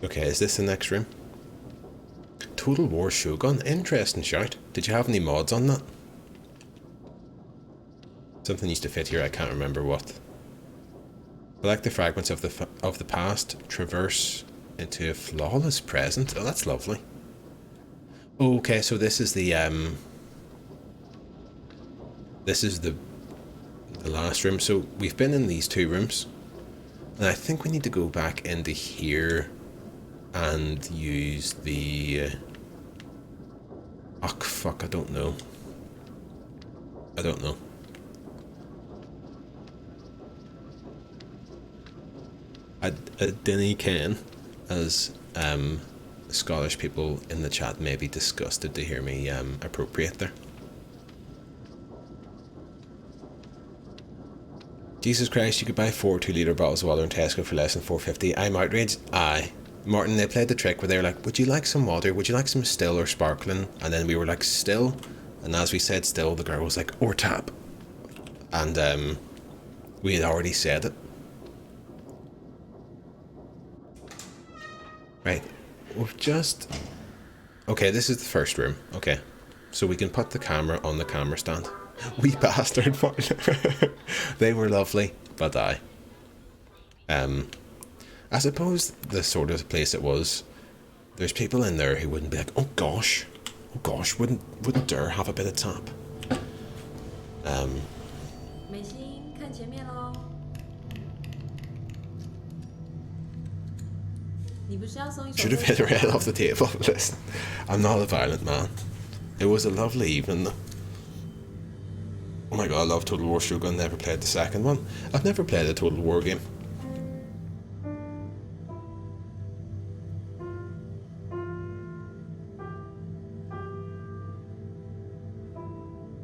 Okay, is this the next room? Total War Shogun, interesting shout. Did you have any mods on that? Something used to fit here, I can't remember what. Collect the fragments of the past, traverse into a flawless present. Oh, that's lovely. Okay, so this is the last room. So we've been in these two rooms, and I think we need to go back into here and use the oh fuck, I don't know. I dinny ken, as Scottish people in the chat may be disgusted to hear me appropriate there. Jesus Christ, you could buy 4 2-litre bottles of water in Tesco for less than $4.50. I'm outraged. Aye. Martin, they played the trick where they were like, would you like some water? Would you like some still or sparkling? And then we were like, still. And as we said still, the girl was like, or tap. And we had already said it. Right, we've just... Okay, this is the first room. Okay, so we can put the camera on the camera stand. We bastard. They were lovely, but I suppose the sort of place it was, there's people in there who wouldn't be like, oh gosh, wouldn't dare have a bit of tap. Should have hit her head off the table. Listen, I'm not a violent man. It was a lovely evening though. Oh my god, I love Total War Shogun. Never played the second one. I've never played a Total War game.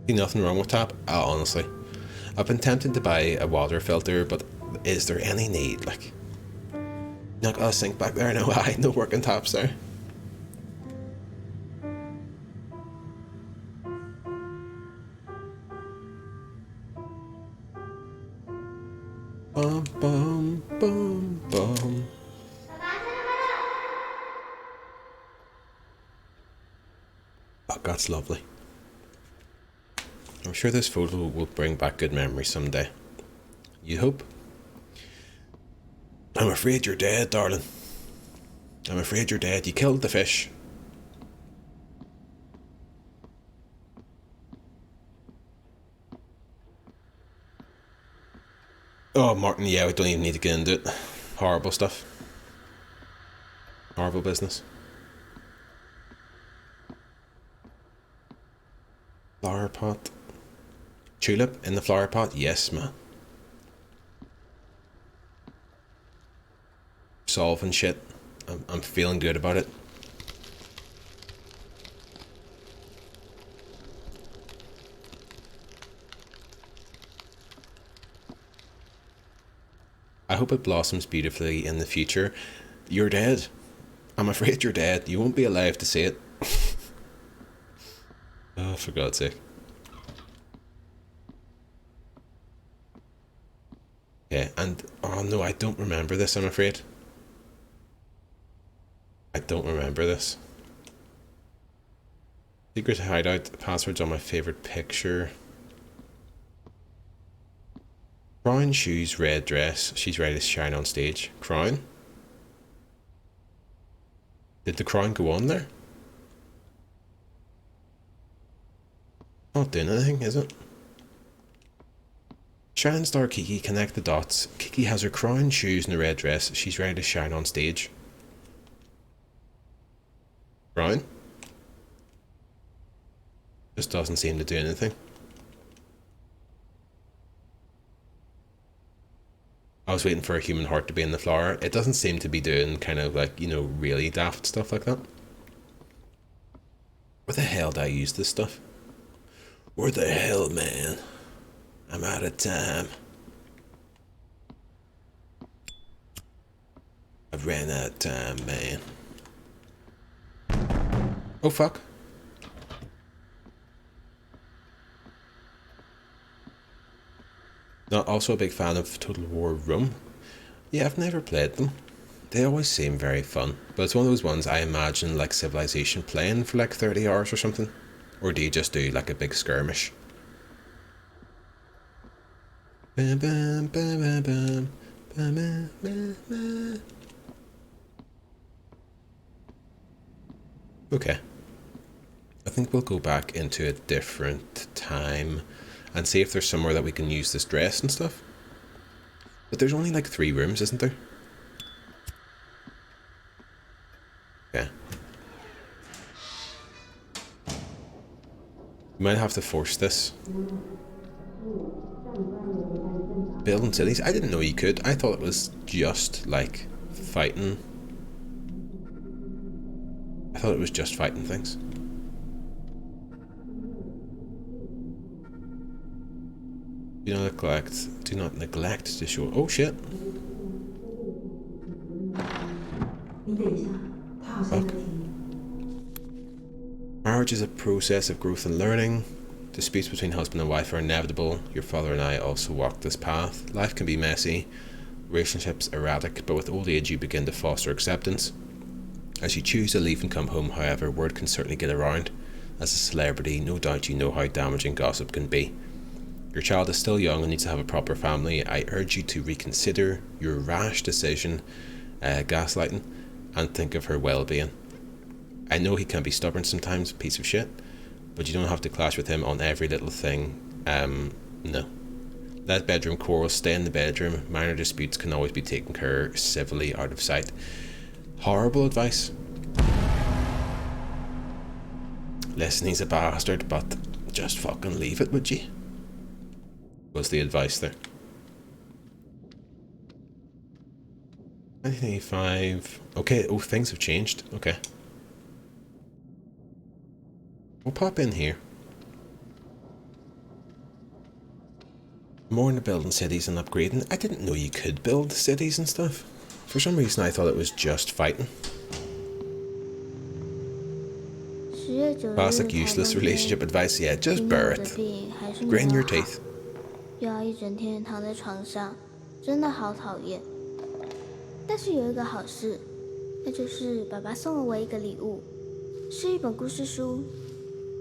See, nothing wrong with tap. Honestly, I've been tempted to buy a water filter, but is there any need? Like, not got a sink back there. No, no working taps there. Bum bum bum bum. Oh, that's lovely. I'm sure this photo will bring back good memories someday. You hope? I'm afraid you're dead, darling. I'm afraid you're dead. You killed the fish. Oh, Martin, yeah, we don't even need to get into it. Horrible stuff. Horrible business. Flower pot. Tulip in the flower pot? Yes, man. Solving shit. I'm feeling good about it. I hope it blossoms beautifully in the future. You're dead. I'm afraid you're dead. You won't be alive to see it. Oh, for God's sake. Yeah, and oh no, I don't remember this, I'm afraid. I don't remember this. Secret hideout, passwords on my favorite picture. Brown shoes, red dress. She's ready to shine on stage. Crown? Did the crown go on there? Not doing anything, is it? Shining Star Kiki, connect the dots. Kiki has her crown, shoes, and a red dress. She's ready to shine on stage. Crown? Just doesn't seem to do anything. I was waiting for a human heart to be in the flower. It doesn't seem to be doing kind of like, you know, really daft stuff like that. Where the hell did I use this stuff? Where the hell, man? I'm out of time. I ran out of time, man. Oh, fuck. Not also a big fan of Total War Rome. Yeah, I've never played them. They always seem very fun, but it's one of those ones I imagine like Civilization playing for like 30 hours or something. Or do you just do like a big skirmish? Bam, bam, bam, bam, bam, bam, bam, bam, bam. Okay. I think we'll go back into a different time and see if there's somewhere that we can use this dress and stuff. But there's only like 3 rooms, isn't there? Okay. We might have to force this. Building cities? I didn't know you could. I thought it was just like fighting. I thought it was just fighting things. Do not neglect to show. Oh shit. Fuck. Marriage is a process of growth and learning. Disputes between husband and wife are inevitable. Your father and I also walked this path. Life can be messy, relationships erratic, but with old age you begin to foster acceptance. As you choose to leave and come home, however, word can certainly get around. As a celebrity, no doubt you know how damaging gossip can be. Your child is still young and needs to have a proper family. I urge you to reconsider your rash decision, gaslighting, and think of her well-being. I know he can be stubborn sometimes, piece of shit, but you don't have to clash with him on every little thing. No. Let bedroom quarrels stay in the bedroom. Minor disputes can always be taken care of civilly out of sight. Horrible advice. Listen, he's a bastard, but just fucking leave it, would you? Was the advice there. 1985. Okay, oh, things have changed. Okay. We'll pop in here. More into building cities and upgrading. I didn't know you could build cities and stuff. For some reason I thought it was just fighting. Classic useless relationship advice. Yeah, just bear it. Grind your teeth. 又要一整天躺在床上，真的好讨厌。但是有一个好事，那就是爸爸送了我一个礼物，是一本故事书。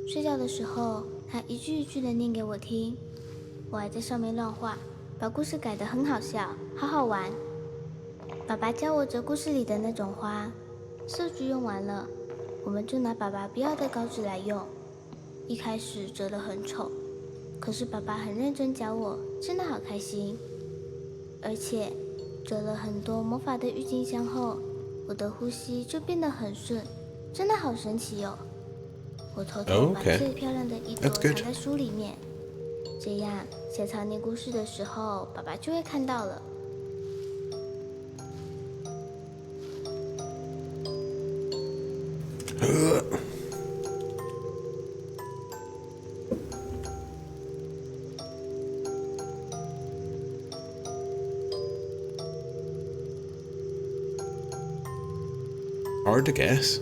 睡觉的时候，他一句一句的念给我听，我还在上面乱画，把故事改得很好笑，好好玩。爸爸教我折故事里的那种花，色纸用完了，我们就拿爸爸不要的稿纸来用。一开始折得很丑。 可是爸爸很认真教我，真的好开心。而且折了很多魔法的郁金香后，我的呼吸就变得很顺，真的好神奇哦。我偷偷把最漂亮的一朵藏在书里面，这样下场念故事的时候，爸爸就会看到了。Hard to guess.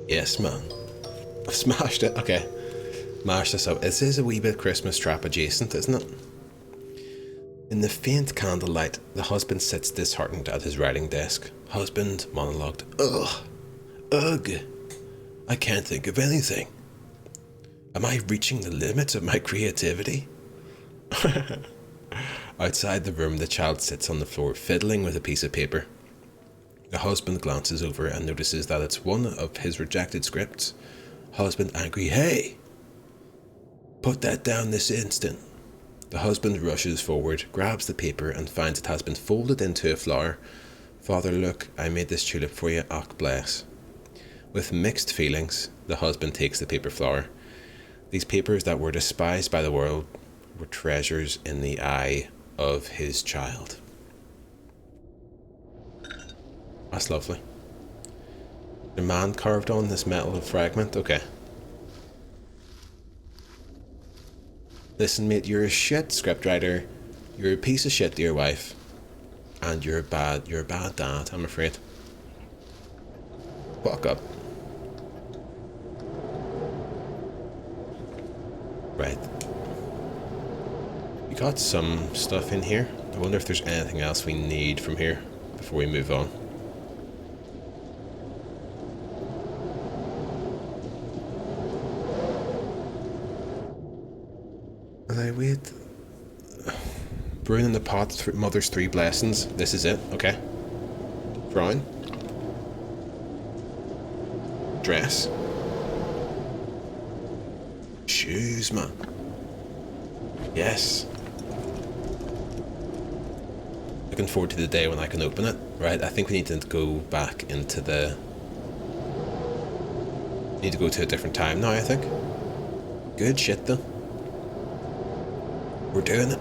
Yes, man. I've smashed it. Okay. Mash this up. This is a wee bit Christmas trap adjacent, isn't it? In the faint candlelight, the husband sits disheartened at his writing desk. Husband monologued. Ugh. Ugh. I can't think of anything. Am I reaching the limits of my creativity? Outside the room, the child sits on the floor, fiddling with a piece of paper. The husband glances over and notices that it's one of his rejected scripts. Husband angry, hey! Put that down this instant. The husband rushes forward, grabs the paper and finds it has been folded into a flower. Father, look, I made this tulip for you, och bless. With mixed feelings, the husband takes the paper flower. These papers that were despised by the world were treasures in the eye of his child. That's lovely. The man carved on this metal fragment? Okay. Listen, mate, you're a shit scriptwriter. You're a piece of shit to your wife. And you're a bad dad, I'm afraid. Fuck up. Right. We got some stuff in here. I wonder if there's anything else we need from here before we move on. Wait. Brewing in the pot, mother's 3 blessings. This is it, okay. Brown. Dress. Shoes, man. Yes. Looking forward to the day when I can open it. Right, I think we need to go back into the... Need to go to a different time now, I think. Good shit, though. We're doing it.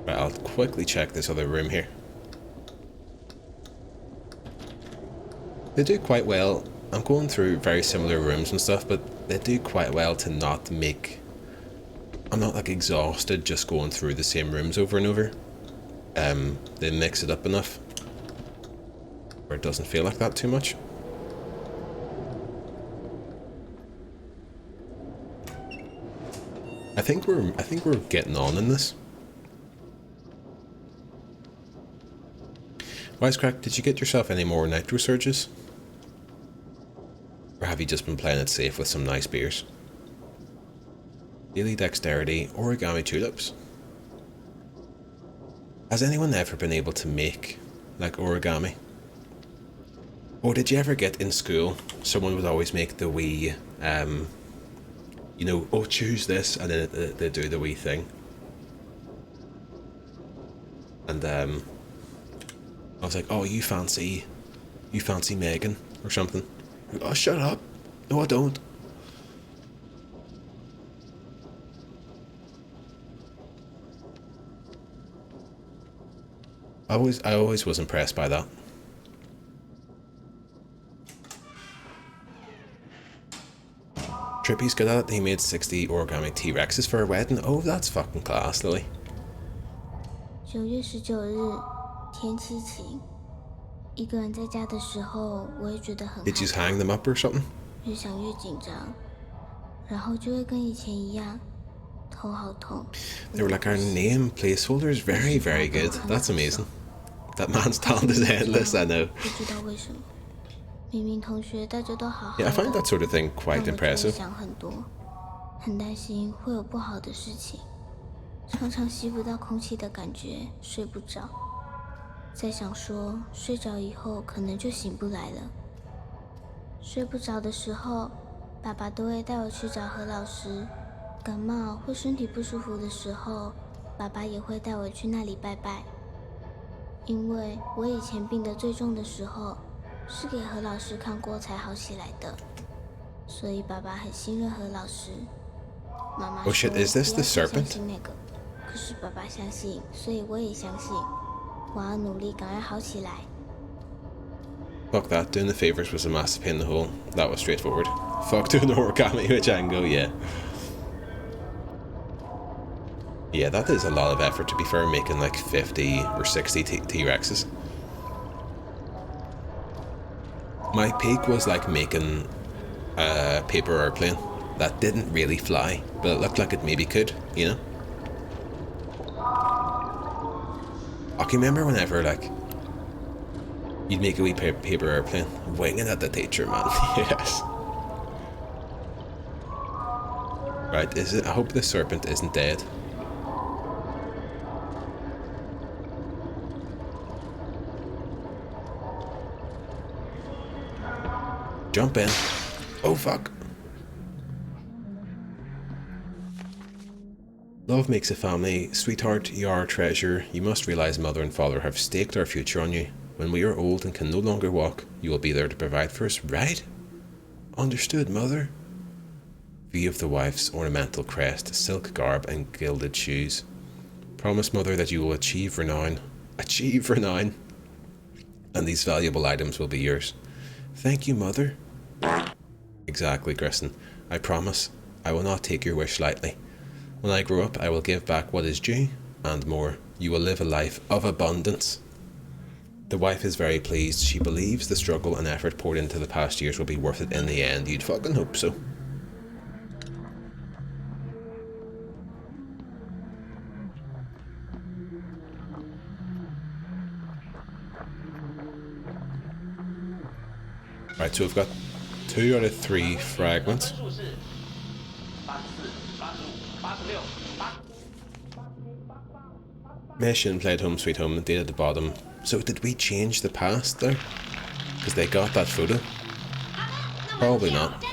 Right, I'll quickly check this other room here. They do quite well. I'm going through very similar rooms and stuff, but they do quite well to not make... I'm not like exhausted just going through the same rooms over and over. They mix it up enough where it doesn't feel like that too much. I think we're getting on in this. Wisecrack, did you get yourself any more nitro surges? Or have you just been playing it safe with some nice beers? Daily dexterity, origami tulips. Has anyone ever been able to make like origami? Or did you ever get in school, someone would always make the wee you know, oh, choose this, and then they do the wee thing. And I was like, oh, you fancy Megan or something? Oh, shut up. No, I don't. I always was impressed by that. Trippy's good at it. He made 60 origami T-Rexes for a wedding. Oh, that's fucking class, Lily. 9月19日，天气晴。一个人在家的时候，我也觉得很 Did you hang them up or something? 越想越紧张，然后就会跟以前一样，头好痛。They were like, our name placeholder is very, very good. That's amazing. That man's talent is endless, I know. 不知道为什么，明明同学大家都好好的， Yeah, I find that sort of thing quite 但我就会 impressive. 想很多，很担心会有不好的事情，常常吸不到空气的感觉，睡不着。在想说，睡着以后可能就醒不来了。睡不着的时候，爸爸都会带我去找何老师。感冒或身体不舒服的时候，爸爸也会带我去那里拜拜。因为我以前病得最重的时候，是给何老师看过才好起来的，所以爸爸很信任何老师。妈妈 Oh 说 shit, is this 不 the 要太相 serpent? 信那个，可是爸爸相信，所以我也相信。我要努力赶快好起来。 Fuck that, doing the favours was a massive pain in the hole. That was straightforward. Fuck doing the origami with Django, yeah. Yeah, that is a lot of effort, to be fair, making like 50 or 60 T-Rexes. My peak was like making a paper airplane that didn't really fly, but it looked like it maybe could, you know? I can remember whenever, like, you'd make a wee paper airplane, winging at the teacher, man. Yes. Right, is it? I hope the serpent isn't dead. Jump in. Oh, fuck. Love makes a family. Sweetheart, you are a treasure. You must realize mother and father have staked our future on you. When we are old and can no longer walk, you will be there to provide for us, right? Understood, mother. View of the wife's ornamental crest, silk garb, and gilded shoes. Promise, mother, that you will achieve renown. Achieve renown! And these valuable items will be yours. Thank you, mother. Exactly, Grissom. I promise. I will not take your wish lightly. When I grow up, I will give back what is due, and more. You will live a life of abundance. The wife is very pleased. She believes the struggle and effort poured into the past years will be worth it in the end. You'd fucking hope so. Right, so we've got 2 out of 3 fragments. Mei Xin played Home Sweet Home and date at the bottom. So did we change the past there? Because they got that photo? Probably not.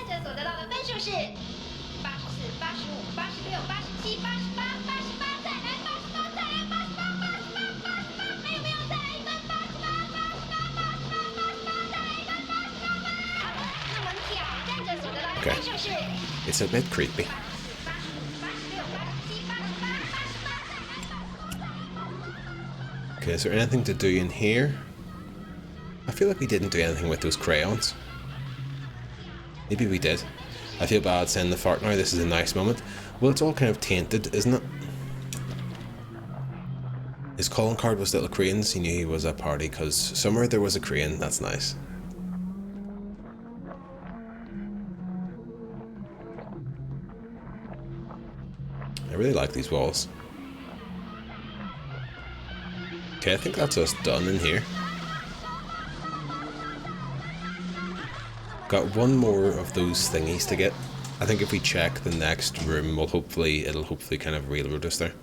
Okay. It's a bit creepy. Okay, is there anything to do in here? I feel like we didn't do anything with those crayons. Maybe we did. I feel bad saying the fart now. This is a nice moment. Well, it's all kind of tainted, isn't it? His calling card was little cranes. He knew he was at a party because somewhere there was a crane. That's nice. I really like these walls. Okay, I think that's us done in here. Got one more of those thingies to get. I think if we check the next room, it'll hopefully kind of railroad us there.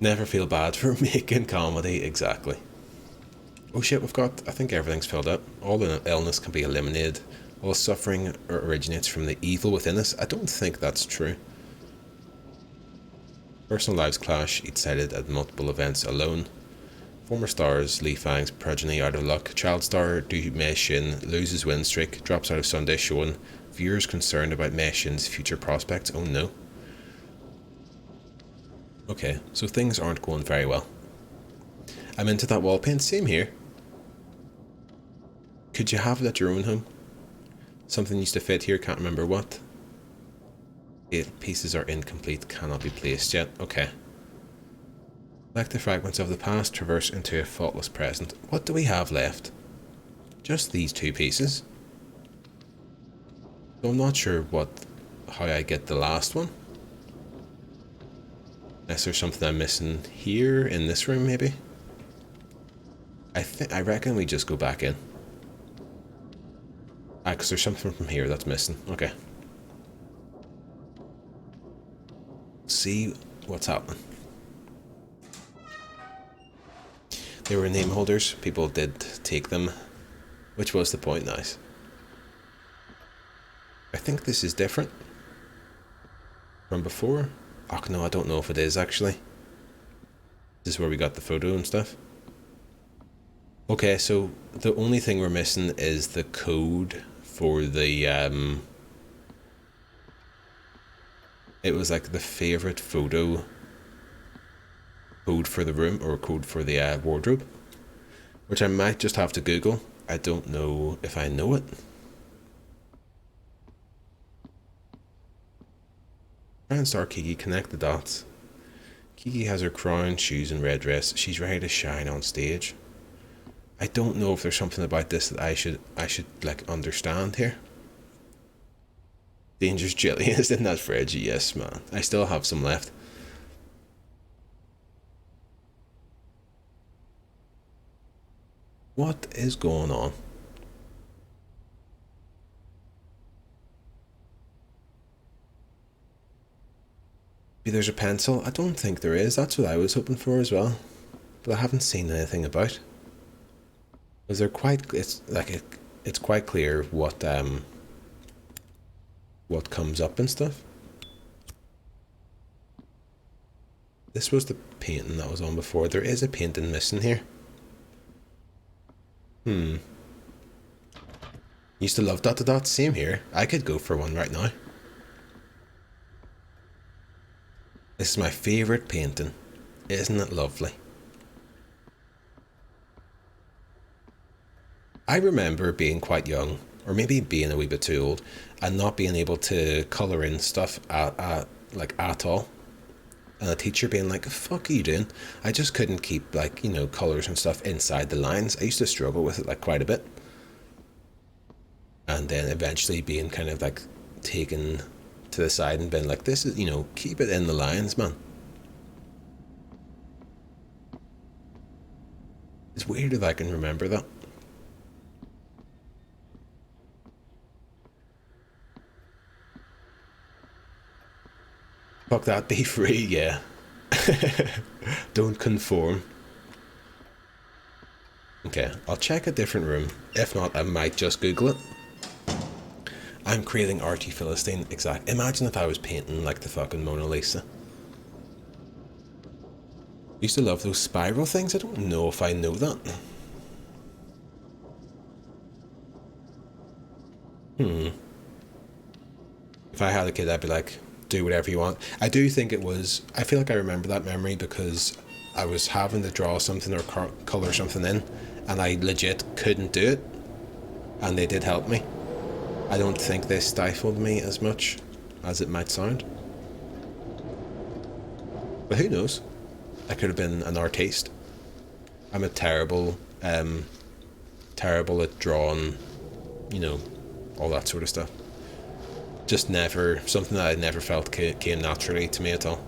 Never feel bad for making comedy, exactly. Oh shit, I think everything's filled up. All illness can be eliminated. All suffering originates from the evil within us. I don't think that's true. Personal lives clash, each sided at multiple events alone. Former stars, Li Fang's progeny out of luck. Child star Du Mei Xin loses win streak, drops out of Sunday showing. Viewers concerned about Mei Xin's future prospects. Oh no. Okay, so things aren't going very well. I'm into that wall paint. Same here. Could you have it at your own home? Something used to fit here, can't remember what. 8 pieces are incomplete, cannot be placed yet. Okay. Like the fragments of the past, traverse into a faultless present. What do we have left? Just these 2 pieces. So I'm not sure how I get the last one. Unless there's something I'm missing here in this room, maybe. I reckon we just go back in. Because there's something from here that's missing. Okay. See what's happening. They were name holders. People did take them, which was the point. Nice. I think this is different from before. Oh no, I don't know if it is actually. This is where we got the photo and stuff. Okay, so the only thing we're missing is the code for the it was like the favorite photo code for the room, or code for the wardrobe, which I might just have to Google. I don't know if I know it. Grand star Kiki, connect the dots. Kiki has her crown, shoes and red dress. She's ready to shine on stage. I don't know if there's something about this that I should like understand here. Dangerous jelly is in that fridge. Yes, man. I still have some left. What is going on? Maybe there's a pencil. I don't think there is. That's what I was hoping for as well. But I haven't seen anything about. Because they're quite... It's quite clear what comes up and stuff. This was the painting that was on before. There is a painting missing here. Used to love dot to dots. Same here. I could go for one right now. This is my favourite painting. Isn't it lovely? I remember being quite young, or maybe being a wee bit too old, and not being able to colour in stuff at all. And the teacher being like, fuck are you doing? I just couldn't keep, like, you know, colours and stuff inside the lines. I used to struggle with it, like, quite a bit. And then eventually being kind of, like, taken to the side and being like, this is, you know, keep it in the lines, man. It's weird if I can remember that. Fuck that, be free, yeah. Don't conform. Okay, I'll check a different room. If not, I might just Google it. I'm creating Archie Philistine. Exact. Imagine if I was painting like the fucking Mona Lisa. Used to love those spiral things. I don't know if I know that. If I had a kid, I'd be like, do whatever you want. I do think it was, I feel like I remember that memory because I was having to draw something or colour something in and I legit couldn't do it, and they did help me. I don't think they stifled me as much as it might sound, but who knows, I could have been an artiste. I'm a terrible at drawing, you know, all that sort of stuff. Just never, something that I never felt came naturally to me at all.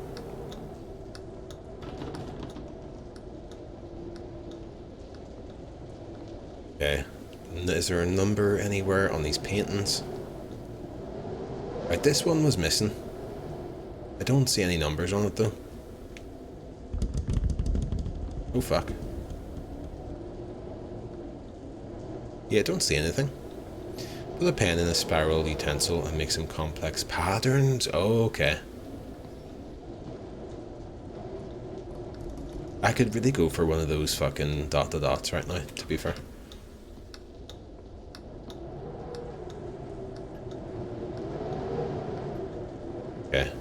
Okay, is there a number anywhere on these paintings? Right, this one was missing. I don't see any numbers on it though. Oh fuck. Yeah, I don't see anything. Put a pen in a spiral utensil and make some complex patterns. Oh, okay. I could really go for one of those fucking dot to dots right now, to be fair. Okay.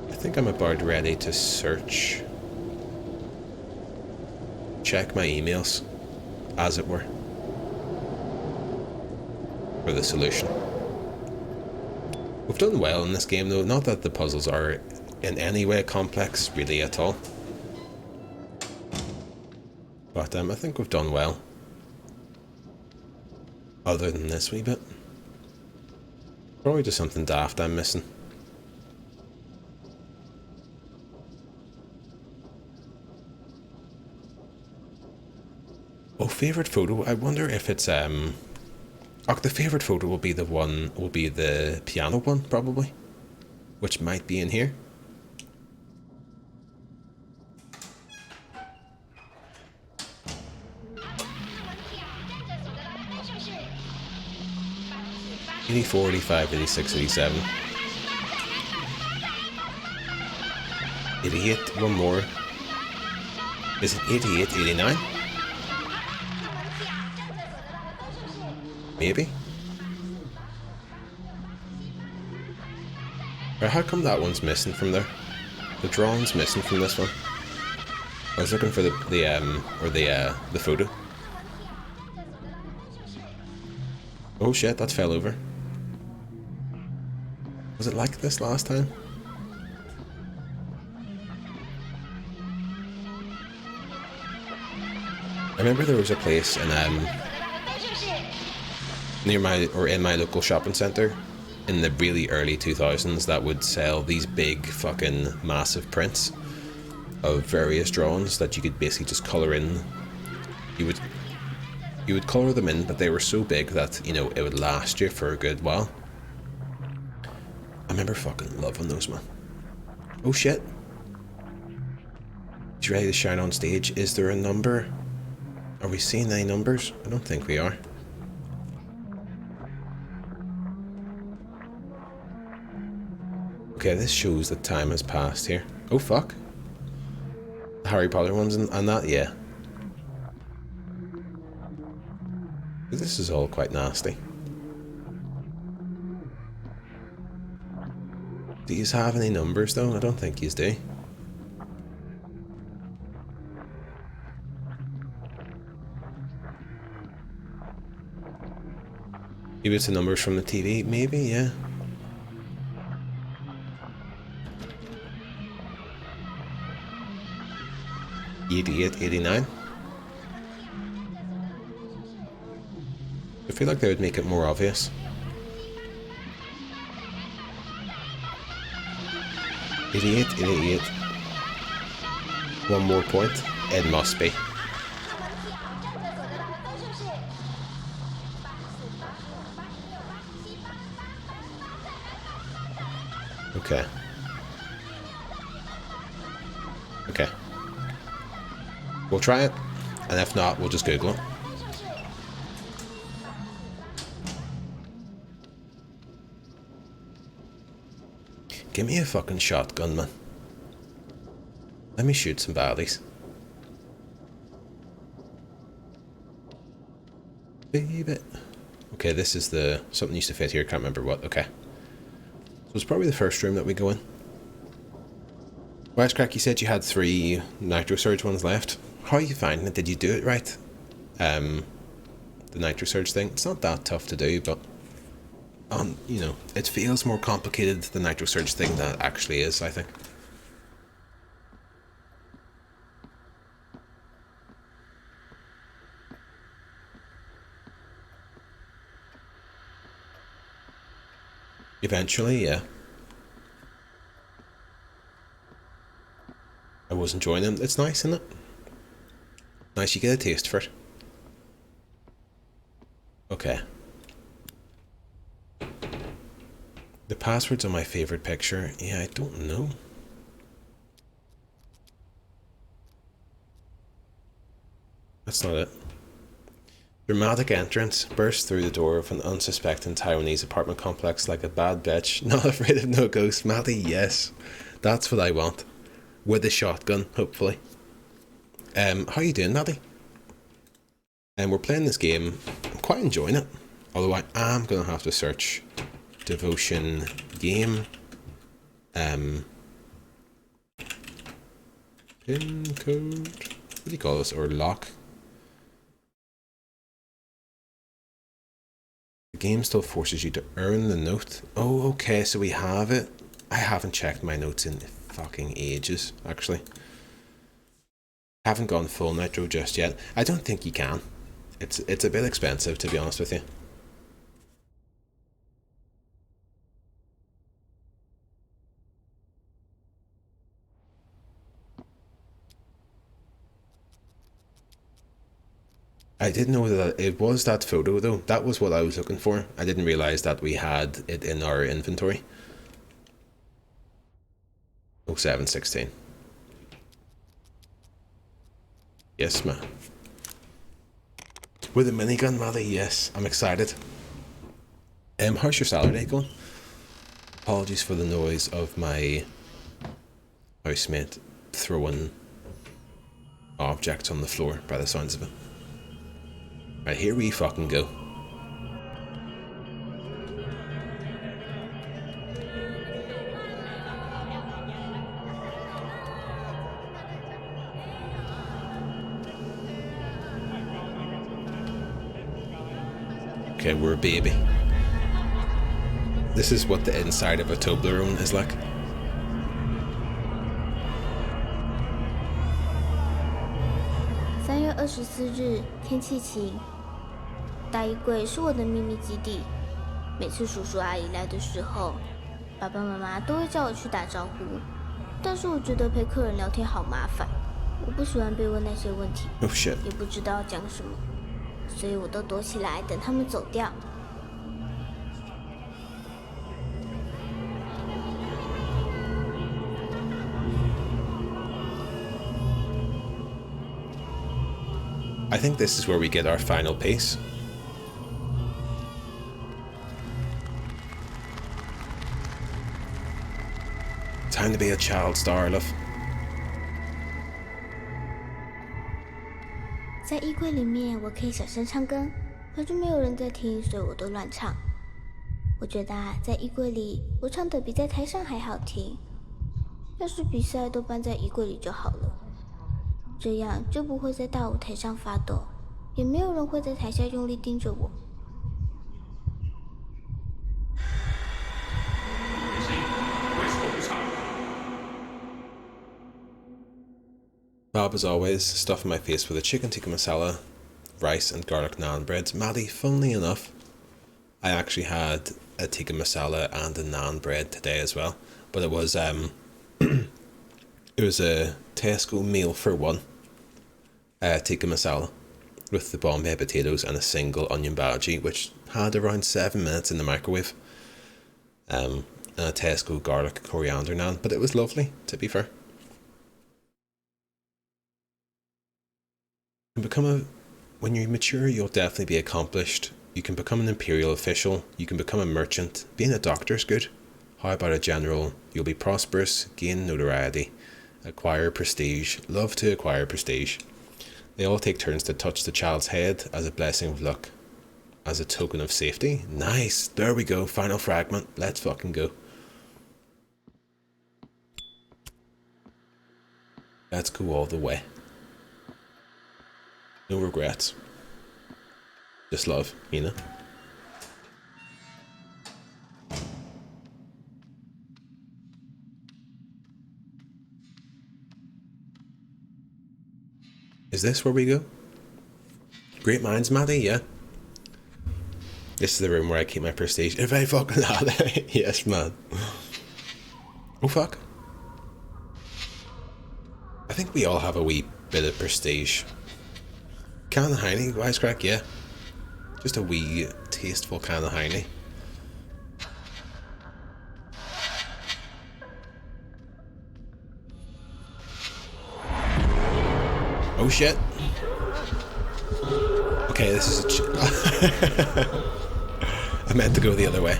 I think I'm about ready to search. Check my emails, as it were, for the solution. We've done well in this game though, not that the puzzles are in any way complex really at all, but I think we've done well, other than this wee bit. Probably just something daft I'm missing. Oh, favourite photo, I wonder if it's oh, the favourite photo will be the piano one, probably. Which might be in here. '84, '85, '86, '87. 88, one more. Is it 88, 89? Maybe? Or how come that one's missing from there? The drawing's missing from this one. I was looking for the photo. Oh shit, that fell over. Was it like this last time? I remember there was a place in in my local shopping centre in the really early 2000s that would sell these big fucking massive prints of various drawings that you could basically just colour in. You would colour them in, but they were so big that, you know, it would last you for a good while. I remember fucking loving those, man. Oh shit. Is you ready to shine on stage? Is there a number? Are we seeing any numbers? I don't think we are. Okay, this shows that time has passed here. Oh fuck. The Harry Potter ones and that, yeah. This is all quite nasty. Do you have any numbers though? I don't think you do. Maybe it's the numbers from the TV, maybe, yeah. '88, '89. I feel like they would make it more obvious. '88, '88. One more point. It must be. Okay. Okay. We'll try it, and if not, we'll just Google it. Give me a fucking shotgun, man. Let me shoot some baddies. Baby. Okay, this is the... something used to fit here, can't remember what. Okay. So it's probably the first room that we go in. Wisecrack, you said you had 3 Nitro Surge ones left. How are you finding it? Did you do it right? The Nitro Surge thing. It's not that tough to do, but... you know, it feels more complicated, the Nitro Surge thing, than it actually is, I think. Eventually, yeah. I was enjoying it. It's nice, isn't it? Nice, you get a taste for it. Okay. The passwords on my favorite picture. Yeah, I don't know. That's not it. Dramatic entrance. Burst through the door of an unsuspecting Taiwanese apartment complex like a bad bitch. Not afraid of no ghosts. Matty, yes. That's what I want. With a shotgun, hopefully. How you doing, Matty? We're playing this game. I'm quite enjoying it. Although I am going to have to search Devotion game. Pin code. What do you call this? Or lock. The game still forces you to earn the note. Oh, okay, so we have it. I haven't checked my notes in fucking ages, actually. Haven't gone full Nitro just yet. I don't think you can. It's a bit expensive, to be honest with you. I didn't know that it was that photo though. That was what I was looking for. I didn't realize that we had it in our inventory. 0716. Yes, man. With a minigun, Matty? Yes, I'm excited. How's your Saturday going? Apologies for the noise of my housemate throwing objects on the floor by the sounds of it. Right, here we fucking go. Okay, we're a baby. This is what the inside of a Toblerone is like.3月24日，天气晴。大衣柜是我的秘密基地，每次叔叔阿姨来的时候，爸爸妈妈都会叫我去打招呼。但是我觉得陪客人聊天好麻烦，我不喜欢被问那些问题， Oh shit. 也不知道要讲什么，所以我都躲起来等他们走掉。I think this is where we get our final piece. Time to be a child star, love. 在衣柜里面，我可以小声唱歌，反正没有人在听，所以我都乱唱。我觉得在衣柜里，我唱的比在台上还好听。要是比赛都办在衣柜里就好了，这样就不会在大舞台上发抖，也没有人会在台下用力盯着我。Bob, as always, stuffing my face with a chicken tikka masala, rice and garlic naan breads. Maddie, funnily enough, I actually had a tikka masala and a naan bread today as well, but it was it was a Tesco meal for one, tikka masala with the Bombay potatoes and a single onion bhaji, which had around 7 minutes in the microwave, and a Tesco garlic coriander naan, but it was lovely, to be fair. When you mature, you'll definitely be accomplished. You can become an imperial official, you can become a merchant. Being a doctor is good. How about a general? You'll be prosperous, gain notoriety, acquire prestige, love to acquire prestige. They all take turns to touch the child's head as a blessing of luck, as a token of safety. Nice, there we go, final fragment, let's fucking go. Let's go all the way. No regrets. Just love, you know? Is this where we go? Great minds, Maddie, yeah? This is the room where I keep my prestige. If I fucking had yes, man. Oh, fuck. I think we all have a wee bit of prestige. Can of Heine, wisecrack, yeah. Just a wee, tasteful can of Heine. Oh shit. Okay, this is a I meant to go the other way.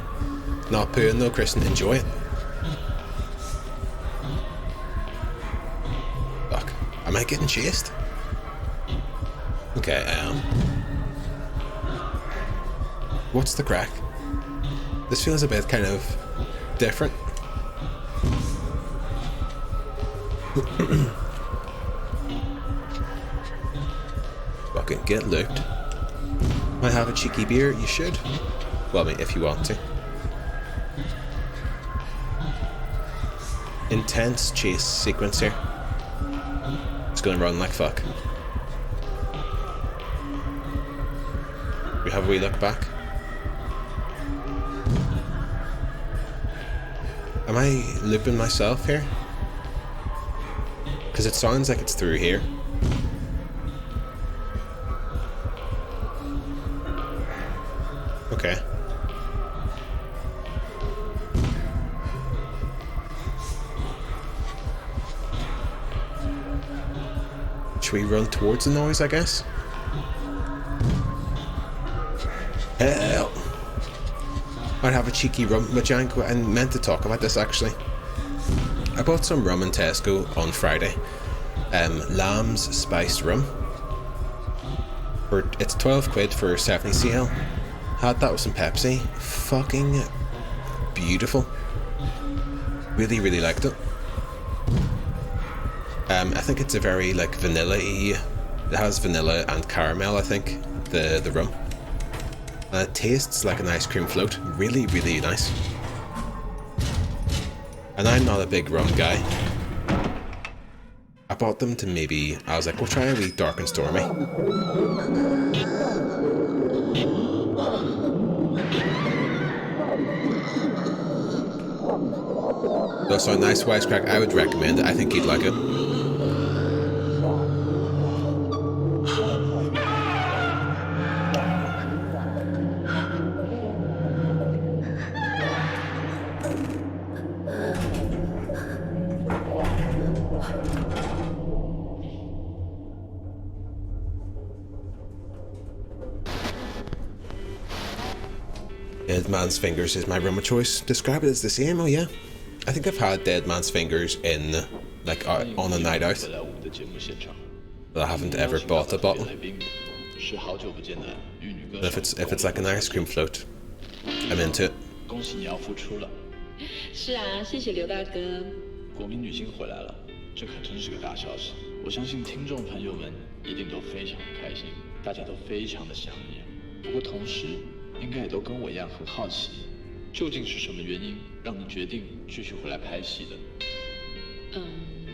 Not pooing though, Kristen, enjoy it. Fuck. Am I getting chased? Okay, I am. What's the crack? This feels a bit kind of different. Fucking get looped. Might have a cheeky beer, you should. Well, I mean, if you want to. Intense chase sequence here. It's gonna run like fuck. We have a wee look back. Am I looping myself here? Because it sounds like it's through here. Okay. Should we run towards the noise, I guess? Hell. I'd have a cheeky rum, which I meant to talk about this actually. I bought some rum in Tesco on Friday. Lamb's spiced rum. It's 12 quid for 70cl. Had that with some Pepsi. Fucking beautiful. Really, really liked it. I think it's a very like vanilla-y. It has vanilla and caramel, I think, the rum. And it tastes like an ice cream float. Really, really nice. And I'm not a big rum guy. I bought them to maybe... I was like, we'll try a wee dark and stormy. Does sound nice, wisecrack. I would recommend it. I think you'd like it. Dead Man's Fingers is my rum of choice. Describe it as the same, oh yeah. I think I've had Dead Man's Fingers in, like, on a night out. But I haven't ever bought a bottle. 是好久不见的玉女歌 If 手。 it's like an ice cream float, I'm into it. 恭喜你要复出了。是啊，谢谢刘大哥。国民女星回来了，这可真是个大消息。我相信听众朋友们一定都非常的开心，大家都非常的想念。不过同时，应该也都跟我一样很好奇，究竟是什么原因让你决定继续回来拍戏的？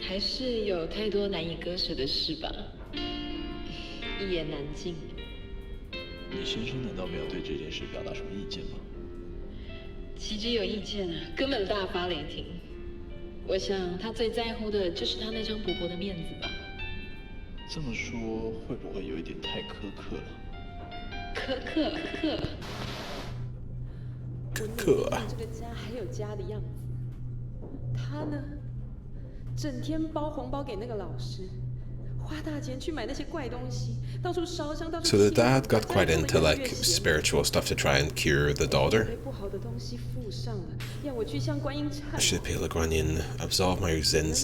还是有太多难以割舍的事吧，一言难尽。你先生难道没有对这件事表达什么意见吗？岂止有意见啊，根本大发雷霆。我想他最在乎的就是他那张薄薄的面子吧。这么说会不会有一点太苛刻了？苛刻。这个家还有家的样子，他呢，整天包红包给那个老师，花大钱去买那些怪东西，到处烧香，到处。 So the dad got quite into like spiritual stuff to try and cure the daughter. 不好的东西附上了，要我去向观音忏。 I should pay Guan Yin, absolve my sins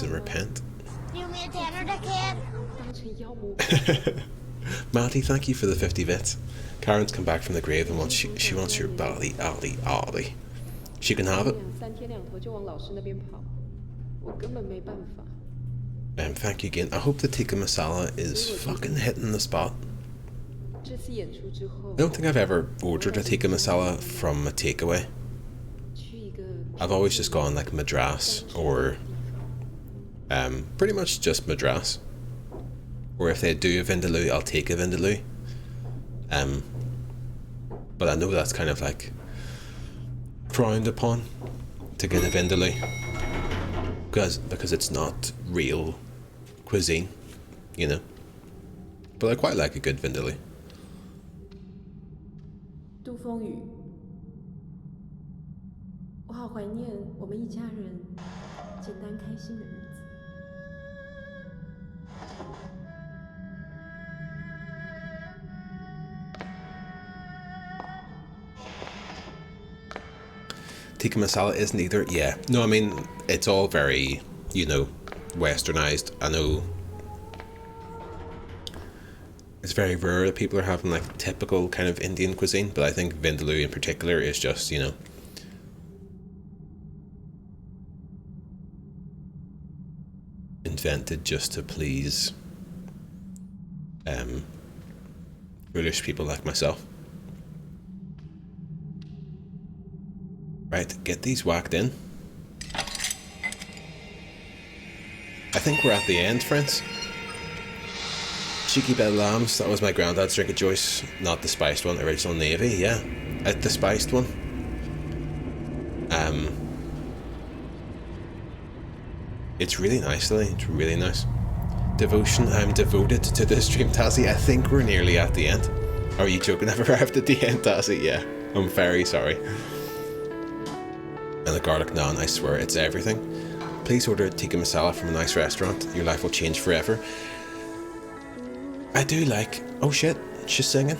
and repent. Maddie, thank you for the 50 bits. Karen's come back from the grave and she wants your body, Ollie. She can have it. 3天2头就往老师那边跑，我根本没办法。 Thank you again. I hope the tikka masala is fucking hitting the spot. 这次演出之后， I don't think I've ever ordered a tikka masala from a takeaway. I've always just gone like Madras or pretty much just Madras. Or if they do a vindaloo, I'll take a vindaloo. But I know that's kind of like frowned upon to get a vindaloo because it's not real cuisine, you know. But I quite like a good vindaloo. 杜风雨，我好怀念我们一家人简单开心的日子。 Tikka masala isn't either. Yeah. No, I mean, it's all very, you know, westernized. I know it's very rare that people are having like typical kind of Indian cuisine, but I think vindaloo in particular is just, you know, invented just to please foolish people like myself. Right, get these whacked in. I think we're at the end, friends. Cheeky bed lambs, that was my granddad's drink of choice. Not the spiced one, original navy, yeah. The spiced one. It's really nice, Lily. It's really nice. Devotion, I'm devoted to this stream, Tassie. I think we're nearly at the end. Are you joking? I've arrived at the end, Tassie? Yeah. I'm very sorry. And the garlic naan, I swear, it's everything. Please order tikka masala from a nice restaurant. Your life will change forever. I do like... Oh shit, she's singing.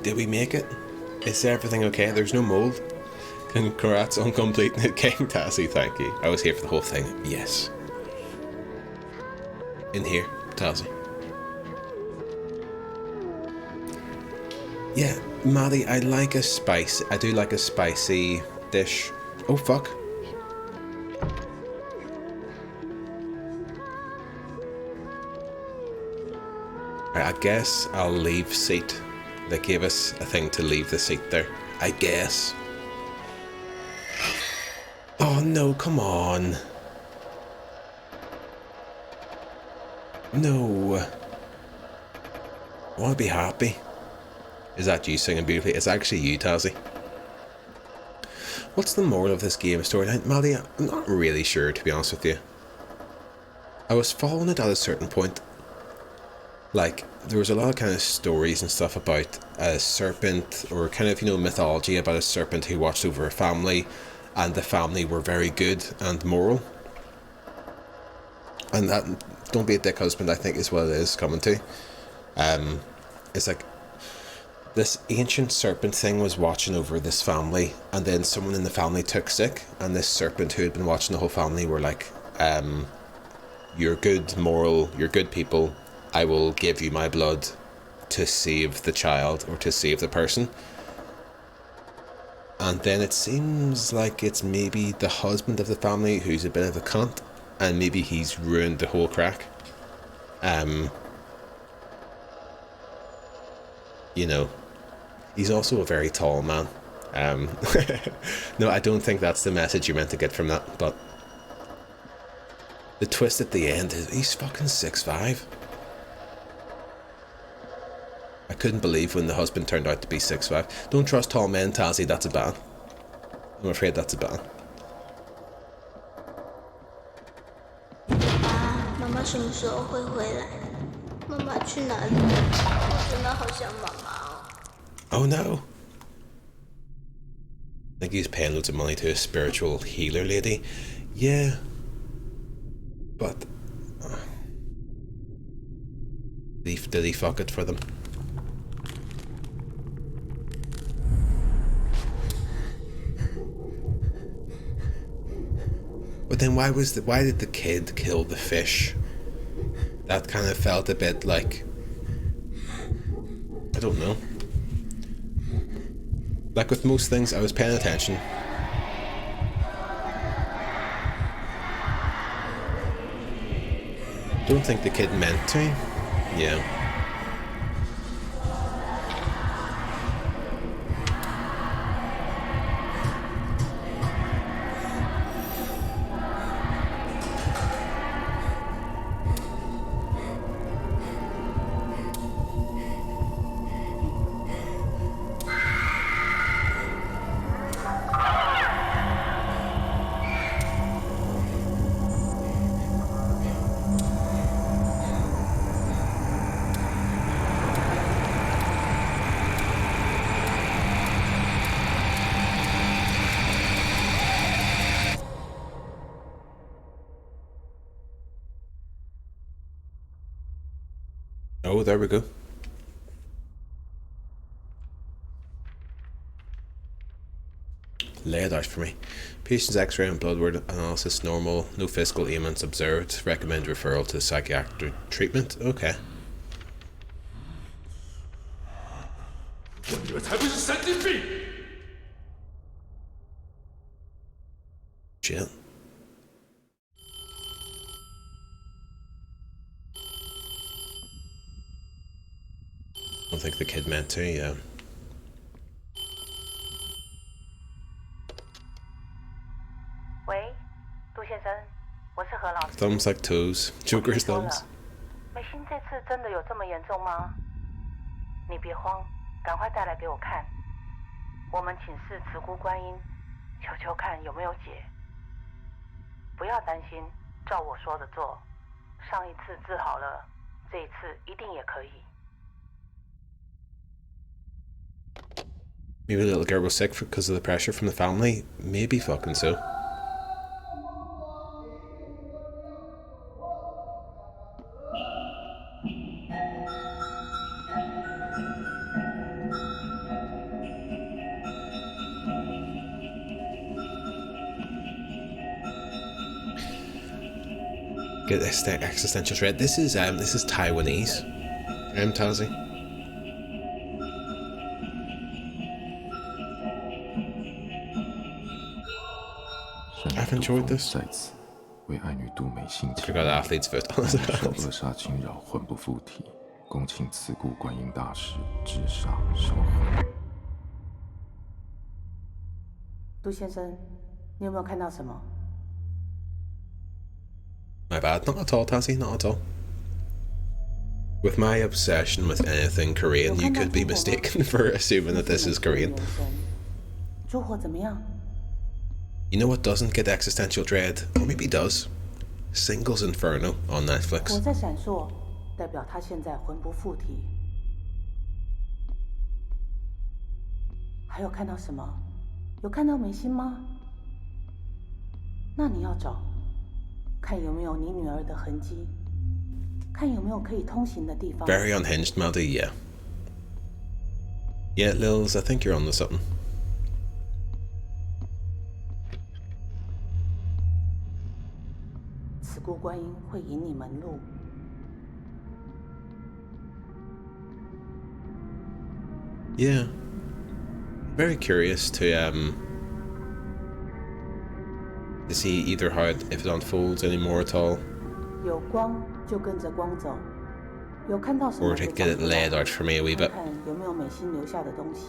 Did we make it? Is everything okay? There's no mold. Congrats on completing it, King Tassie, thank you. I was here for the whole thing. Yes. In here, Tassie. Yeah, Maddie, I like a spice. I do like a spicy dish. Oh fuck. I guess I'll leave seat. They gave us a thing to leave the seat there. I guess. Oh no, come on. No. I want to be happy. Is that you singing beautifully? It's actually you, Tassie. What's the moral of this game storyline? Maddie, I'm not really sure, to be honest with you. I was following it at a certain point. Like, there was a lot of kind of stories and stuff about a serpent, or kind of, you know, mythology about a serpent who watched over a family, and the family were very good and moral. And that don't be a dick husband, I think, is what it is coming to. It's like this ancient serpent thing was watching over this family, and then someone in the family took sick, and this serpent who had been watching the whole family were like, you're good, moral, you're good people, I will give you my blood to save the child or to save the person. And then it seems like it's maybe the husband of the family who's a bit of a cunt, and maybe he's ruined the whole crack. You know, he's also a very tall man. No, I don't think that's the message you're meant to get from that, but the twist at the end is he's fucking 6'5". I couldn't believe when the husband turned out to be 6'5". Don't trust tall men, Tazzy, that's a ban. I'm afraid that's a ban. 爸，妈妈什么时候会回来？妈妈去哪里？我真的好想妈妈哦。Oh no. I think he's paying loads of money to a spiritual healer lady. Yeah. But did he fuck it for them? But then why did the kid kill the fish? That kind of felt a bit like, I don't know. Like with most things, I was paying attention. Don't think the kid meant to. Yeah. Oh, there we go. Lay it out for me. Patient's x-ray and blood work analysis normal. No physical ailments observed. Recommend referral to psychiatric treatment. Okay. 我女儿才不是神经病。 Shit. I don't think the kid meant to, yeah. Thumbs like toes. Joker's thumbs. 美心这次真的有这么严重吗？你别慌，赶快带来给我看。我们请示慈姑观音，求求看有没有解。不要担心，照我说的做。上一次治好了，这一次一定也可以。 Maybe the little girl was sick because of the pressure from the family. Maybe fucking so. Get this existential dread. This is Taiwanese. Tazzy. I've enjoyed this. 在此为爱女杜美心 I got athlete's foot on his 受扼杀侵扰，魂不附体，恭请慈姑观音大师治杀收魂。杜先生，你有没有看到什么？ My bad. Not at all, Tassie. Not at all. With my obsession with anything Korean, you could be mistaken for assuming that this is Korean. 烛火怎么样？ You know what doesn't get existential dread? Or maybe does. Singles Inferno on Netflix. 火在闪烁，代表他现在魂不附体。还有看到什么？有看到美心吗？那你要找，看有没有你女儿的痕迹，看有没有可以通行的地方。 Very unhinged, Maddie, yeah. Yeah, Lils, I think you're onto something. Yeah. Very curious to see either how if it unfolds anymore at all. 有光就跟着光走，有看到什么 Or to get it laid out for me a wee bit. 看有没有美心留下的东西。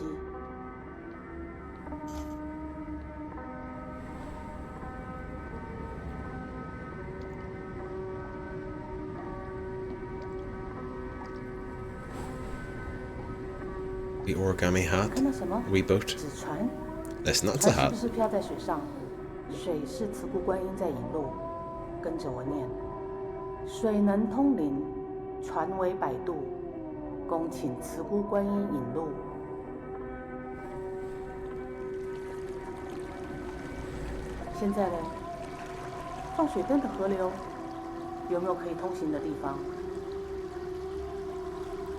The origami hat. 看到什么？ We boat. 纸船。 Listen, that's a 船 hat. 是不是飘在水上？水是慈姑观音在引路，跟着我念：水能通灵，船为摆渡，恭请慈姑观音引路。现在呢？放水灯的河流有没有可以通行的地方？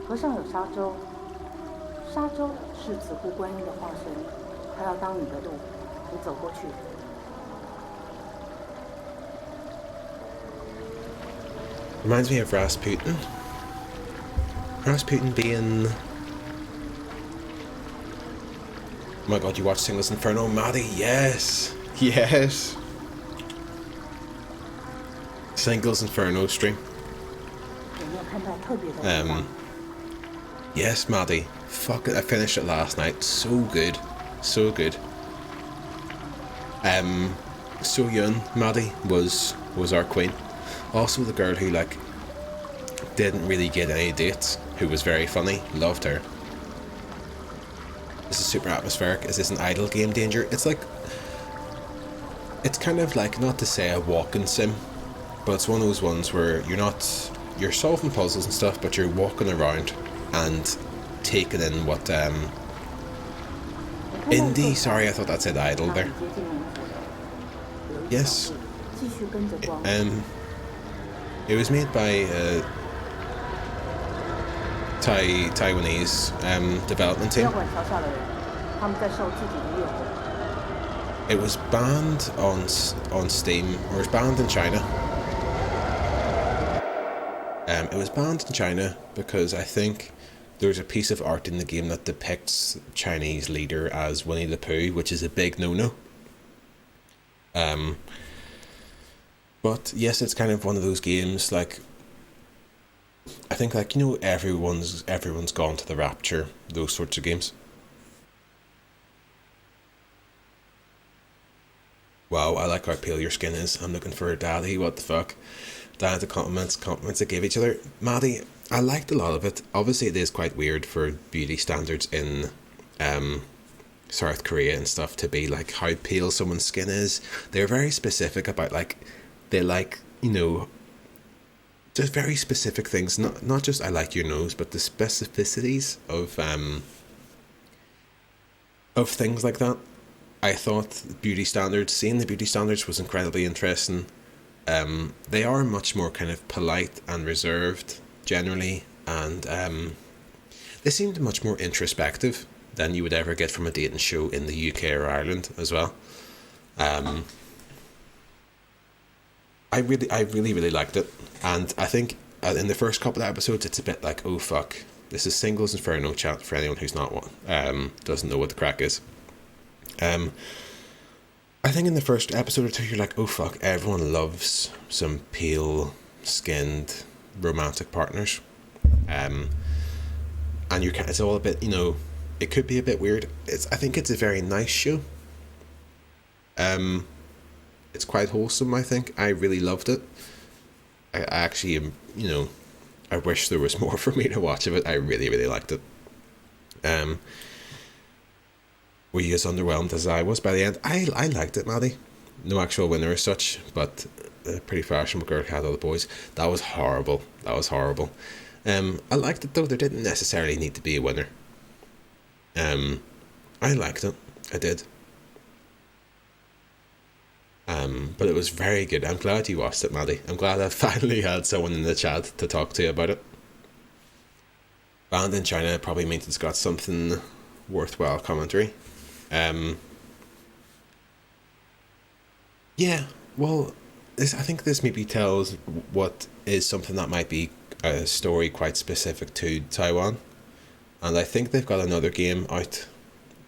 河上有沙洲，沙洲是慈姑观音的化身，她要当你的路，你走过去。 Reminds me of Rasputin. Rasputin being... Oh my god, you watched Singles Inferno? Maddie, yes! Yes! Singles Inferno stream. Yes, Maddie. Fuck it, I finished it last night. So good. So good. So Yun, Maddie, was our queen. Also the girl who like didn't really get any dates, who was very funny, loved her. This is super atmospheric. Is this an idle game danger? It's like, it's kind of like, not to say a walking sim, but it's one of those ones where you're solving puzzles and stuff, but you're walking around and taking in what indie, sorry, I thought that said idle there. Yes. It was made by Taiwanese development team. It was banned on Steam, or it was banned in China. It was banned in China because I think there's a piece of art in the game that depicts Chinese leader as Winnie the Pooh, which is a big no-no. But yes, it's kind of one of those games, like, I think, like, you know, everyone's gone to the Rapture, those sorts of games. Wow, I like how pale your skin is. I'm looking for a daddy, what the fuck. Down to compliments they give each other. Maddie, I liked a lot of it. Obviously it is quite weird for beauty standards in South Korea and stuff to be like how pale someone's skin is. They're very specific about, like, they like, you know, just very specific things. Not just I like your nose, but the specificities of things like that. I thought seeing the beauty standards was incredibly interesting. They are much more kind of polite and reserved generally, and they seemed much more introspective than you would ever get from a dating show in the UK or Ireland as well. I really liked it, and I think in the first couple of episodes it's a bit like, oh fuck, this is Singles Inferno chat for anyone who's not one, doesn't know what the crack is. I think in the first episode or two you're like, oh fuck, everyone loves some pale skinned romantic partners, and it's all a bit, you know, it could be a bit weird. I think it's a very nice show. It's quite wholesome, I think. I really loved it. I actually, you know, I wish there was more for me to watch of it. I really, really liked it. Were you as underwhelmed as I was by the end? I liked it, Maddie. No actual winner as such, but a pretty fashionable girl had all the boys. That was horrible. I liked it though. There didn't necessarily need to be a winner. I liked it. I did. But it was very good. I'm glad you watched it, Maddie. I'm glad I finally had someone in the chat to talk to about it. Banned in China probably means it's got something worthwhile commentary. Yeah, well, I think this maybe tells what is something that might be a story quite specific to Taiwan. And I think they've got another game out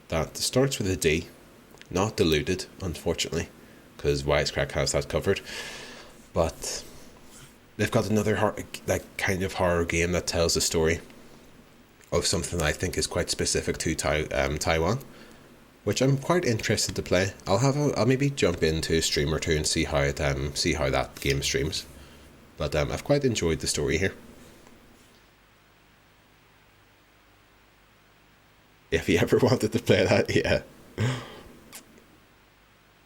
that starts with a D. Not Diluted, unfortunately, because Wisecrack has that covered. But they've got another kind of horror game that tells a story of something I think is quite specific to Taiwan, which I'm quite interested to play. I'll maybe jump into a stream or two and see how that game streams. But I've quite enjoyed the story here. If you ever wanted to play that, yeah.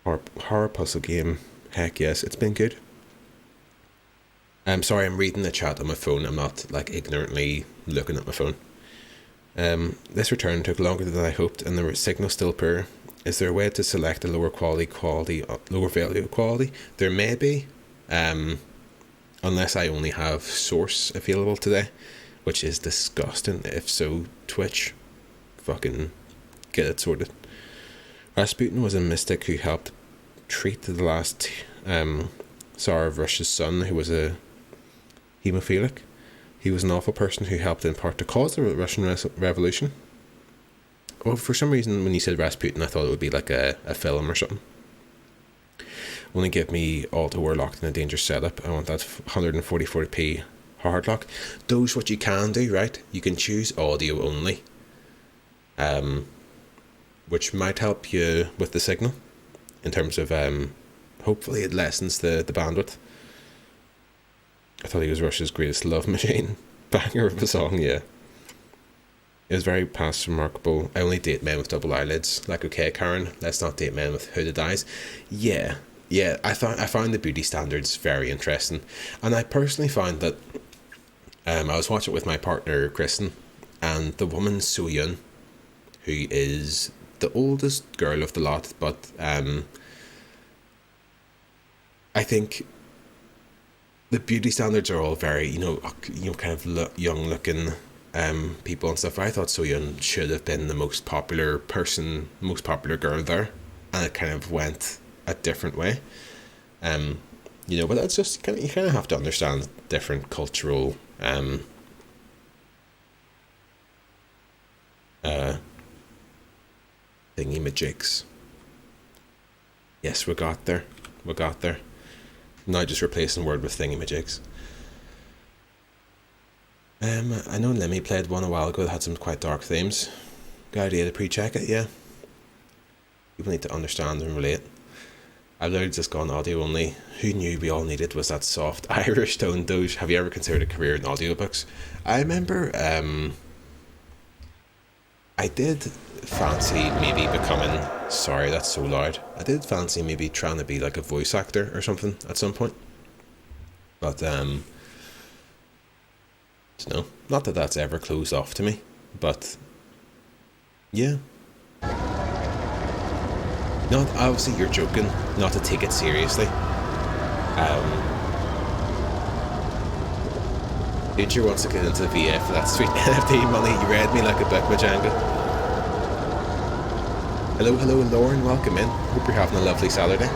Horror puzzle game, heck yes, it's been good. I'm sorry, I'm reading the chat on my phone. I'm not like ignorantly looking at my phone. This return took longer than I hoped, and the signal still poor. Is there a way to select a lower value quality? There may be, unless I only have Source available today, which is disgusting. If so, Twitch, fucking get it sorted. Rasputin was a mystic who helped treat the last Tsar of Russia's son, who was a hemophilic. He was an awful person who helped in part to cause the Russian Revolution. Well, for some reason, when you said Rasputin, I thought it would be like a film or something. Only give me Alt or Locked in a Dangerous Setup. I want that 144p hard lock. Those what you can do, right? You can choose audio only. Which might help you with the signal. In terms of, hopefully it lessens the bandwidth. I thought he was Russia's greatest love machine. Banger of a song, yeah. It was very past remarkable. I only date men with double eyelids. Like, okay, Karen, let's not date men with hooded eyes. Yeah. I found the beauty standards very interesting. And I personally found that I was watching it with my partner, Kristen, and the woman, So Yun, who is the oldest girl of the lot, but I think the beauty standards are all very, kind of young looking people and stuff. I thought So Yun should have been the most popular girl there, and it kind of went a different way. But that's just you kind of have to understand different cultural thingy-majigs. Yes, we got there. Now just replacing word with thingy-majigs. I know Lemmy played one a while ago that had some quite dark themes. Good idea to pre-check it, yeah. People need to understand and relate. I've literally just gone audio only. Who knew we all needed was that soft Irish tone doge? Have you ever considered a career in audiobooks? I remember I did fancy maybe becoming... Sorry, that's so loud. I did fancy maybe trying to be like a voice actor or something at some point. But, no, not that that's ever closed off to me. But, yeah. Not, obviously you're joking, not to take it seriously. Future wants to get into the VF for that sweet NFT money. You read me like a book, Majanga. Hello, Lauren, welcome in. Hope you're having a lovely Saturday.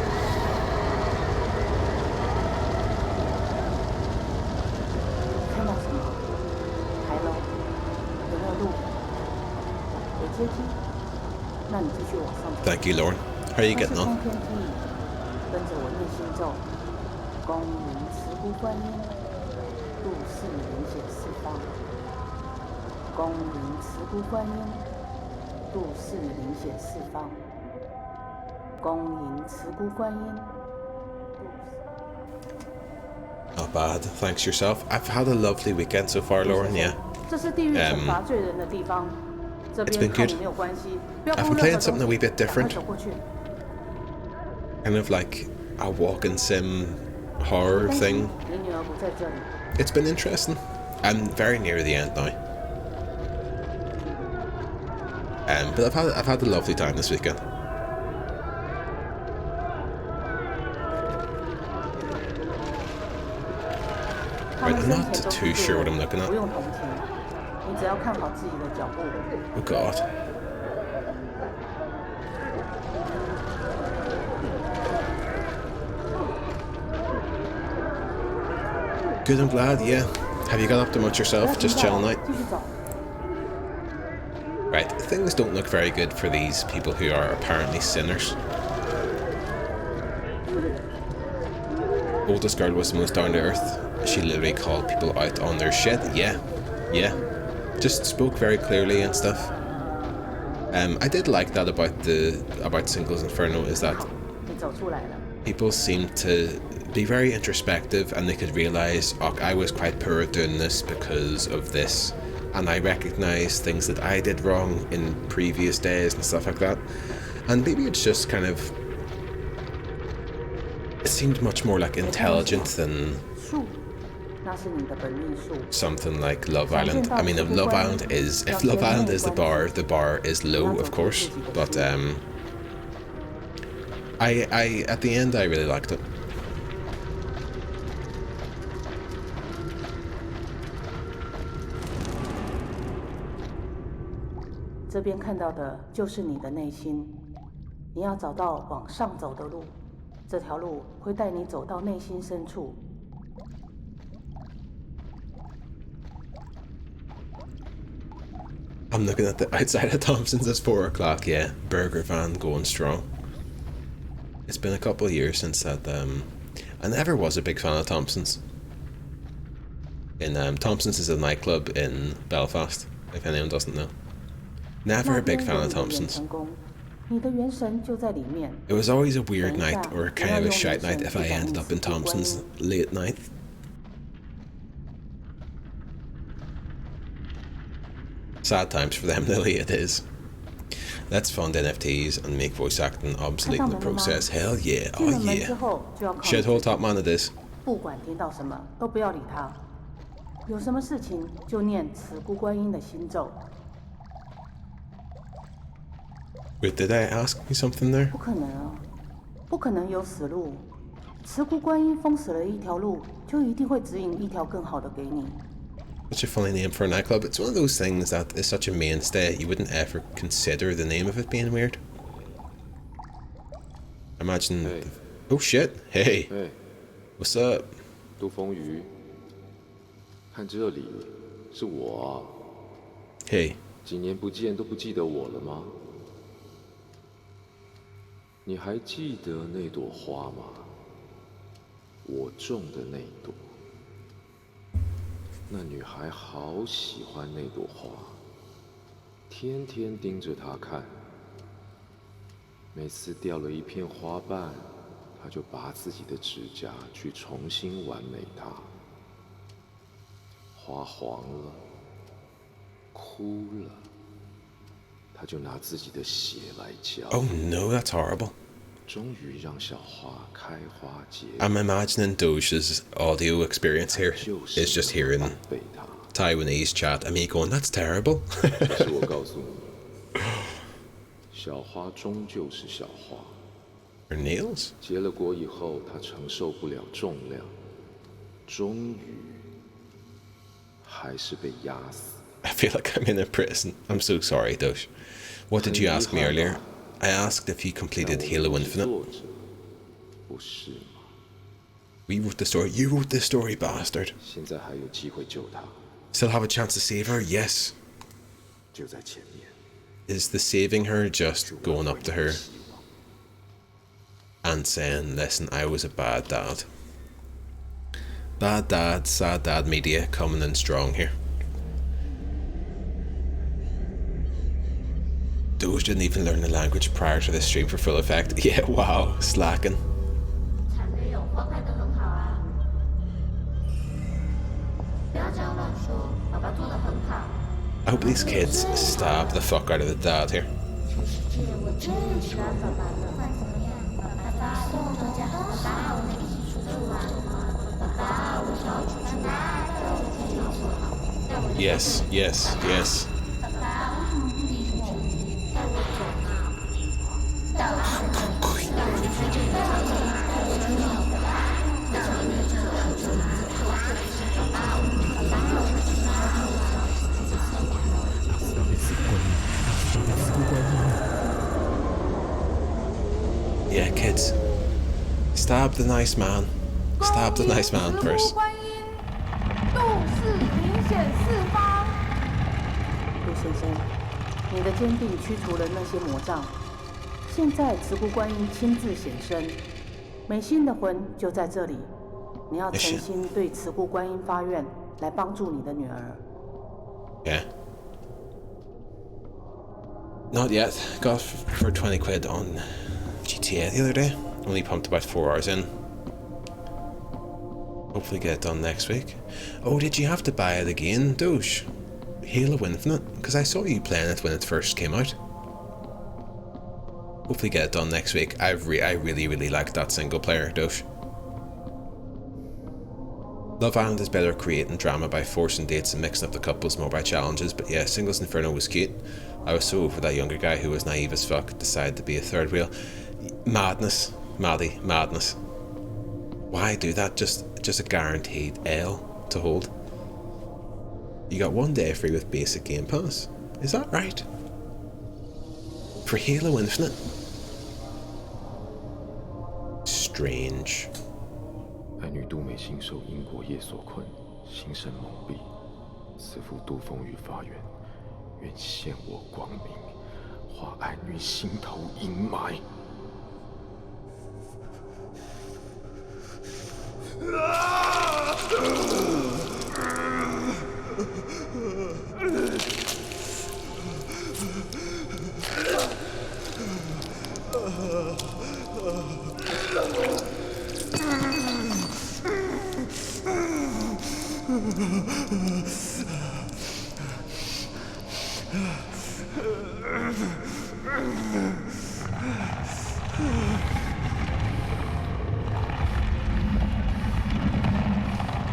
Thank you, Lauren. How are you getting on? Not bad, thanks yourself. I've had a lovely weekend so far, Lauren, yeah. It's been good. I've been playing something a wee bit different. Kind of like a walk-in sim horror thing. It's been interesting. I'm very near the end now. But I've had a lovely time this weekend. Right, I'm not too sure what I'm looking at. 不用同情，你只要看好自己的脚步。Oh God. Good, I'm glad, yeah. Have you got up to much yourself? Just chilling out? Right, things don't look very good for these people who are apparently sinners. Oldest girl was the most down to earth. She literally called people out on their shit. Yeah. Just spoke very clearly and stuff. I did like that about Singles Inferno, is that people seem to be very introspective and they could realise, oh, I was quite poor at doing this because of this, and I recognise things that I did wrong in previous days and stuff like that. And maybe it's just kind of, it seemed much more like intelligent than something like Love Island. I mean, if Love Island is the bar is low, of course, but I at the end I really liked it. "这边看到的就是你的内心，你要找到往上走的路，这条路会带你走到内心深处。" I'm looking at the outside of Thompson's. It's 4 o'clock. Yeah, burger van going strong. It's been a couple of years since that. I never was a big fan of Thompson's. Thompson's is a nightclub in Belfast, if anyone doesn't know. Never a big fan of Thompson's. It was always a weird night, or kind of a shite night, if I ended up in Thompson's late night. Sad times for them, Lily, it is. Let's fund NFTs and make voice acting obsolete in the process. Hell yeah, oh yeah. Shithole top man it is. 不管听到什么都不要理他，有什么事情就念慈姑观音的心咒。 Wait, did I ask you something there? 不可能啊，不可能有死路。慈姑观音封死了一条路，就一定会指引一条更好的给你。 Such a funny name for a nightclub. It's one of those things that is such a mainstay, you wouldn't ever consider the name of it being weird. Imagine... Hey. Oh shit! Hey! Hey. What's up? 杜风雨，看这里，是我啊。Hey. 几年不见都不记得我了吗？你还记得那朵花吗？我种的那朵。 那女孩好喜欢那朵花，天天盯着它看。每次掉了一片花瓣，她就拔自己的指甲去重新完美它。花黄了，枯了，她就拿自己的血来浇。Oh no, that's horrible. 终于让小花开花结。I'm imagining Doge's audio experience here is just hearing Taiwanese chat and me going, "That's terrible." 可是我告诉你，小花终究是小花。Her nails? 结了果以后，她承受不了重量，终于还是被压死。I feel like I'm in a prison. I'm so sorry, Doge. What did you ask me earlier? I asked if you completed Halo Infinite. We wrote the story. You wrote the story, bastard. Still have a chance to save her? Yes. Is the saving her just going up to her and saying, "Listen, I was a bad dad"? Bad dad, sad dad media coming in strong here. Doge didn't even learn the language prior to this stream for full effect. Yeah, wow, slacking. I hope these kids stab the fuck out of the dad here. Yes, yes, yes. Stab the nice man. Stab the nice man first. 杜氏明显四方。杜先生，你的坚定驱除了那些魔障，现在慈姑观音亲自显身，美心的魂就在这里。你要诚心对慈姑观音发愿，来帮助你的女儿。Yeah. Not yet. Got for 20 quid on GTA the other day. Only pumped about 4 hours in. Hopefully get it done next week. Oh, did you have to buy it again, Doge? Halo Infinite? Because I saw you playing it when it first came out. Hopefully get it done next week. I really like that single player, Doge. Love Island is better at creating drama by forcing dates and mixing up the couples more by challenges, but yeah, Singles Inferno was cute. I was so over that younger guy who was naive as fuck, decided to be a third wheel. Madness. Maddie, madness. Why do that? Just a guaranteed L to hold. You got 1 day free with basic Game Pass. Is that right? For Halo Infinite? Strange. 爱女杜美心受因果业所困，心神蒙蔽，慈父杜风雨发愿，愿现我光明，化爱女心头阴霾。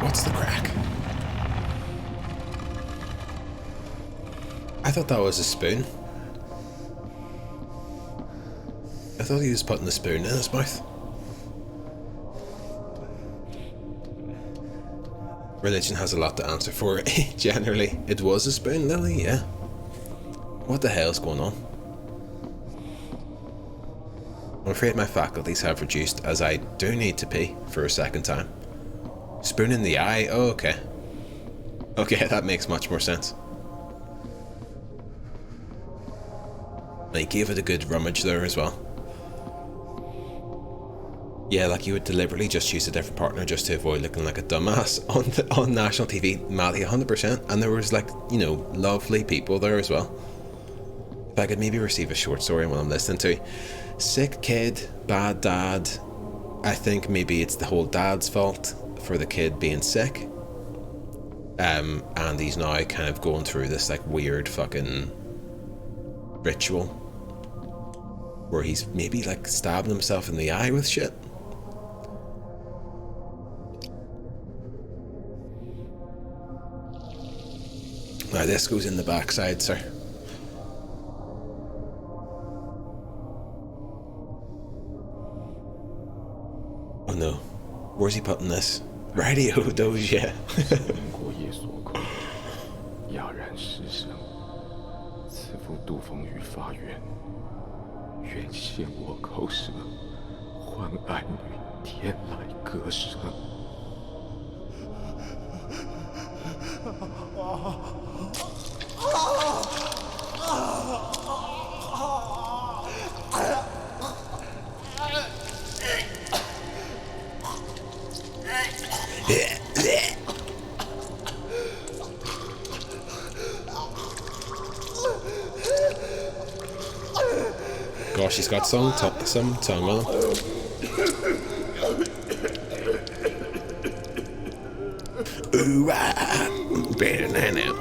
What's the crack? I thought that was a spoon. I thought he was putting a spoon in his mouth. Religion has a lot to answer for. Generally, it was a spoon, Lily, yeah. What the hell's going on? I'm afraid my faculties have reduced, as I do need to pee for a second time. Spoon in the eye? Oh, okay. Okay, that makes much more sense. And he gave it a good rummage there as well. Yeah, like you would deliberately just choose a different partner just to avoid looking like a dumbass on national TV. Maddie, 100%. And there was, like, you know, lovely people there as well. If I could maybe receive a short story while I'm listening to. Sick kid, bad dad. I think maybe it's the whole dad's fault for the kid being sick. And he's now kind of going through this, like, weird fucking ritual where he's maybe, like, stabbing himself in the eye with shit. Now this goes in the backside, sir. Oh no. Where's he putting this? Radio Doge, yeah. 因果业所困，哑然失声。慈父杜风雨发愿，愿现我口舌，还爱女天来歌声。Gosh, he's got some tongue on him. Ooh, better than that.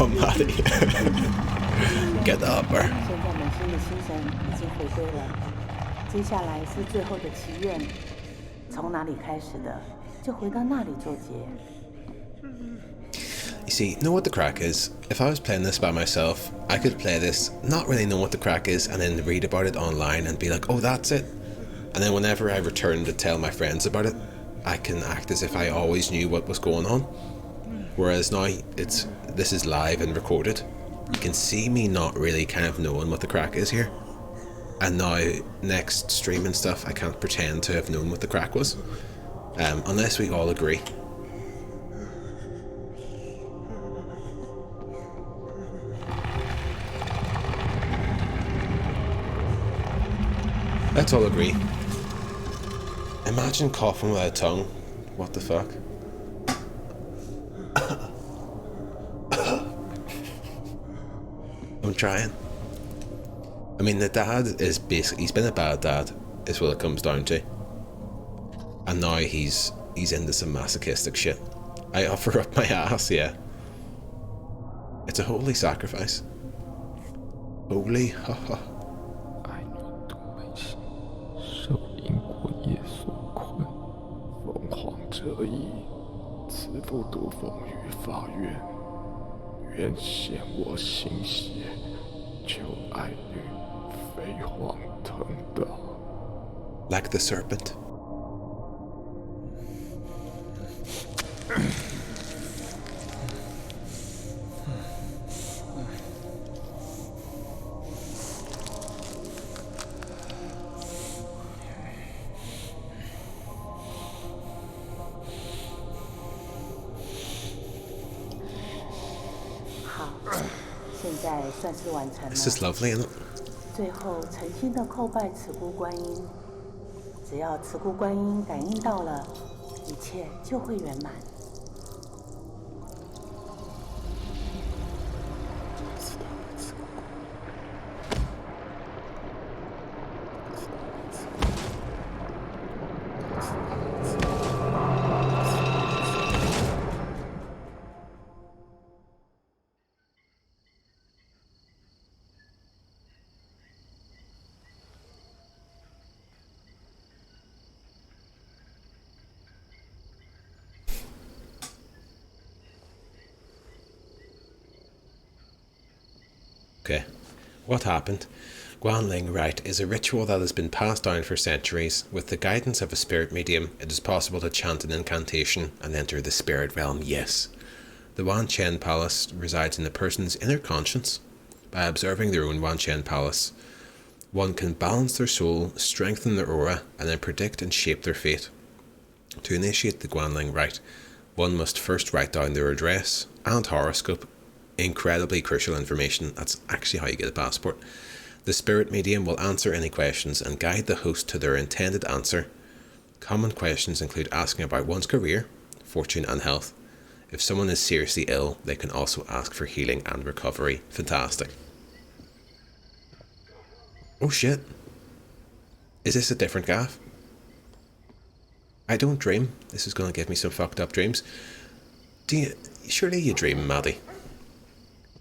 Oh, Maddie. Get up, bro. 现在美心的心神已经回归了，接下来是最后的祈愿，从哪里开始的，就回到那里做结。You see, know what the crack is? If I was playing this by myself, I could play this, not really know what the crack is, and then read about it online and be like, oh, that's it. And then whenever I return to tell my friends about it, I can act as if I always knew what was going on. Whereas now this is live and recorded. You can see me not really kind of knowing what the crack is here. And now, next stream and stuff, I can't pretend to have known what the crack was. Unless we all agree. Let's all agree. Imagine coughing without a tongue. What the fuck? I'm trying. I mean, the dad is basically, he's been a bad dad, is what it comes down to. And now he's into some masochistic shit. I offer up my ass, yeah. It's a holy sacrifice. Holy, haha. 受因果业所困，凤凰折翼，慈不独奉于法院，愿显我心血，求爱女飞黄腾达。 Like the serpent. This is lovely, isn't it? 最后诚心的叩拜慈姑观音，只要慈姑观音感应到了，一切就会圆满。 Okay, what happened? Guanling Rite is a ritual that has been passed down for centuries. With the guidance of a spirit medium, it is possible to chant an incantation and enter the spirit realm, yes. The Wanchen Palace resides in a person's inner conscience. By observing their own Wanchen Palace, one can balance their soul, strengthen their aura, and then predict and shape their fate. To initiate the Guanling Rite, one must first write down their address and horoscope. Incredibly crucial information. That's actually how you get a passport. The spirit medium will answer any questions and guide the host to their intended answer. Common questions include asking about one's career, fortune and health. If someone is seriously ill, they can also ask for healing and recovery. Fantastic. Oh shit. Is this a different gaff? I don't dream. This is going to give me some fucked up dreams. Surely you dream, Maddie.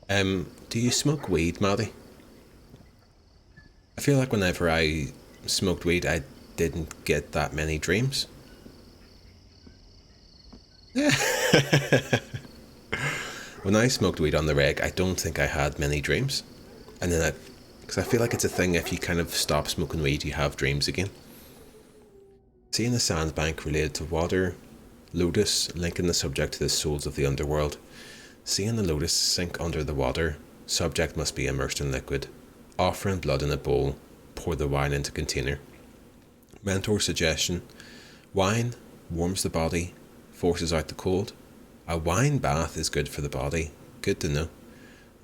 Do you smoke weed, Maddie? I feel like whenever I smoked weed, I didn't get that many dreams. When I smoked weed on the reg, I don't think I had many dreams. And then because I feel like it's a thing, if you kind of stop smoking weed, you have dreams again. Seeing a sandbank related to water, lotus, linking the subject to the souls of the underworld. Seeing the lotus sink under the water, subject must be immersed in liquid. Offering blood in a bowl, pour the wine into container. Mentor suggestion: wine warms the body, forces out the cold. A wine bath is good for the body. Good to know.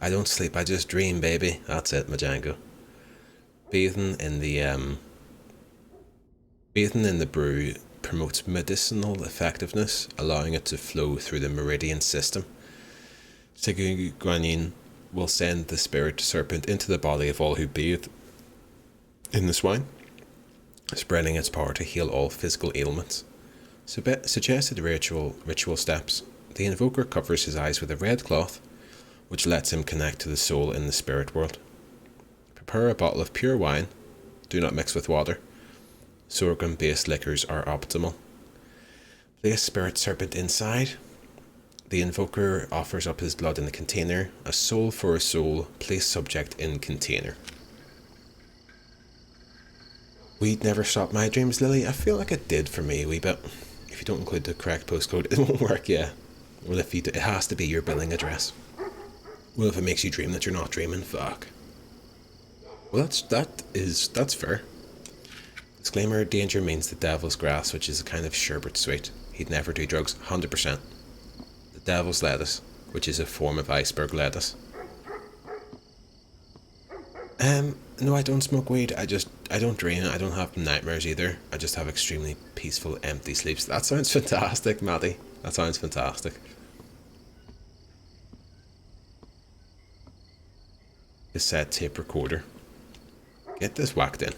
I don't sleep, I just dream, baby. That's it, Majango. Bathing in the brew promotes medicinal effectiveness, allowing it to flow through the meridian system. Tegu Guanyin will send the spirit serpent into the body of all who bathe in this wine, spreading its power to heal all physical ailments. Suggested ritual steps. The invoker covers his eyes with a red cloth, which lets him connect to the soul in the spirit world. Prepare a bottle of pure wine. Do not mix with water. Sorghum-based liquors are optimal. Place spirit serpent inside. The invoker offers up his blood in the container. A soul for a soul. Place subject in container. We'd never stop my dreams, Lily. I feel like it did for me a wee bit. If you don't include the correct postcode, it won't work, yeah. Well, if you do, it has to be your billing address. Well, if it makes you dream that you're not dreaming, fuck. Well, that's fair. Disclaimer, danger means the devil's grass, which is a kind of sherbet sweet. He'd never do drugs, 100%. The devil's lettuce, which is a form of iceberg lettuce. No, I don't smoke weed. I don't dream. I don't have nightmares either. I just have extremely peaceful, empty sleeps. That sounds fantastic, Maddie. That sounds fantastic. Cassette tape recorder. Get this whacked in.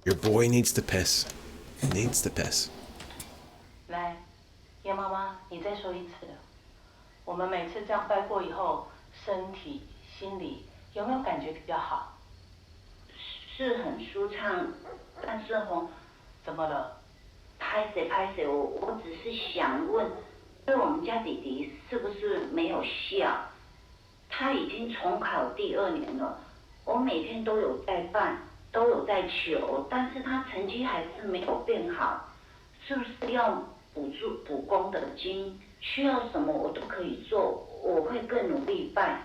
Your boy needs to piss. Needs to piss. 来，叶妈妈，你再说一次。我们每次这样掰过以后，身体、心理有没有感觉比较好？是很舒畅，但是怎么了？拍谁，我只是想问，对我们家弟弟是不是没有效？他已经重考第2年了，我每天都有在办，都有在求，但是他成绩还是没有变好，是不是要补功的经？需要什么我都可以做，我会更努力办。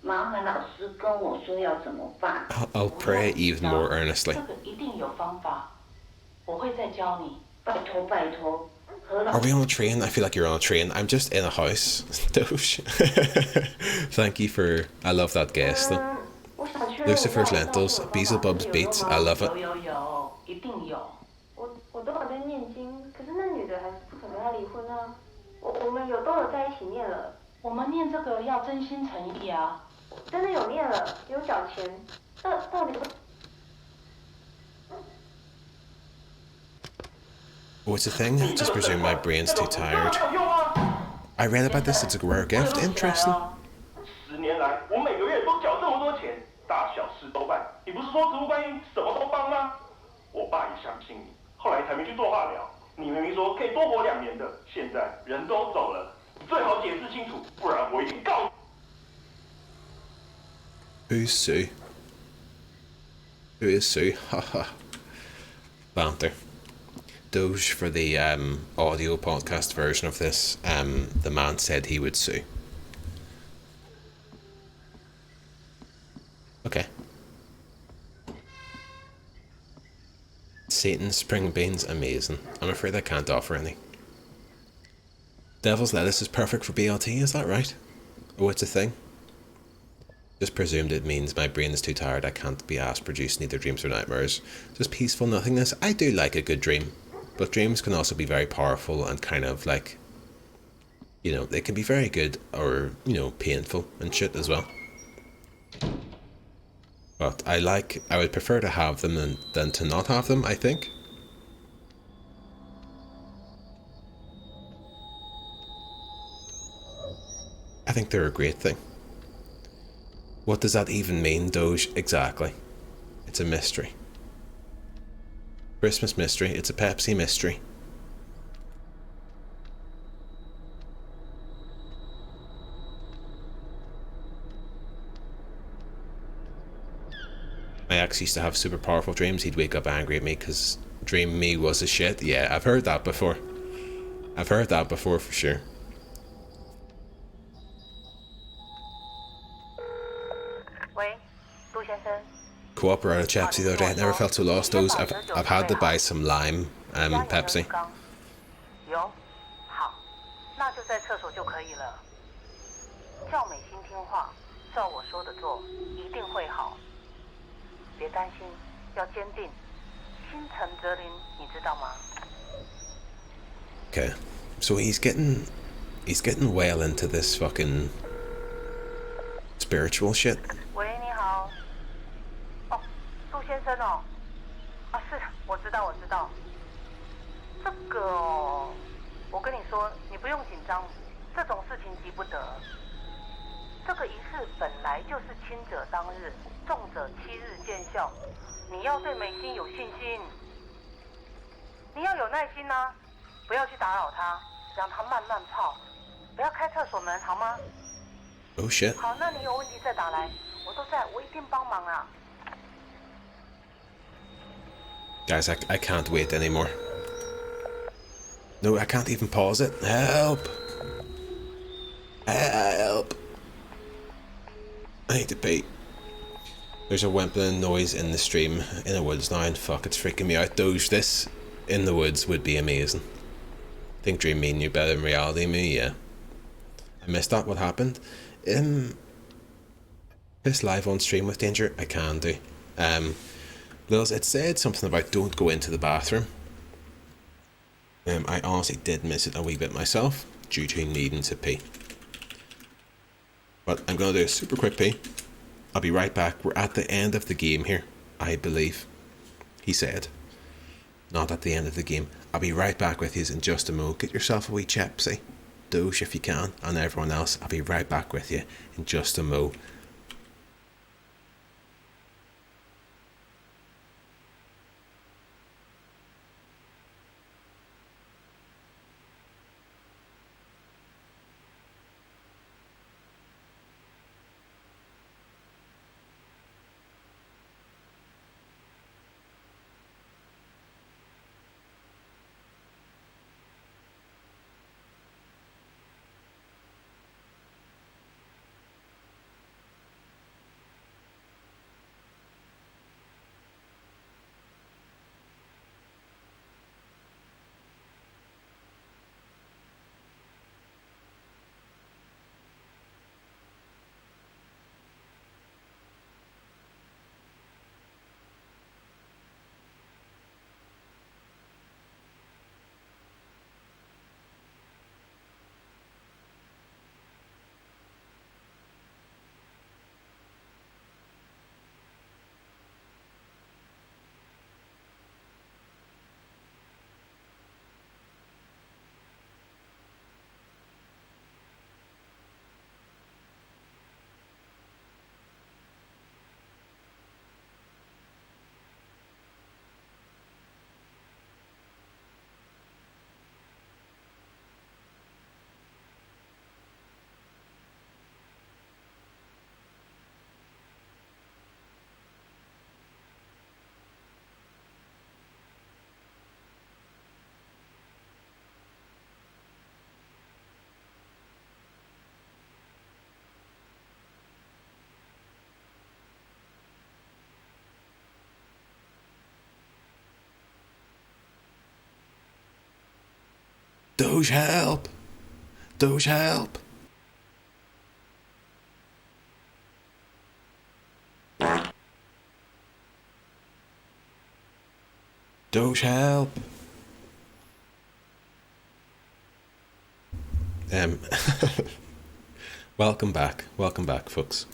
麻烦老师跟我说要怎么办。I'll pray even more earnestly. 这个一定有方法，我会再教你。拜托。Are we on a train? I feel like you're on a train. I'm just in a house. Doge. Thank you for... I love that guest though. Lucifer's Lentils, Beelzebub's Beats. I love it. 有，一定有。我都有在念经，可是那女的还是不肯跟他离婚啊。我们都有在一起念了。我们念这个要真心诚意啊。真的有念了，有缴钱。到底What's the thing? Just presume my brain's too tired. I read about this. It's a rare gift. Interesting. 10年来，我每个月都缴这么多钱，大小事都办。你不是说植物观音什么都帮吗？我爸也相信你，后来才没去做化疗。你明明说可以多活2年的，现在人都走了，你最好解释清楚，不然我一定告。Who's Sue? Who is Sue? Haha. Banter. Doge for the audio podcast version of this. The man said he would sue. Okay. Satan spring beans, amazing. I'm afraid I can't offer any. Devil's lettuce is perfect for BLT, is that right? Oh, it's a thing? Just presumed it means my brain is too tired, I can't be asked produce neither dreams or nightmares. Just peaceful nothingness. I do like a good dream. But dreams can also be very powerful and kind of like, you know, they can be very good or, you know, painful and shit as well. But I would prefer to have them than to not have them, I think. I think they're a great thing. What does that even mean, Doge? Exactly. It's a mystery. Christmas mystery. It's a Pepsi mystery. My ex used to have super powerful dreams. He'd wake up angry at me because dream me was a shit. Yeah, I've heard that before. I've heard that before for sure. Co-op out of Pepsi the other day. I never felt so lost. Those I've had to buy some lime Pepsi. 有，好，那就在厕所就可以了。叫美心听话，照我说的做，一定会好。别担心，要坚定，心诚则灵，你知道吗？ Okay, so he's getting well into this fucking spiritual shit. 喂，你好。哦，杜先生哦。啊，是，我知道。这个哦，我跟你说，你不用紧张，这种事情急不得。这个仪式本来就是轻者当日，重者7日见效。你要对美心有信心，你要有耐心啊，不要去打扰他，让他慢慢泡，不要开厕所门，好吗？ Oh shit. 好，那你有问题再打来，我都在，我一定帮忙啊。Guys, I can't wait anymore. No, I can't even pause it. Help! Help! I need to pee. There's a whimpering noise in the stream in the woods now, and fuck, it's freaking me out. Doge, this in the woods would be amazing. I think Dream Me knew better than reality me, yeah. I missed that, what happened? This live on stream with Danger, I can do. Lils, it said something about don't go into the bathroom. I honestly did miss it a wee bit myself, due to needing to pee. But I'm going to do a super quick pee. I'll be right back. We're at the end of the game here, I believe. He said. Not at the end of the game. I'll be right back with you in just a moment. Get yourself a wee chepsy. Doge if you can. And everyone else, I'll be right back with you in just a mo. Doge, help! Doge, help! Doge, help! Welcome back, folks.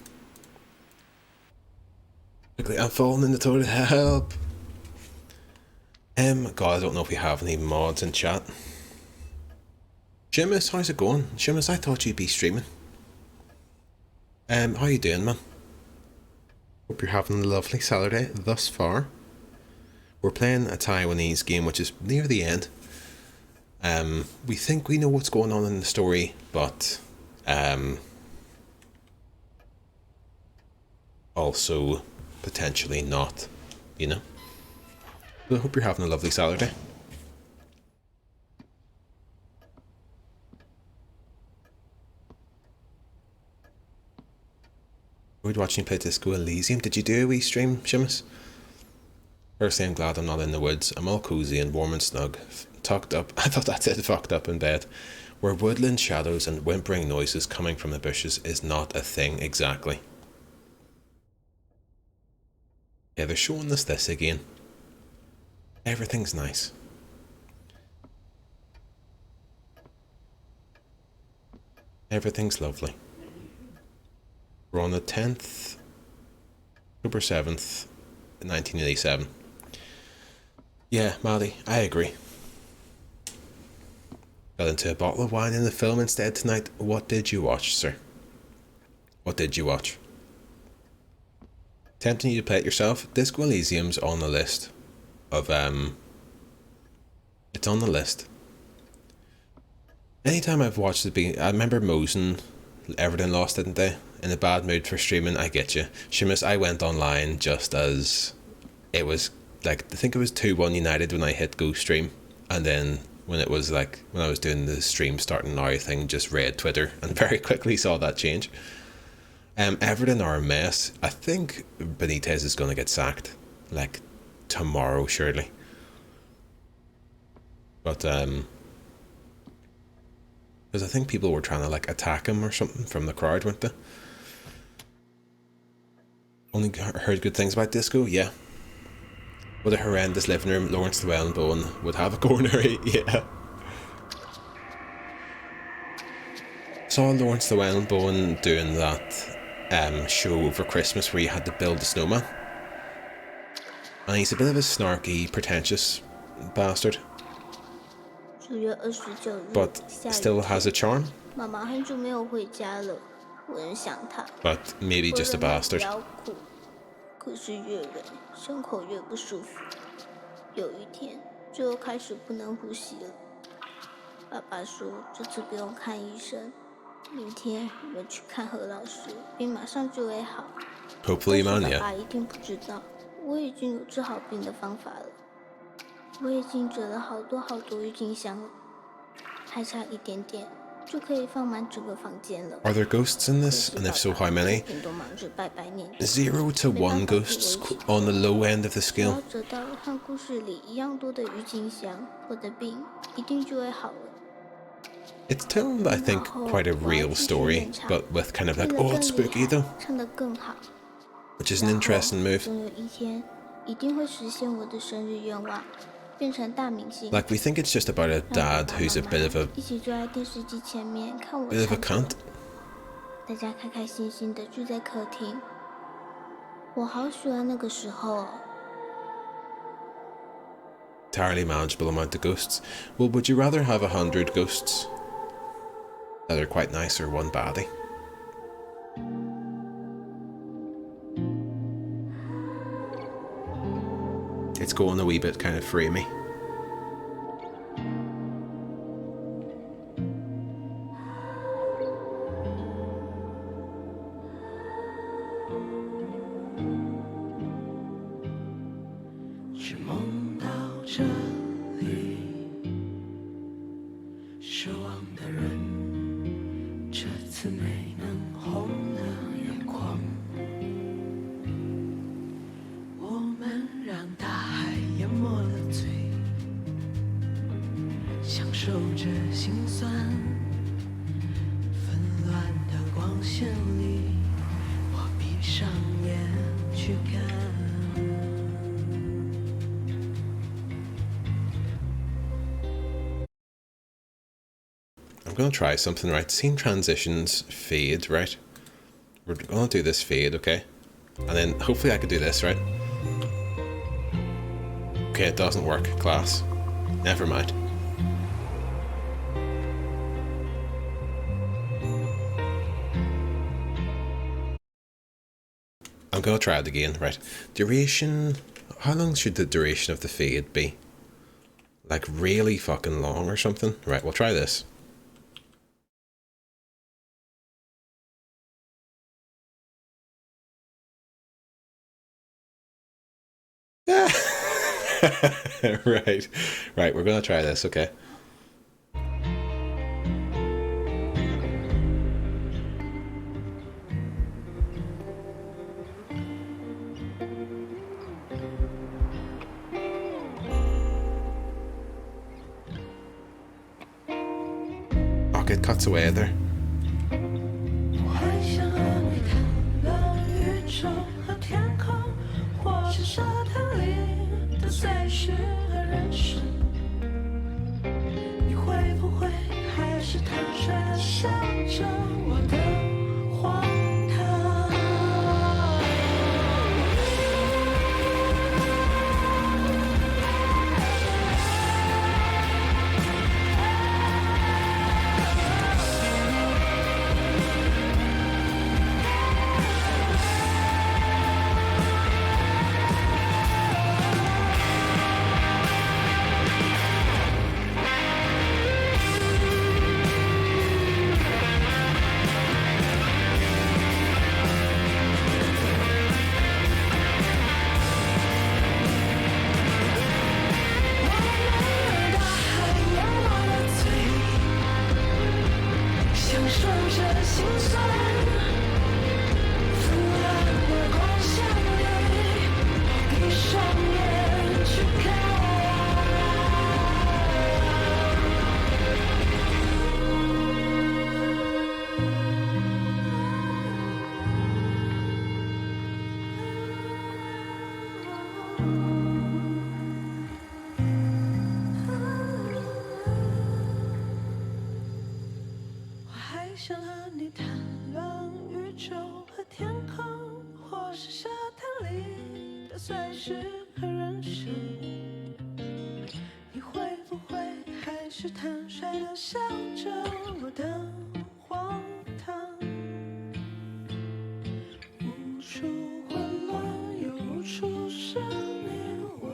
Quickly, I'm falling in the toilet, help! God, I don't know if we have any mods in chat. Shimus, how's it going? Shimus, I thought you'd be streaming. How you doing, man? Hope you're having a lovely Saturday thus far. We're playing a Taiwanese game which is near the end. We think we know what's going on in the story, but also potentially not, you know? So I hope you're having a lovely Saturday. Enjoyed watching you play Disco Elysium. Did you do a wee stream, Shimus? Firstly, I'm glad I'm not in the woods. I'm all cozy and warm and snug. Tucked up. I thought that said fucked up in bed. Where woodland shadows and whimpering noises coming from the bushes is not a thing exactly. Yeah, they're showing us this again. Everything's nice. Everything's lovely. We're on the 10th, October 7th, 1987. Yeah, Maddie, I agree. Got into a bottle of wine in the film instead tonight. What did you watch, sir? What did you watch? Tempting you to play it yourself? Disco Elysium's on the list of, it's on the list. Anytime I've watched it, I remember Mosen, Everton lost, didn't they? In a bad mood for streaming, I get you. Shimus, I went online just as it was like, I think it was 2-1 United when I hit Go Stream, and then when it was like, when I was doing the stream starting now thing, just read Twitter and very quickly saw that change. Everton are a mess. I think Benitez is going to get sacked, like, tomorrow, surely. But, because I think people were trying to, like, attack him or something from the crowd, weren't they? Only heard good things about Disco, yeah. What a horrendous living room. Lawrence Llewellyn-Bowen would have a corner, yeah. Saw Lawrence Llewellyn-Bowen doing that show over Christmas where you had to build a snowman. And he's a bit of a snarky, pretentious bastard. But still has a charm. But maybe just a bastard. 可是越忍，胸口越不舒服。有一天，就又开始不能呼吸了。爸爸说这次不用看医生，明天我们去看何老师，病马上就会好。Hopefully, man, yeah. 爸爸一定不知道，我已经有治好病的方法了。我已经折了好多郁金香了，还差一点点。 Are there ghosts in this? And if so, how many? 0 to 1 ghosts on the low end of the scale. It's telling, I think, quite a real story, but with kind of like, oh, it's spooky though. Which is an interesting move. Like, we think it's just about a dad who's a bit of a cunt. Entirely manageable amount of ghosts. Well, would you rather have 100 ghosts that are quite nice or one baddie? It's going a wee bit kind of framey. I'm going to try something, right? Scene transitions fade, right? We're going to do this fade, okay? And then hopefully I could do this, right? Okay, it doesn't work. Class. Never mind. I'm going to try it again, right? Duration... How long should the duration of the fade be? Like really fucking long or something? Right, we'll try this. right, we're gonna try this, okay? Okay, it cuts away there. 受着心酸，腐烂的光像泪，闭上眼去看。想和你谈论宇宙和天空，或是沙滩里的碎石和人生。你会不会还是坦率地笑着我的荒唐？无处混乱，又无处是你我。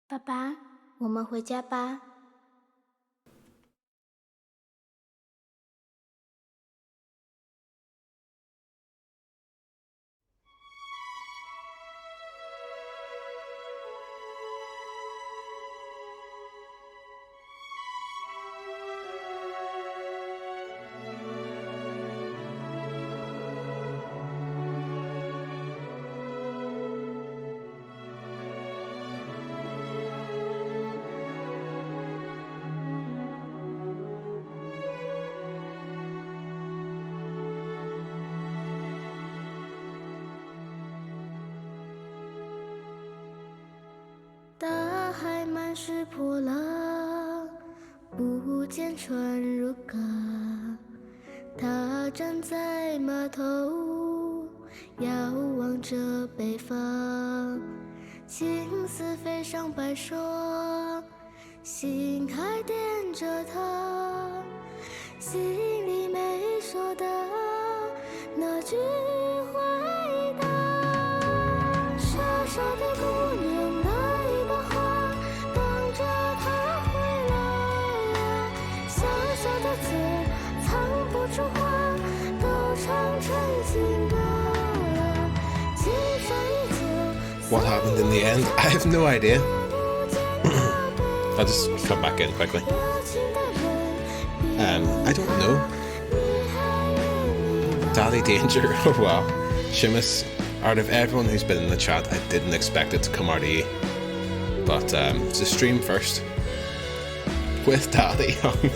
爸爸，我们回家吧。大海满是波浪，不见船如歌。他站在码头，遥望着北方，青丝飞上白霜，心还惦着他，心里没说的那句回答。傻傻的姑娘。What happened in the end? I have no idea. I'll just come back in quickly. I don't know. Daddy Danger. Oh wow. Seamus, out of everyone who's been in the chat, I didn't expect it to come out of you. But it's a stream first. With Daddy. Oh no.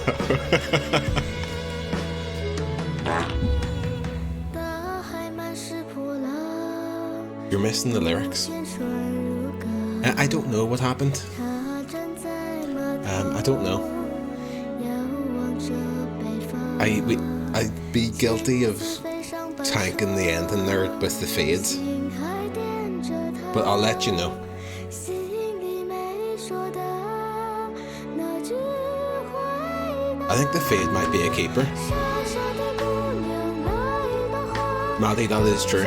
You're missing the lyrics. I don't know what happened. I don't know. I'd be guilty of tanking the ending there with the fades. But I'll let you know. I think the fade might be a keeper. Maddie, that is true.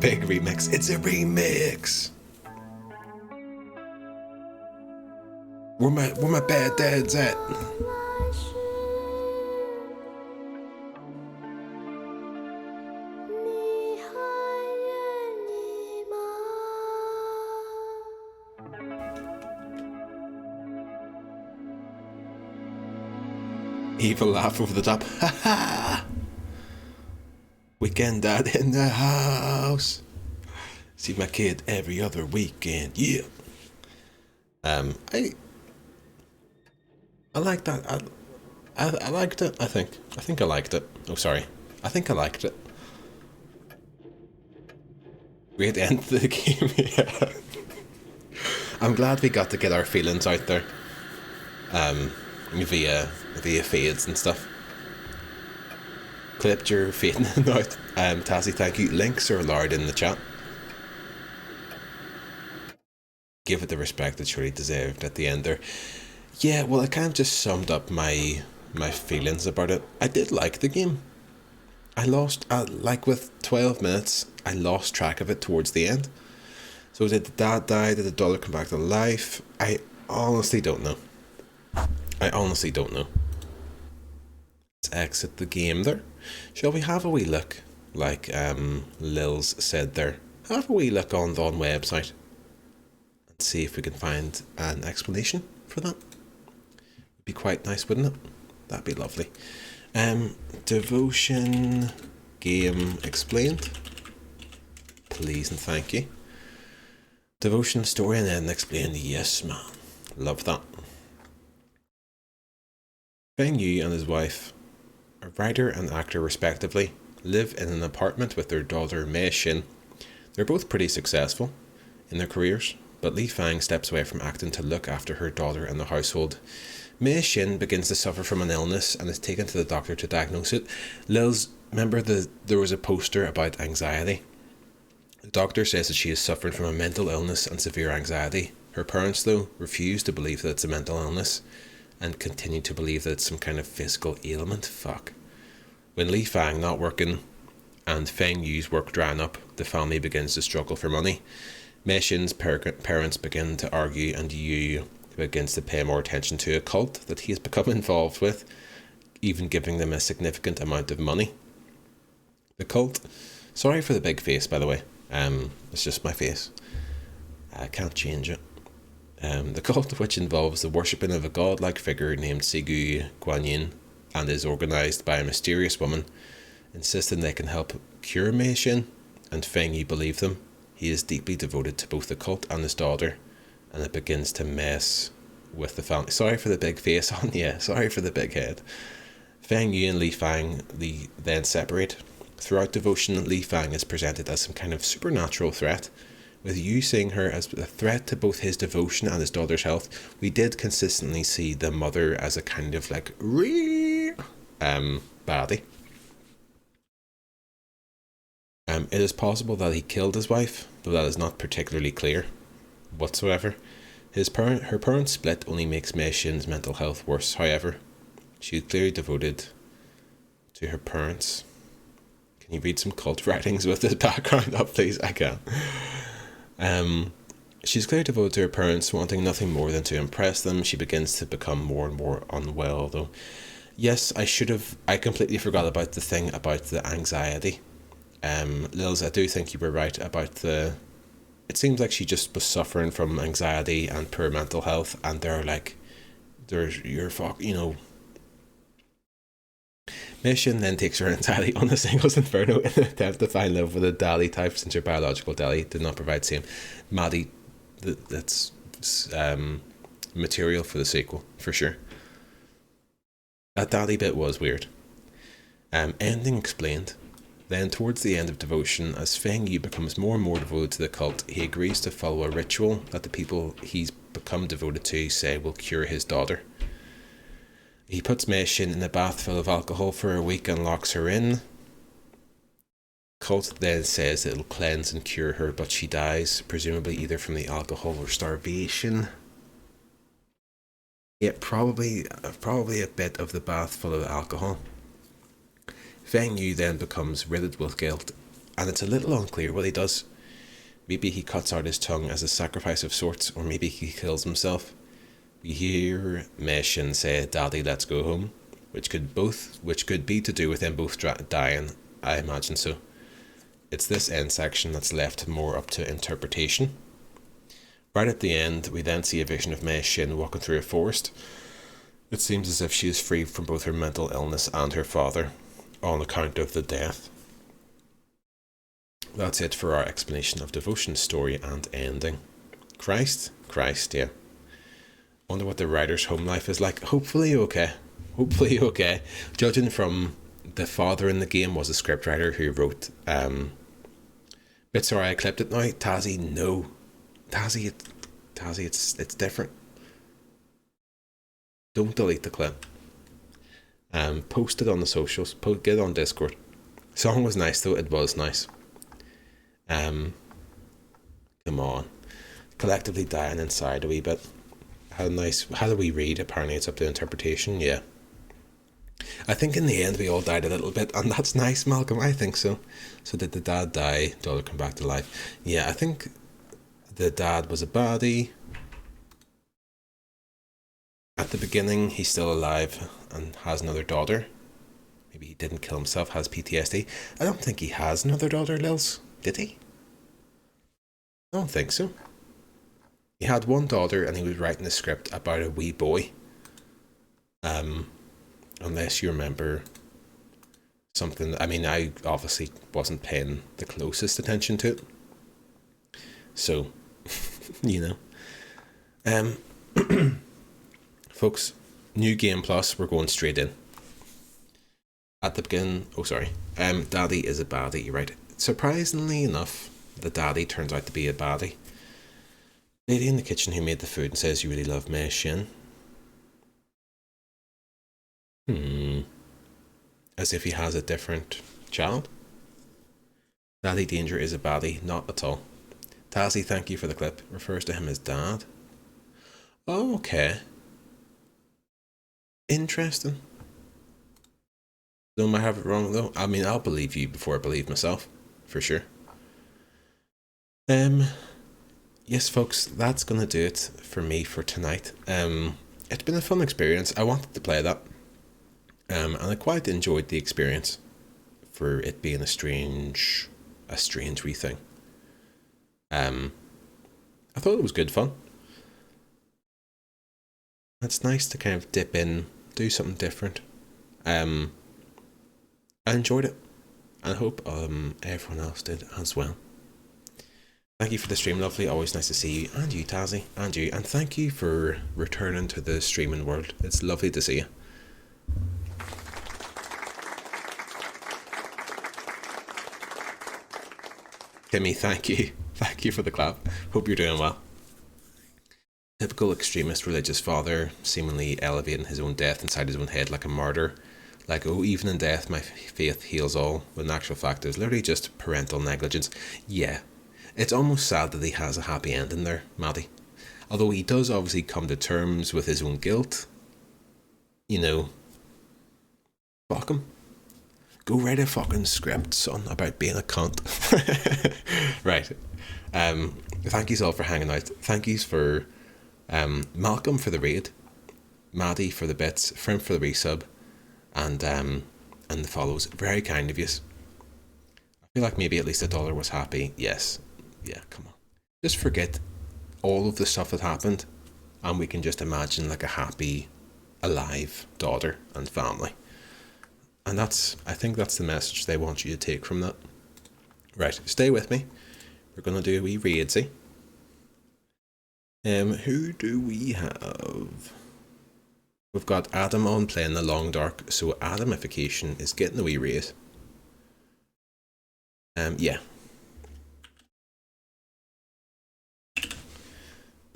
Big remix. It's a remix. Where my bad dads at? Evil laugh over the top. Ha ha! Weekend dad in the house. See my kid every other weekend. Yeah. I like that. I liked it. I think I liked it. Oh, sorry. I think I liked it. Great end to the game. Yeah. I'm glad we got to get our feelings out there. Via fades and stuff. Clipped your fading out. Tassie, thank you. Links are allowed in the chat. Give it the respect it surely deserved at the end there. Yeah, well, it kind of just summed up my feelings about it. I did like the game. I lost, like with 12 minutes, I lost track of it towards the end. So did the dad die? Did the daughter come back to life? I honestly don't know. Let's exit the game there. Shall we have a wee look, like Lils said there, have a wee look on the website and see if we can find an explanation for that. Would be quite nice, wouldn't it? That'd be lovely. Devotion game explained. Please and thank you. Devotion story and then explained. Yes, man. Love that. Feng Yu and his wife, a writer and actor respectively, live in an apartment with their daughter Mei Xin. They're both pretty successful in their careers, but Li Fang steps away from acting to look after her daughter and the household. Mei Xin begins to suffer from an illness and is taken to the doctor to diagnose it. Lils, remember there was a poster about anxiety? The doctor says that she is suffering from a mental illness and severe anxiety. Her parents, though, refuse to believe that it's a mental illness and continue to believe that it's some kind of physical ailment. Fuck. When Li Fang not working and Feng Yu's work drying up, the family begins to struggle for money. Mei Xin's parents begin to argue and Yu begins to pay more attention to a cult that he has become involved with, even giving them a significant amount of money. The cult, sorry for the big face by the way, it's just my face. I can't change it. The cult, which involves the worshipping of a godlike figure named Sigu Guanyin and is organised by a mysterious woman, insisting they can help cure Mei Xin, and Feng Yu believe them. He is deeply devoted to both the cult and his daughter, and it begins to mess with the family. Sorry for the big face on, yeah, sorry for the big head. Feng Yu and Li Fang then separate. Throughout Devotion, Li Fang is presented as some kind of supernatural threat, with Yu seeing her as a threat to both his devotion and his daughter's health. We did consistently see the mother as a kind of like baddie. It is possible that he killed his wife, though that is not particularly clear whatsoever. Her parents' split only makes Mei Xin's mental health worse, however. She is clearly devoted to her parents. Can you read some cult writings with this background up, please? I can. She's clearly devoted to her parents, wanting nothing more than to impress them. She begins to become more and more unwell, though. Yes, I completely forgot about the thing about the anxiety. Lils, I do think you were right about it seems like she just was suffering from anxiety and poor mental health, and Mei Xin then takes her entirely on a singles inferno in an attempt to find love with a Dali type, since her biological Dali did not provide same. Maddie, that's material for the sequel, for sure. That Dali bit was weird. Ending explained. Then towards the end of Devotion, as Feng Yu becomes more and more devoted to the cult, he agrees to follow a ritual that the people he's become devoted to say will cure his daughter. He puts Mei Xin in a bath full of alcohol for a week and locks her in. Cult then says it'll cleanse and cure her, but she dies, presumably either from the alcohol or starvation. Yeah, probably a bit of the bath full of alcohol. Feng Yu then becomes riddled with guilt, and it's a little unclear what he does. Maybe he cuts out his tongue as a sacrifice of sorts, or maybe he kills himself. We hear Mei Xin say, "Daddy, let's go home," which could be to do with them both dying. I imagine so. It's this end section that's left more up to interpretation. Right at the end, we then see a vision of Mei Xin walking through a forest. It seems as if she is free from both her mental illness and her father, on account of the death. That's it for our explanation of devotion, story, and ending. Christ, yeah. Wonder what the writer's home life is like. Hopefully okay. Judging from the father in the game was a scriptwriter who wrote but sorry, I clipped it now. Tazzy, no. Tazzy, it's different. Don't delete the clip. Post it on the socials. Get it on Discord. Song was nice though. It was nice. Come on. Collectively dying inside a wee bit. How do we read? Apparently it's up to interpretation. Yeah. I think in the end we all died a little bit, and that's nice, Malcolm. I think so. So did the dad die? Daughter come back to life? Yeah, I think the dad was a baddie. At the beginning, he's still alive and has another daughter. Maybe he didn't kill himself, has PTSD. I don't think he has another daughter, Lils. Did he? I don't think so. He had one daughter and he was writing a script about a wee boy. Unless you remember something. I mean, I obviously wasn't paying the closest attention to it. So, you know. Folks, new game plus, we're going straight in. At the beginning, daddy is a baddie, right? Surprisingly enough, the daddy turns out to be a baddie. Lady in the kitchen who made the food and says, "You really love Mei Xin." As if he has a different child. Daddy Danger is a baddie, not at all. Tazzy, thank you for the clip. Refers to him as dad. Oh, okay. Interesting. Don't I have it wrong though? I mean, I'll believe you before I believe myself, for sure. Yes, folks, that's gonna do it for me for tonight. It's been a fun experience. I wanted to play that. And I quite enjoyed the experience for it being a strange wee thing. I thought it was good fun. It's nice to kind of dip in, do something different. I enjoyed it. And I hope everyone else did as well. Thank you for the stream, lovely. Always nice to see you. And you, Tazzy. And you. And thank you for returning to the streaming world. It's lovely to see you. Timmy, thank you. Thank you for the clap. Hope you're doing well. Typical extremist religious father, seemingly elevating his own death inside his own head like a martyr. Like, oh, even in death, my faith heals all. When in actual fact, it's literally just parental negligence. Yeah. It's almost sad that he has a happy ending there, Maddie. Although he does obviously come to terms with his own guilt. You know. Fuck him. Go write a fucking script, son, about being a cunt. Right. Thank yous all for hanging out. Thank yous for Malcolm for the raid, Maddie for the bits, Frim for the resub, and the follows. Very kind of yous. I feel like maybe at least $1 was happy. Yes. Yeah, come on. Just forget all of the stuff that happened, and we can just imagine like a happy, alive daughter and family. And I think that's the message they want you to take from that. Right, stay with me. We're going to do a wee raidsy. Who do we have? We've got Adam on playing the Long Dark, so Adamification is getting a wee raid. Yeah.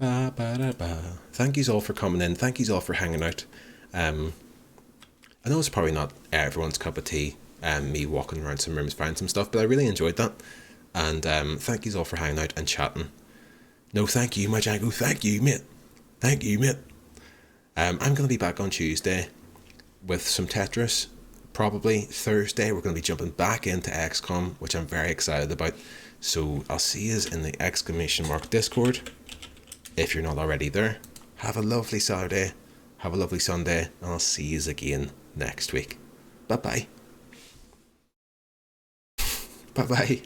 Thank yous all for coming in. Thank yous all for hanging out. I know it's probably not everyone's cup of tea, me walking around some rooms finding some stuff, but I really enjoyed that. And thank yous all for hanging out and chatting. No, thank you, my Django. Thank you, mate. Thank you, mate. I'm going to be back on Tuesday with some Tetris. Probably Thursday we're going to be jumping back into XCOM, which I'm very excited about. So I'll see you in the ! Discord. If you're not already there, have a lovely Saturday. Have a lovely Sunday, and I'll see you again next week. Bye-bye. Bye-bye.